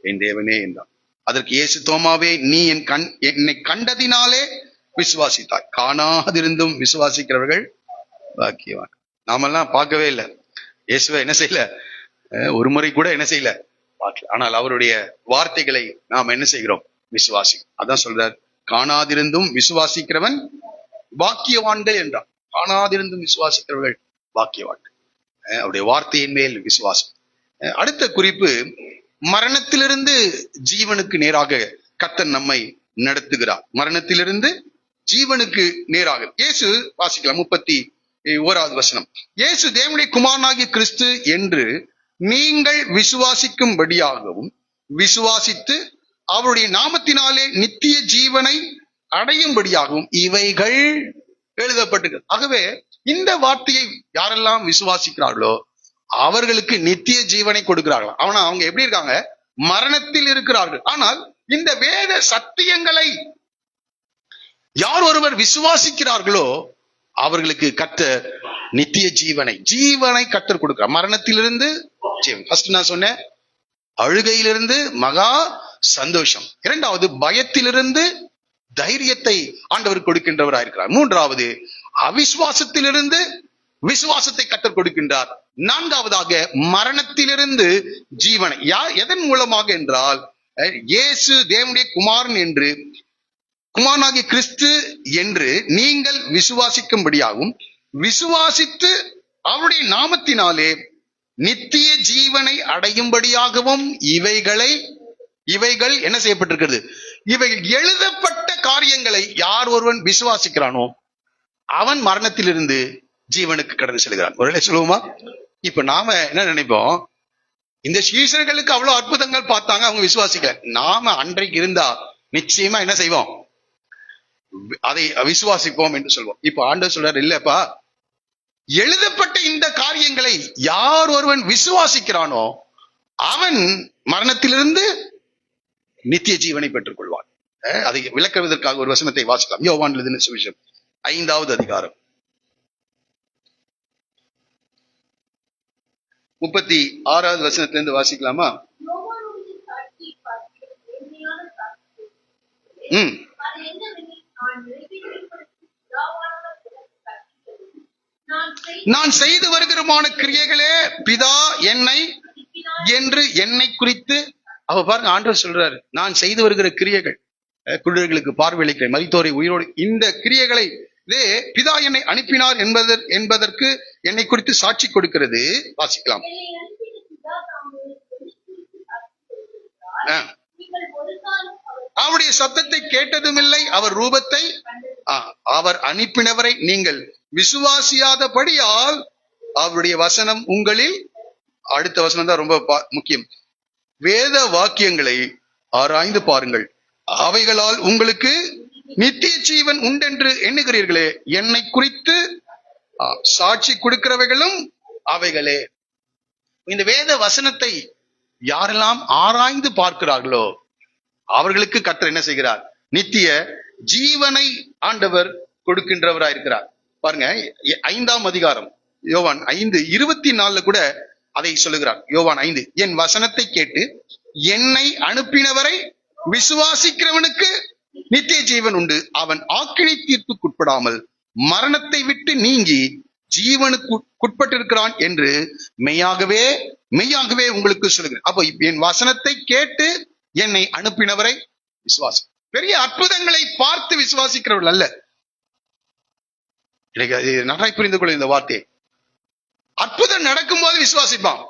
என் தேவனே என்றான். அதற்கு இயேசு, தோமாவே, நீ என்னை கண்டதினாலே விசுவாசித்தாய், காணாதிருந்தும் விசுவாசிக்கிறவர்கள் பாக்கியவான். நாமெல்லாம் பார்க்கவே இல்லை, இயேசுவை என்ன செய்யல, ஒரு முறை கூட என்ன செய்யல, பார்க்கல. ஆனால் அவருடைய வார்த்தைகளை நாம் என்ன செய்கிறோம்? விசுவாசி. அதான் சொல்றார், காணாதிருந்தும் விசுவாசிக்கிறவன் பாக்கியவான்கள் என்றார். காணாதிருந்தும் விசுவாசிக்கிறவர்கள் பாக்கியவான்கள். அவருடைய வார்த்தையின் மேல் விசுவாசம். அடுத்த குறிப்பு, மரணத்திலிருந்து ஜீவனுக்கு நேராக கர்த்தர் நம்மை நடத்துகிறார். மரணத்திலிருந்து ஜீவனுக்கு நேராக. இயேசு வாசிக்கலாம் 31வது வசனம். இயேசு தேவனுடைய குமாரனாகிய கிறிஸ்து என்று நீங்கள் விசுவாசிக்கும்படியாகவும் விசுவாசித்து அவருடைய நாமத்தினாலே நித்திய ஜீவனை அடையும்படியாகவும் இவைகள் எழுதப்பட்டிருக்கிறது. ஆகவே இந்த வார்த்தையை யாரெல்லாம் விசுவாசிக்கிறார்களோ அவர்களுக்கு நித்திய ஜீவனை கொடுக்கிறார்கள். ஆனா அவங்க எப்படி இருக்காங்க? மரணத்தில் இருக்கிறார்கள். ஆனால் இந்த வேத சத்தியங்களை யார் ஒருவர் விசுவாசிக்கிறார்களோ அவர்களுக்கு கர்த்தர் நித்திய ஜீவனை கர்த்தர் கொடுக்கிறார். மரணத்திலிருந்து ஜீவன். ஃபர்ஸ்ட் நான் சொன்னேன், அழுகையிலிருந்து மகா சந்தோஷம். 2வது, பயத்திலிருந்து தைரியத்தை ஆண்டவர் கொடுக்கின்றவராயிருக்கிறார். 3வது, அவிசுவாசத்திலிருந்து விசுவாசத்தை கர்த்தர் கொடுக்கின்றார். 4வதாக, மரணத்திலிருந்து ஜீவனை. எதன் மூலமாக என்றால், இயேசு தேவனுடைய குமாரன் என்று, குமாரனாகிய கிறிஸ்து என்று நீங்கள் விசுவாசிக்கும்படியாகவும் விசுவாசித்து அவருடைய நாமத்தினாலே நித்திய ஜீவனை அடையும்படியாகவும் இவைகள் என்ன செய்யப்பட்டிருக்கிறது? இவைகள் எழுதப்பட்ட காரியங்களை யார் ஒருவன் விசுவாசிக்கிறானோ அவன் மரணத்திலிருந்து ஜீவனுக்கு கடந்து செல்கிறான். ஒருவேளை சொல்லுவோமா? இப்ப நாம என்ன நினைப்போம், இந்த சீஷர்களுக்கு அவ்வளவு அற்புதங்கள் பார்த்தாங்க, அவங்க விசுவாசிக்கல. நாம அன்றைக்கு இருந்தா நிச்சயமா என்ன செய்வோம், அதை விசுவாசிப்போம் என்று சொல்வோம். இப்ப ஆண்டவர் சொல்றாரு, இல்லப்பா, எழுதப்பட்ட இந்த காரியங்களை யார் ஒருவன் விசுவாசிக்கிறானோ அவன் மரணத்திலிருந்து நித்திய ஜீவனை பெற்றுக் கொள்வான். அதை விளக்குவதற்காக ஒரு வசனத்தை வாசிக்கலாம். யோவான் எழுதின சுவிசேஷம் 5வது அதிகாரம் 36வது வசனத்திலிருந்து வாசிக்கலாமா? நான் செய்து வருகிறமான கிரியைகளே பிதா என்னை என்று என்னை குறித்து. அவ பாருங்க, ஆண்டவர் சொல்றாரு, நான் செய்து வருகிற கிரியைகள், குருடர்களுக்கு பார்வையளிக்கிற, மரித்தோரை உயிரோடு, இந்த கிரியைகளை பிதா என்னை அனுப்பினார் என்பதற்கு என்னை குறித்து சாட்சி கொடுக்கிறது. வாசிக்கலாம். அவருடைய சத்தத்தை கேட்டதும் இல்லை, அவர் ரூபத்தை, அவர் அனுப்பினவரை நீங்கள் விசுவாசியாதபடியால் அவருடைய வசனம் உங்களில். அடுத்த வசனம் தான் ரொம்ப முக்கியம். வேத வாக்கியங்களை ஆராய்ந்து பாருங்கள், அவைகளால் உங்களுக்கு நித்திய ஜீவன் உண்டென்று எண்ணுகிறீர்களே, என்னை குறித்து சாட்சி கொடுக்கிறவைகளும் அவைகளே. இந்த வேத வசனத்தை யாரெல்லாம் ஆராய்ந்து பார்க்கிறார்களோ அவர்களுக்கு கர்த்தர் என்ன செய்கிறார், நித்திய ஜீவனை ஆண்டவர் கொடுக்கின்றவராயிருக்கிறார். பாருங்க, 5ஆம் அதிகாரம் யோவான் 5:24 கூட அதை சொல்லுகிறார். யோவான் 5, என் வசனத்தை கேட்டு என்னை அனுப்பினவரை விசுவாசிக்கிறவனுக்கு நித்திய ஜீவன் உண்டு, அவன் ஆக்கினை தீர்ப்புக்குட்படாமல் மரணத்தை விட்டு நீங்கி ஜீவனுக்கு உட்பட்டிருக்கிறான் என்று மெய்யாகவே மெய்யாகவே உங்களுக்கு சொல்லுகிறேன். அப்போ என் வசனத்தை கேட்டு என்னை அனுப்பினவரை விசுவாசி. பெரிய அற்புதங்களை பார்த்து விசுவாசிக்கிறவர்கள் அல்ல. நன்றாய் புரிந்து கொள்ள இந்த வார்த்தையை. அற்புதம் நடக்கும் போது விசுவாசிப்பான்.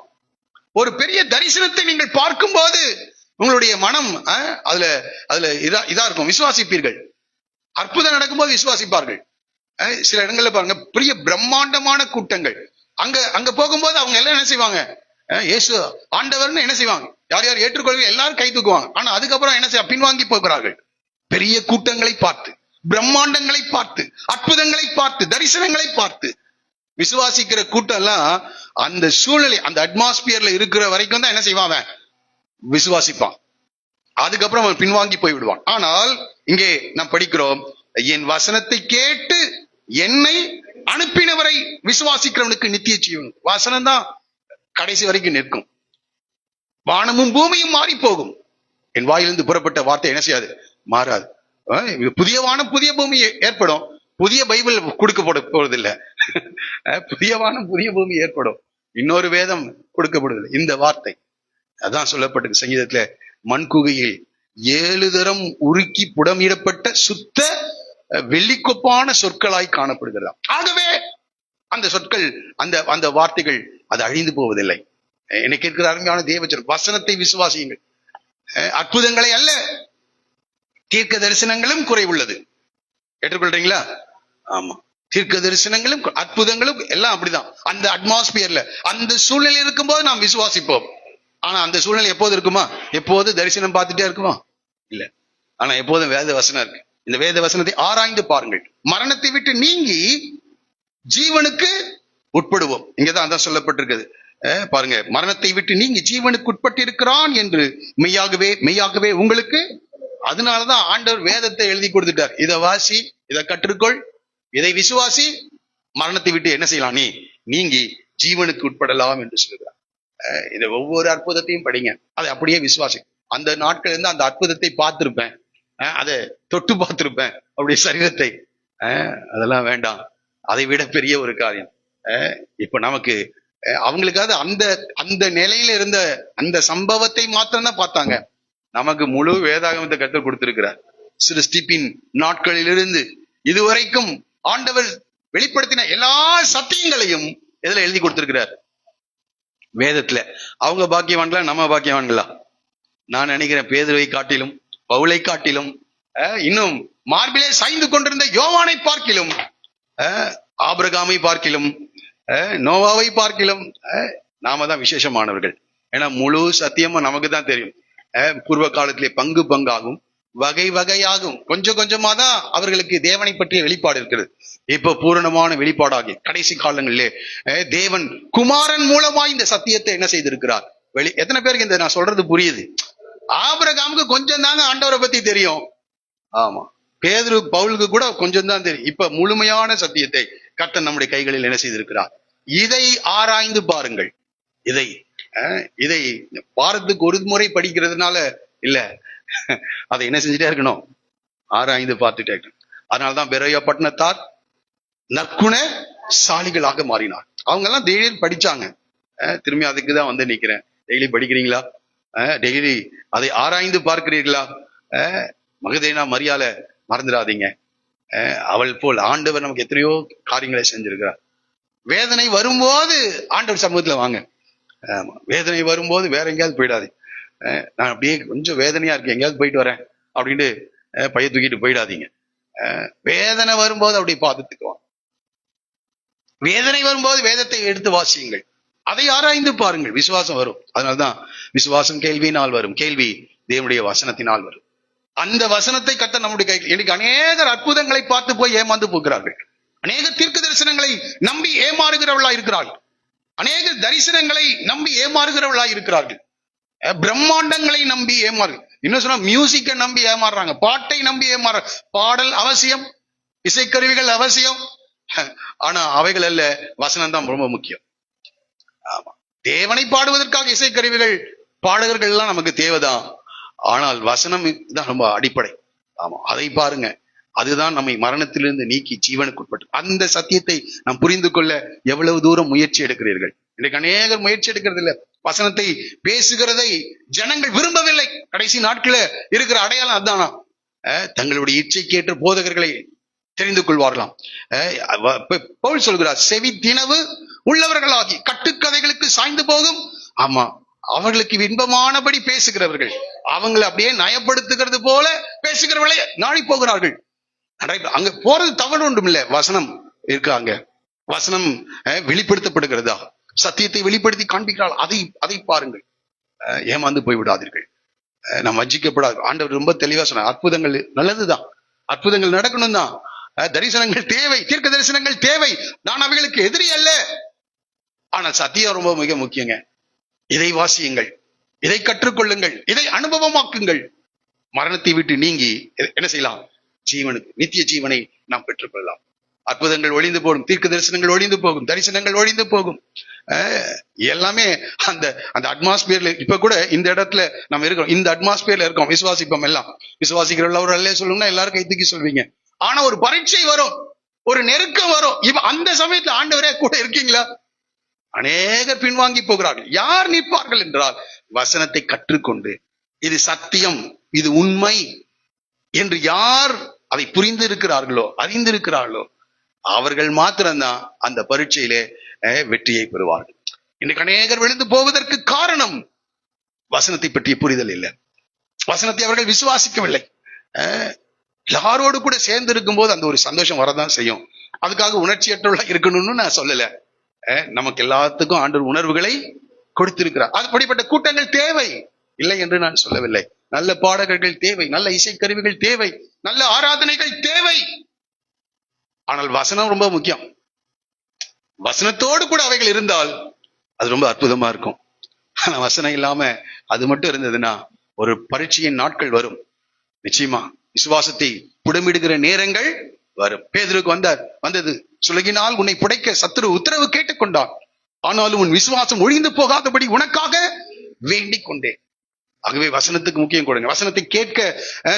ஒரு பெரிய தரிசனத்தை நீங்கள் பார்க்கும் போது உங்களுடைய மனம் அதுல இதா இருக்கும், விசுவாசிப்பீர்கள். அற்புதம் நடக்கும்போது விசுவாசிப்பார்கள். சில இடங்கள்ல பாருங்க, பெரிய பிரம்மாண்டமான கூட்டங்கள், அங்க போகும்போது அவங்க எல்லாம் என்ன செய்வாங்க, இயேசு ஆண்டவர்னு என்ன செய்வாங்க, யார் யார் ஏற்றுக்கொள்வாங்க எல்லாரும் கை தூக்குவாங்க. ஆனா அதுக்கப்புறம் என்ன செய்ய, பின்வாங்கி போகிறார்கள். பெரிய கூட்டங்களை பார்த்து, பிரம்மாண்டங்களை பார்த்து, அற்புதங்களை பார்த்து, தரிசனங்களை பார்த்து விசுவாசிக்கிற கூட்டம் எல்லாம் அந்த சூழ்நிலை, அந்த அட்மாஸ்பியர்ல இருக்கிற வரைக்கும் தான் என்ன செய்வாங்க, விசுவாசிப்பான். அதுக்கப்புறம் அவன் பின்வாங்கி போய் விடுவான். ஆனால் இங்கே நாம் படிக்கிறோம், என் வசனத்தை கேட்டு என்னை அனுப்பினவரை விசுவாசிக்கிறவனுக்கு நித்திய ஜீவன். வசனம் தான் கடைசி வரைக்கும் நிற்கும். வானமும் பூமியும் மாறி போகும், என் வாயிலிருந்து புறப்பட்ட வார்த்தை என்ன செய்யாது, மாறாது. புதிய வானம் புதிய பூமி ஏற்படும். புதிய பைபிள் கொடுக்கப்பட போவதில்லை. புதிய வானம் புதிய பூமி ஏற்படும், இன்னொரு வேதம் கொடுக்கப்படுவதில்லை. இந்த வார்த்தை அதான் சொல்லப்பட்டது சங்கீதத்துல, மண்குகையில் 7 தரம் உருக்கி புடமிடப்பட்ட சுத்த வெள்ளிக்கொப்பான சொற்களாய் காணப்படுகிறதா. ஆகவே அந்த சொற்கள், அந்த வார்த்தைகள் அது அழிந்து போவதில்லை. எனக்கு இருக்கிற அருமையான தேவச்சர், வசனத்தை விசுவாசியுங்கள். அற்புதங்களை அல்ல, தீர்க்க தரிசனங்களும் குறைவுள்ளது. ஏற்றுக்கொள்றீங்களா? ஆமா, தீர்க்க தரிசனங்களும் அற்புதங்களும் எல்லாம் அப்படிதான். அந்த அட்மாஸ்பியர்ல, அந்த சூழ்நிலை இருக்கும்போது நாம் விசுவாசிப்போம். ஆனா அந்த சூழ்நிலை எப்போது இருக்குமா, எப்போது தரிசனம் பார்த்துட்டே இருக்குமா, இல்ல. ஆனா எப்போதும் வேத வசனம் இருக்கு. இந்த வேத வசனத்தை ஆராய்ந்து பாருங்கள், மரணத்தை விட்டு நீங்கி ஜீவனுக்கு உட்படுவோம். இங்கதான் அதான் சொல்லப்பட்டிருக்குது. பாருங்க, மரணத்தை விட்டு நீங்கி ஜீவனுக்கு உட்பட்டிருக்கிறான் என்று மெய்யாகவே மெய்யாகவே உங்களுக்கு. அதனாலதான் ஆண்டவர் வேதத்தை எழுதி கொடுத்துட்டார். இதை வாசி, இதை கற்றுக்கொள், இதை விசுவாசி, மரணத்தை விட்டு என்ன செய்யலாம், நீங்கி ஜீவனுக்கு உட்படலாம் என்று சொல்லுகிறார். இதை ஒவ்வொரு அற்புதத்தையும் படிங்க, அதை அப்படியே விசுவாசி. அந்த நாட்கள் இருந்து அந்த அற்புதத்தை பார்த்திருப்பேன், அதை தொட்டு பார்த்திருப்பேன், அப்படி சரீரத்தை. அதெல்லாம் வேண்டாம், அதை விட பெரிய ஒரு காரியம். இப்ப நமக்கு அவங்களுக்காவது அந்த நிலையில இருந்த அந்த சம்பவத்தை மாத்திரம்தான் பார்த்தாங்க. நமக்கு முழு வேதாகமத்தை கற்றுக் கொடுத்திருக்கிறார். சிருஷ்டிப்பின் நாட்களிலிருந்து இதுவரைக்கும் ஆண்டவர் வெளிப்படுத்தின எல்லா சத்தியங்களையும் எதுல எழுதி கொடுத்திருக்கிறார், வேதத்துல. அவங்க பாக்கியவான்களா, நம்ம பாக்கியவான்களா? நான் நினைக்கிறேன் பேதுருவை காட்டிலும், பவுலை காட்டிலும், இன்னும் மார்பிலே சாய்ந்து கொண்டிருந்த யோவானை பார்க்கிலும், ஆபிரகாமை பார்க்கிலும், நோவாவை பார்க்கிலும் நாம தான் விசேஷமானவர்கள். ஏன்னா முழு சத்தியமும் நமக்கு தான் தெரியும். பூர்வ காலத்திலே பங்கு பங்காகும், வகை வகையாகும், கொஞ்சம் கொஞ்சமா தான் அவர்களுக்கு தேவனை பற்றிய வெளிப்பாடு இருக்கிறது. இப்ப பூரணமான வெளிப்பாடாகி கடைசி காலங்களிலே தேவன் குமாரன் மூலமா இந்த சத்தியத்தை என்ன செய்திருக்கிறார் எத்தனை பேருக்கு இந்த நான் சொல்றது புரியுது? ஆபிரகாமுக்கு கொஞ்சம் தாங்க ஆண்டவரை பத்தி தெரியும். ஆமா, பேதுரு பவுலுக்கு கூட கொஞ்சம் தான் தெரியும். இப்ப முழுமையான சத்தியத்தை கர்த்தர் நம்முடைய கைகளில் என்ன செய்திருக்கிறார். இதை ஆராய்ந்து பாருங்கள். இதை வாரத்துக்கு ஒரு முறை படிக்கிறதுனால இல்ல, அதை என்ன செஞ்சுட்டே இருக்கணும், ஆராய்ந்து பார்த்துட்டே இருக்கணும். அதனாலதான் பெரோயா பட்டணத்தார் நற்குண சாலிகளாக மாறினார். அவங்க எல்லாம் டெய்லி படிச்சாங்க. திரும்பி அதுக்குதான் வந்து நிக்கிறேன். டெய்லி படிக்கிறீங்களா? டெய்லி அதை ஆராய்ந்து பார்க்கிறீர்களா? மகதேனா மரியாதை மறந்துடாதீங்க. அவள் போல் ஆண்டவர் நமக்கு எத்தனையோ காரியங்களை செஞ்சிருக்கிறார். வேதனை வரும்போது ஆண்டவர் சமூகத்துல வாங்க. வேதனை வரும்போது வேற எங்கேயாவது போயிடாது. நான் அப்படியே கொஞ்சம் வேதனையா இருக்கேன், எங்கேயாவது போயிட்டு வரேன் அப்படின்னு பைய தூக்கிட்டு போயிடாதீங்க. வேதனை வரும்போது அப்படி பார்த்துக்குவாங்க. வேதனை வரும்போது வேதத்தை எடுத்து வாசியுங்கள், அதை ஆராய்ந்து பாருங்கள், விசுவாசம் வரும். அதனால்தான் விசுவாசம் கேள்வியினால் வரும், கேள்வி தேவனுடைய வசனத்தினால் வரும். அந்த வசனத்தை கர்த்தர் நம்முடைய கையில். இன்னைக்கு அநேகர் அற்புதங்களை பார்த்து போய் ஏமாந்து போகிறார்கள். அநேக தீர்க்க தரிசனங்களை நம்பி ஏமாறுகிறவர்களா இருக்கிறார்கள். அநேக தரிசனங்களை நம்பி ஏமாறுகிறவர்களா இருக்கிறார்கள். பிரம்மாண்டங்களை நம்பி ஏமாறு, இன்னும் சொன்னா மியூசிக்கை நம்பி ஏமாறுறாங்க, பாட்டை நம்பி ஏமாற. பாடல் அவசியம், இசைக்கருவிகள் அவசியம், ஆனா அவைகள் அல்ல, வசனம் தான் ரொம்ப முக்கியம். ஆமா, தேவனை பாடுவதற்காக இசைக்கருவிகள் பாடகர்கள் எல்லாம் நமக்கு தேவைதான். ஆனால் வசனம் தான் ரொம்ப அடிப்படை. ஆமா, அதை பாருங்க. அதுதான் நம்மை மரணத்திலிருந்து நீக்கி ஜீவனுக்கு உட்பட்டு. அந்த சத்தியத்தை நாம் புரிந்து கொள்ள எவ்வளவு தூரம் முயற்சி எடுக்கிறீர்கள்? இன்றைக்கு அநேகர் முயற்சி எடுக்கிறது இல்லை. வசனத்தை பேசுகிறதை ஜனங்கள் விரும்பவில்லை. கடைசி நாட்கள இருக்கிற அடையாளம் அதுதானா? தங்களுடைய இச்சைக்கேற்ற போதகர்களை தெரிந்து கொள்வார்களாம். பவுல் சொல்கிறார், செவி தினவு உள்ளவர்களாகி கட்டுக்கதைகளுக்கு சாய்ந்து போகும். ஆமா, அவர்களுக்கு இன்பமானபடி பேசுகிறவர்கள், அவங்களை அப்படியே நயப்படுத்துகிறது போல பேசுகிறவர்களை நாடி போகிறார்கள். அங்க போறது தவறு ஒன்றும் இல்லை. வசனம் இருக்காங்க, வசனம் வெளிப்படுத்தப்படுகிறதா, சத்தியத்தை வெளிப்படுத்தி காண்பிக்கிறாள், அதை பாருங்கள். ஏமாந்து போய் விடாதீர்கள், நாம் வஞ்சிக்கப்படாது. ஆண்டவர் ரொம்ப தெளிவா சொன்னார், அற்புதங்கள் நல்லதுதான், அற்புதங்கள் நடக்கணும் தான், தரிசனங்கள் தேவை, தீர்க்க தரிசனங்கள் தேவை. நான் அவைகளுக்கு எதிரி அல்ல, ஆனால் சத்தியம் ரொம்ப மிக முக்கியங்க. இதை வாசியுங்கள், இதை கற்றுக்கொள்ளுங்கள், இதை அனுபவமாக்குங்கள். மரணத்தை விட்டு நீங்கி என்ன செய்யலாம்? ஜீவனுக்கு, நித்திய ஜீவனை நாம் பெற்றுக்கொள்ளலாம். அற்புதங்கள் ஒழிந்து போகும், தீர்க்க தரிசனங்கள் ஒழிந்து போகும், தரிசனங்கள் ஒழிந்து போகும். எல்லாமே அந்த அந்த அட்மாஸ்பியர்ல. இப்ப கூட இந்த இடத்துல நம்ம இருக்கோம், இந்த அட்மாஸ்பியர்ல இருக்கோம், விசுவாசிப்போம். எல்லாம் விசுவாசிக்கிறவர்கள் அல்ல சொல்லணும்னா எல்லாரும் கை தூக்கி சொல்வீங்க. ஆனா ஒரு பரீட்சை வரும், ஒரு நெருக்கம் வரும். இப்ப அந்த சமயத்துல ஆண்டவரே கூட இருக்கீங்களா? அநேகர் பின்வாங்கி போகிறார்கள். யார் நிற்பார்கள் என்றால், வசனத்தை கற்றுக்கொண்டு இது சத்தியம், இது உண்மை என்று யார் அதை புரிந்து இருக்கிறார்களோ, அறிந்திருக்கிறார்களோ, அவர்கள் மாத்திரம்தான் அந்த பரீட்சையிலே வெற்றியை பெறுவார்கள். இன்றைக்கு அநேகர் விழுந்து போவதற்கு காரணம் வசனத்தை பற்றிய புரிதல் இல்லை, வசனத்தை அவர்கள் விசுவாசிக்கவில்லை. யாரோடு கூட சேர்ந்து இருக்கும் போது அந்த ஒரு சந்தோஷம் வரதான் செய்யும். அதுக்காக உணர்ச்சியற்றவர்களா இருக்கணும்னு நான் சொல்லல. நமக்கு எல்லாத்துக்கும் ஆண்டவர் உணர்வுகளை கொடுத்திருக்கிறார். அப்படிப்பட்ட கூட்டங்கள் தேவை இல்லை என்று நான் சொல்லவில்லை. நல்ல பாடகர்கள் தேவை, நல்ல இசைக்கருவிகள் தேவை, நல்ல ஆராதனைகள் தேவை. ஆனால் வசனம் ரொம்ப முக்கியம். வசனத்தோடு கூட அவைகள் இருந்தால் அது ரொம்ப அற்புதமா இருக்கும். ஆனா வசனம் இல்லாம அது மட்டும் இருந்ததுன்னா ஒரு பரீட்சையின் நாட்கள் வரும். நிச்சயமா விசுவாசத்தை புடமிடுகிற நேரங்கள் வரும். பேதுருக்கு வந்தது, சுலகினால் உன்னை புடைக்க சத்துரு உத்தரவு கேட்டுக்கொண்டான், ஆனாலும் உன் விசுவாசம் ஒழிந்து போகாதபடி உனக்காக வேண்டிக் கொண்டேன். ஆகவே வசனத்துக்கு முக்கியம் கொடுங்க. வசனத்தை கேட்க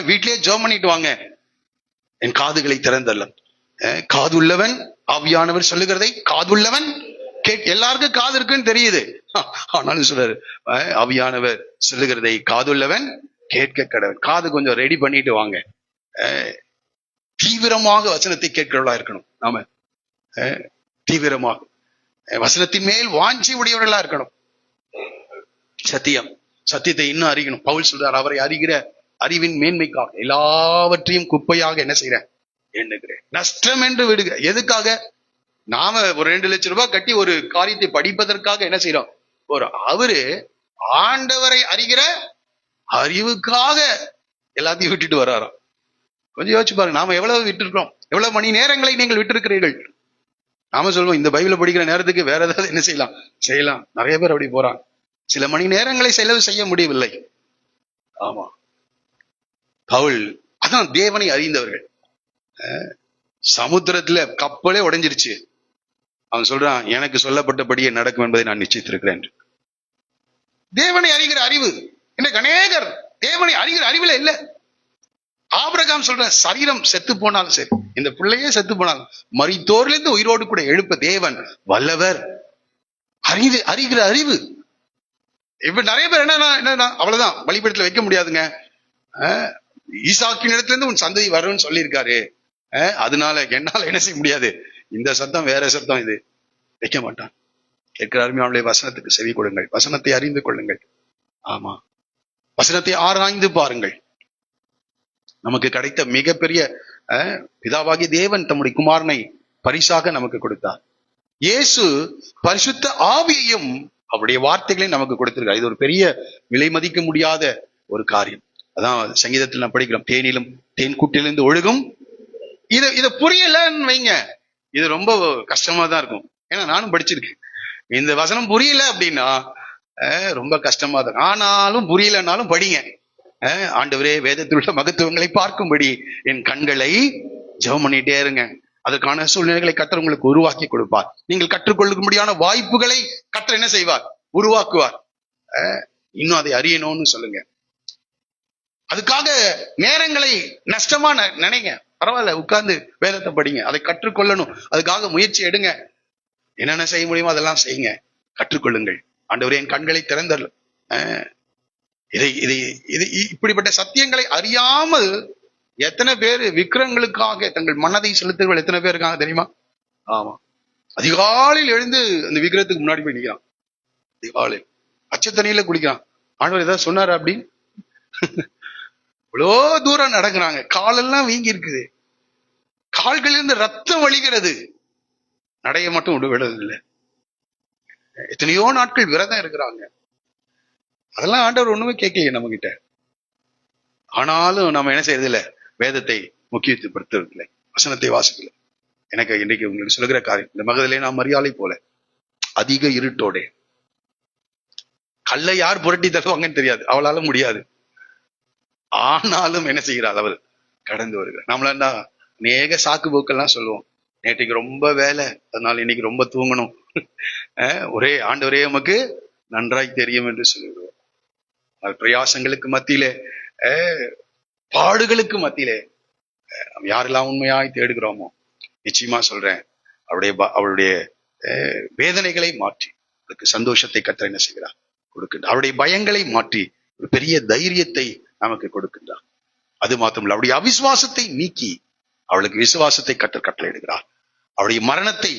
வீட்டிலேயே ஜெபம் பண்ணிட்டு வாங்க. என் காதுகளை திறந்தல்ல, காதுள்ளவன் ஆவியானவர் சொல்லுகிறதை காதுள்ளவன் எல்லாருக்கும் காது இருக்குன்னு தெரியுது, ஆனாலும் சொல்றாரு, ஆவியானவர் சொல்லுகிறதை காதுள்ளவன் கேட்க கடவன். காது கொஞ்சம் ரெடி பண்ணிட்டு வாங்க. தீவிரமாக வசனத்தை கேட்கிறவர்களா இருக்கணும். நாம தீவிரமாக வசனத்தின் மேல் வாஞ்சி உடையவர்களா இருக்கணும். சத்தியத்தை இன்னும் அறியணும். பவுல் சொல்றார், அவரை அறிகிற அறிவின் மேன்மைக்காக எல்லாவற்றையும் குப்பையாக என்ன செய்யறேன், எண்ணுகிறேன், நஷ்டம் என்று விடுகிறேன். எதுக்காக? நாம ஒரு 2 லட்சம் ரூபாய் கட்டி ஒரு காரியத்தை படிப்பதற்காக என்ன செய்யறோம்? அவரு ஆண்டவரை அறிகிற அறிவுக்காக எல்லாத்தையும் விட்டுட்டு வர்றாராம். கொஞ்சம் யோசிச்சு பாருங்க, நாம எவ்வளவு விட்டு இருக்கோம், எவ்வளவு மணி நேரங்களை நீங்கள் விட்டிருக்கிறீர்கள். நாம சொல்லுவோம் இந்த பைபிளை படிக்கிற நேரத்துக்கு வேற ஏதாவது என்ன செய்யலாம். நிறைய பேர் அப்படி போறாங்க. சில மணி நேரங்களை செலவு செய்ய முடியவில்லை. ஆமா, பவுல் அதான் தேவனை அறிந்தவர்கள். சமுத்திரத்துல கப்பலே உடைஞ்சிருச்சு, அவன் சொல்றான் எனக்கு சொல்லப்பட்டபடியே நடக்கும் என்பதை நான் நிச்சயித்திருக்கிறேன். தேவனை அறிகிற அறிவு இன்னைக்கு அநேகர் தேவனை அறிகிற அறிவுல இல்ல. ஆபிரகாம் சொல்ற சரீரம் செத்து போனாலும் சரி, இந்த பிள்ளையே செத்து போனாலும் மரித்தோரிலிருந்து உயிரோடு கூட எழுப்ப தேவன் வல்லவர். அறிகிற அறிவு. இப்ப நிறைய பேர் என்ன அவ்வளவுதான், பலிபீடத்துல வைக்க முடியாதுங்க, ஈசாக்கின் இடத்துல இருந்து உன் சந்ததி வரும்னு சொல்லியிருக்காரு, அதனால என்னால என்ன செய்ய முடியாது, இந்த சத்தம் வேற சத்தம், இது வைக்க மாட்டான். கேட்கிறாருமே அவளுடைய வசனத்துக்கு செவி கொடுங்கள், வசனத்தை அறிந்து கொள்ளுங்கள். ஆமா, வசனத்தை ஆராய்ந்து பாருங்கள். நமக்கு கிடைத்த மிகப்பெரிய பிதாவாகிய தேவன் தம்முடைய குமாரனை பரிசாக நமக்கு கொடுத்தார். இயேசு பரிசுத்த ஆவியையும் அவருடைய வார்த்தைகளையும் நமக்கு கொடுத்திருக்கார். இது ஒரு பெரிய விலை மதிக்க முடியாத ஒரு காரியம். அதான் சங்கீதத்தில் நான் படிக்கிறோம், தேனிலும் தேன் கூட்டிலிருந்து ஒழுகும். இத புரியலன்னு வைங்க, இது ரொம்ப கஷ்டமா தான் இருக்கும். ஏன்னா நானும் படிச்சிருக்கேன். இந்த வசனம் புரியல அப்படின்னா ரொம்ப கஷ்டமா தான். ஆனாலும் புரியலன்னாலும் படிங்க. ஆண்டவரே வேதத்தில் உள்ள மகத்துவங்களை பார்க்கும்படி என் கண்களை ஜெபம் பண்ணிட்டே இருங்க. அதற்கான சூழ்நிலைகளை கர்த்தர் உங்களுக்கு உருவாக்கி கொடுப்பார். நீங்கள் கற்றுக்கொள்ளும்படியான வாய்ப்புகளை கர்த்தர் என்ன செய்வார்? உருவாக்குவார். இன்னும் அதை அறியணும்னு சொல்லுங்க. அதுக்காக நேரங்களை நஷ்டமா நினைங்க, பரவாயில்ல, உட்கார்ந்து வேதத்தை படிங்க, அதை கற்றுக்கொள்ளணும், அதுக்காக முயற்சி எடுங்க. என்னென்ன செய்ய முடியுமோ அதெல்லாம் செய்யுங்க, கற்றுக்கொள்ளுங்கள். ஆண்டவரே என் கண்களை திறந்தல். இப்படிப்பட்ட சத்தியங்களை அறியாமல் எத்தனை பேர் விக்கிரங்களுக்காக தங்கள் மனதை செலுத்துகள் எத்தனை பேர் இருக்காங்க தெரியுமா? ஆமா, அதிகாலையில் எழுந்து அந்த விக்கிரத்துக்கு முன்னாடி போய் நிற்கிறான், அதிகாலையில் அச்சத்தண்ணியில குளிக்கிறான். ஆண்டவர் ஏதாவது சொன்னாரு அப்படி? இவ்வளோ தூரம் நடக்கிறாங்க, காலெல்லாம் வீங்கி இருக்குது, கால்களிலிருந்து ரத்தம் வழிகிறது, நடைய மட்டும் விடுறது இல்லை. எத்தனையோ நாட்கள் விரதம் இருக்கிறாங்க. அதெல்லாம் ஆண்டவர் ஒண்ணுமே கேட்கலையே நம்ம கிட்ட. ஆனாலும் நம்ம என்ன செய்யறது இல்லை, வேதத்தை முக்கியத்துவப்படுத்துறதில்லை, வசனத்தை வாசிக்கல. எனக்கு இன்னைக்கு உங்களுக்கு சொல்லுகிற காரியம், இந்த மகதிலே நாம் மரியாதை போல அதிக இருட்டோட கல்லை யார் புரட்டி தருவாங்கன்னு தெரியாது, அவளால முடியாது. ஆனாலும் என்ன செய்கிறாள், அவள் கடந்து வருகிறார். நம்மளா அநேக சாக்கு போக்கெல்லாம் சொல்லுவோம், நேற்றைக்கு ரொம்ப வேலை, அதனால இன்னைக்கு ரொம்ப தூங்கணும், ஒரே ஆண்டவரே நமக்கு நன்றாய் தெரியும் என்று சொல்லுகிறோம். பிரயாசங்களுக்கு மத்தியிலே, பாடுகளுக்கு மத்தியிலே யாரெல்லாம் உண்மையாய் தேடுகிறோமோ, நிச்சயமா சொல்றேன், அவளுடைய வேதனைகளை மாற்றி அதுக்கு சந்தோஷத்தை கர்த்தர் என்ன செய்கிறார்? கொடுக்கின்றார். அவருடைய பயங்களை மாற்றி ஒரு பெரிய தைரியத்தை நமக்கு கொடுக்கின்றார். அது மாத்திரமல்ல, அவருடைய அவிசுவாசத்தை நீக்கி அவளுக்கு விசுவாசத்தை கர்த்தர் கட்டளையிடுகிறார். அவருடைய மரணத்தை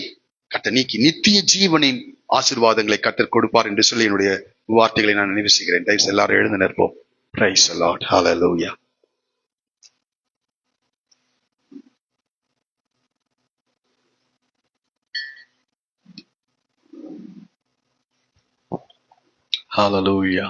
கர்த்தர் நீக்கி நித்திய ஜீவனின் ஆசீர்வாதங்களை கர்த்தர் கொடுப்பார் என்று சொல்லி என்னுடைய வார்த்தைகளை நான் நினைவு செய்கிறேன். தயவுசெய்து எல்லாரும் எழுந்து நிற்போம். Praise the Lord. Hallelujah. Hallelujah.